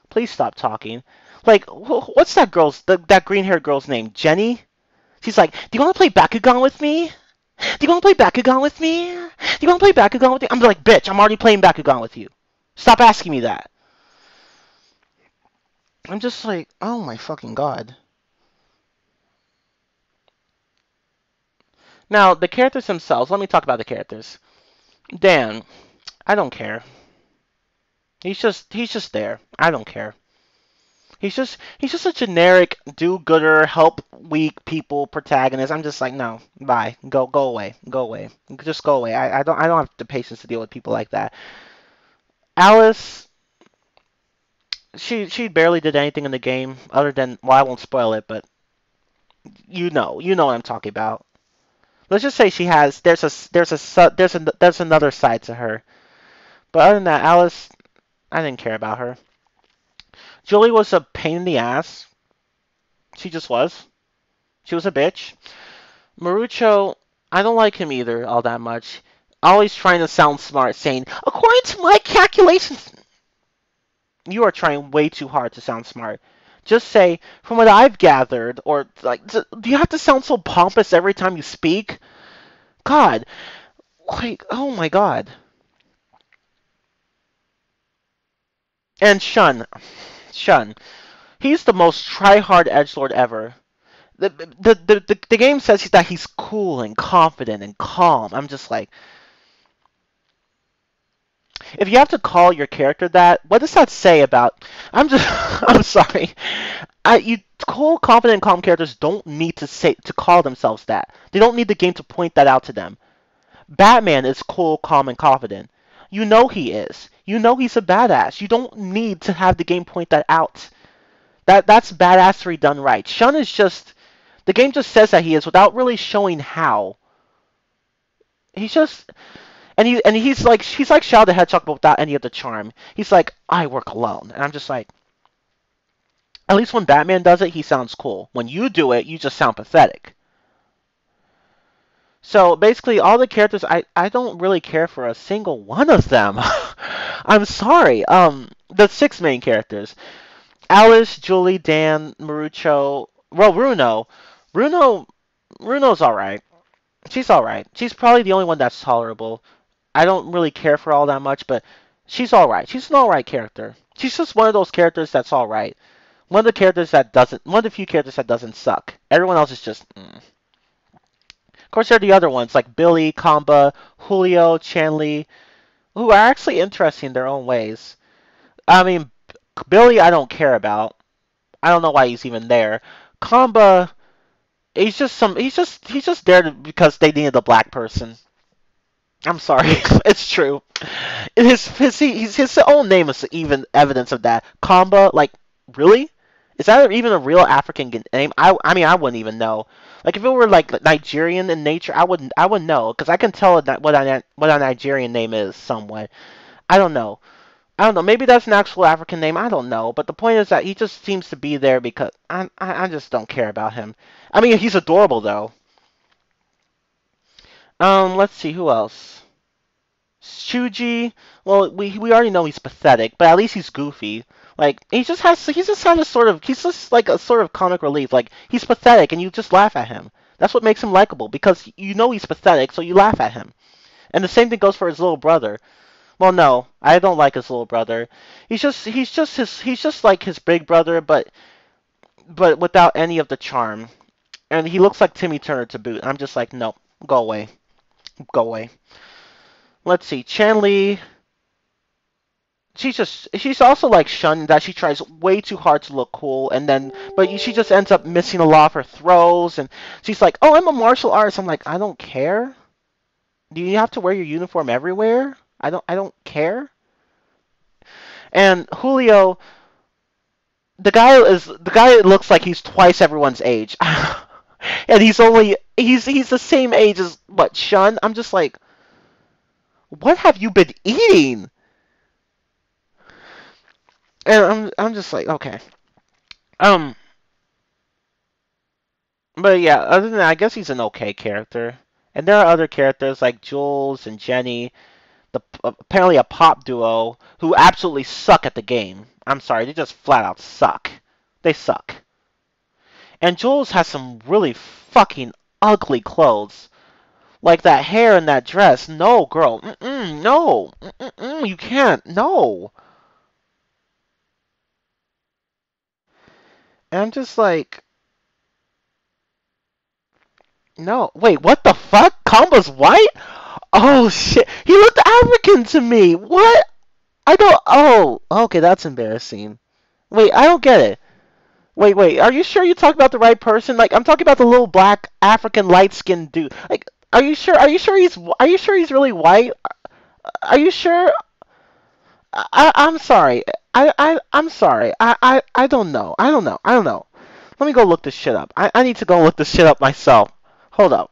please stop talking. Like, what's that green haired girl's name? Jenny? She's like, do you want to play Bakugan with me? Do you want to play Bakugan with me? Do you want to play Bakugan with me? I'm like, bitch, I'm already playing Bakugan with you. Stop asking me that. I'm just like, oh my fucking god. Now, the characters themselves, let me talk about the characters. Dan, I don't care. He's just there. I don't care. He's just a generic do-gooder, help weak people protagonist. I'm just like, no, bye. Go away. Go away. Just go away. I don't have the patience to deal with people like that. Alice, she barely did anything in the game other than, well, I won't spoil it, but you know what I'm talking about. Let's just say she has there's another side to her. But other than that, Alice, I didn't care about her. Julie was a pain in the ass. She just was. She was a bitch. Marucho, I don't like him either all that much. Always trying to sound smart, saying, "According to my calculations," you are trying way too hard to sound smart. Just say, "From what I've gathered," or like, do you have to sound so pompous every time you speak? God, like, oh my God. And Shun, he's the most try-hard edgelord ever. The game says that he's cool and confident and calm. I'm just like, If you have to call your character that, what does that say about? I'm just. I'm sorry. Cool, confident, calm characters don't need to call themselves that. They don't need the game to point that out to them. Batman is cool, calm, and confident. You know he is. You know he's a badass. You don't need to have the game point that out. That's badassery done right. Shun is just the game just says that he is without really showing how. He's just he's like Shadow the Hedgehog but without any of the charm. He's like, I work alone. And I'm just like, at least when Batman does it, he sounds cool. When you do it, you just sound pathetic. So basically, all the characters, I don't really care for a single one of them. I'm sorry. The six main characters: Alice, Julie, Dan, Marucho. Well, Bruno. Bruno. Bruno's all right. She's all right. She's probably the only one that's tolerable. I don't really care for all that much, but she's all right. She's an all right character. She's just one of those characters that's all right. One of the characters that doesn't. One of the few characters that doesn't suck. Everyone else is just. Of course, there are the other ones like Billy, Kamba, Julio, Chanley, who are actually interesting in their own ways. I mean, Billy, I don't care about. I don't know why he's even there. Kamba, he's just some. He's just there because they needed a black person. I'm sorry, it's true. His own name is even evidence of that. Kamba, like, really? Is that even a real African name? I mean, I wouldn't even know. Like, if it were like Nigerian in nature, I wouldn't know because I can tell what a Nigerian name is somewhat. I don't know. I don't know. Maybe that's an actual African name. I don't know. But the point is that he just seems to be there because I just don't care about him. I mean, he's adorable though. Let's see who else. Shuji, well, we already know he's pathetic, but at least he's goofy. Like he's just like a sort of comic relief. Like he's pathetic and you just laugh at him. That's what makes him likable because you know he's pathetic, so you laugh at him. And the same thing goes for his little brother. Well, no, I don't like his little brother. He's just like his big brother, but without any of the charm. And he looks like Timmy Turner to boot. I'm just like, no, go away, go away. Let's see, Chanley. She's also like shunned that she tries way too hard to look cool and then but she just ends up missing a lot of her throws and she's like, "Oh, I'm a martial artist." I'm like, "I don't care. Do you have to wear your uniform everywhere? I don't care." And Julio, the guy looks like he's twice everyone's age. And he's the same age as what, Shun? I'm just like, "What have you been eating?" And I'm just like, "Okay." Um But yeah, other than that, I guess he's an okay character. And there are other characters like Jules and Jenny, apparently a pop duo who absolutely suck at the game. I'm sorry, they just flat out suck. They suck. And Jules has some really fucking ugly clothes. Like that hair and that dress. No, girl. Mm-mm, no. Mm-mm, you can't. No. And I'm just like, no. Wait, what the fuck? Combo's white? Oh shit. He looked African to me. What? I don't. Oh, okay, that's embarrassing. Wait, I don't get it. Wait. Are you sure you talking about the right person? Like, I'm talking about the little black African light-skinned dude. Like, are you sure? Are you sure he's really white? Are you sure? I'm sorry. I'm sorry. I don't know. I don't know. Let me go look this shit up. I need to go look this shit up myself. Hold up.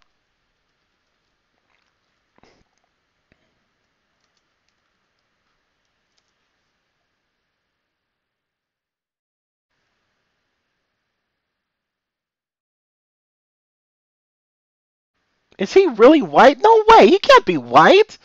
Is he really white? No way. He can't be white.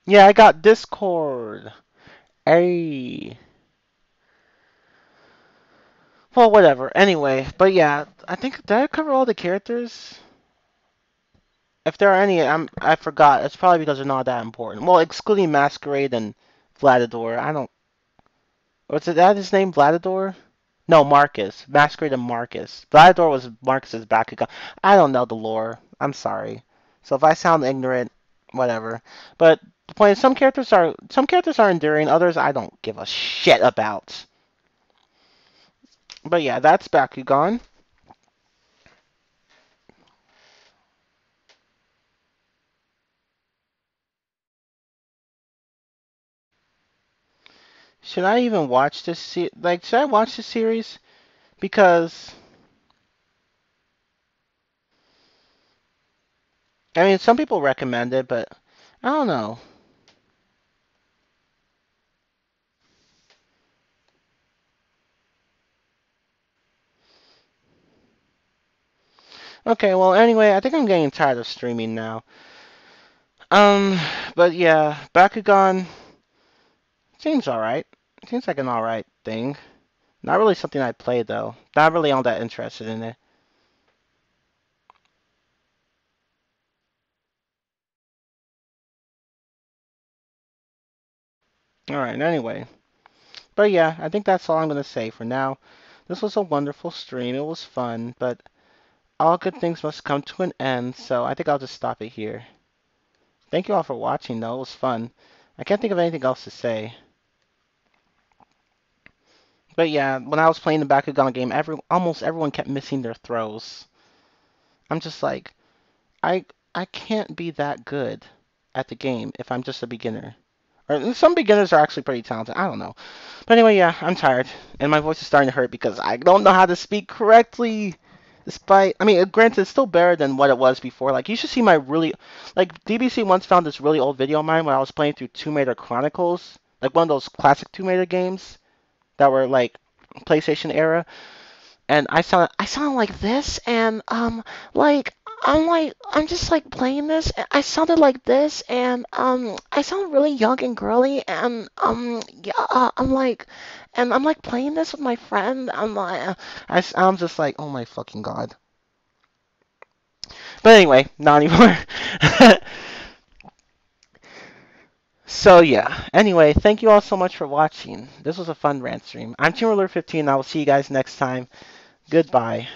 Yeah, I got Discord. Hey. Well, whatever. Anyway, but yeah, I think did I cover all the characters? If there are any, I forgot. It's probably because they're not that important. Well, excluding Masquerade and Vladador, I don't. What's it? That his name, Vladador? No, Marcus. Masquerade and Marcus. Vladador was Marcus's Bakugan. I don't know the lore. I'm sorry. So if I sound ignorant, whatever. But the point is, some characters are enduring. Others I don't give a shit about. But yeah, that's Bakugan. Should I even watch this? Should I watch this series? Because I mean, some people recommend it, but I don't know. Okay, well, anyway, I think I'm getting tired of streaming now. Um, but yeah, Bakugan seems alright. Seems like an alright thing. Not really something I play though. Not really all that interested in it. Alright, anyway. But yeah, I think that's all I'm gonna say for now. This was a wonderful stream. It was fun, but all good things must come to an end, so I think I'll just stop it here. Thank you all for watching though. It was fun. I can't think of anything else to say. But yeah, when I was playing the Bakugan game, almost everyone kept missing their throws. I'm just like, I I can't be that good at the game if I'm just a beginner. Or some beginners are actually pretty talented. I don't know. But anyway, yeah, I'm tired and my voice is starting to hurt because I don't know how to speak correctly. Despite, I mean, granted, it's still better than what it was before. Like, you should see my really, like, DBC once found this really old video of mine when I was playing through Tomb Raider Chronicles, like one of those classic Tomb Raider games that were like PlayStation era, and I sound like this, and like I'm just like playing this. And I sounded like this, and I sound really young and girly, and yeah, I'm like playing this with my friend. I'm just like, oh my fucking god. But anyway, not anymore. So yeah. Anyway, thank you all so much for watching. This was a fun rant stream. I'm Team Ruler 15. I will see you guys next time. Goodbye.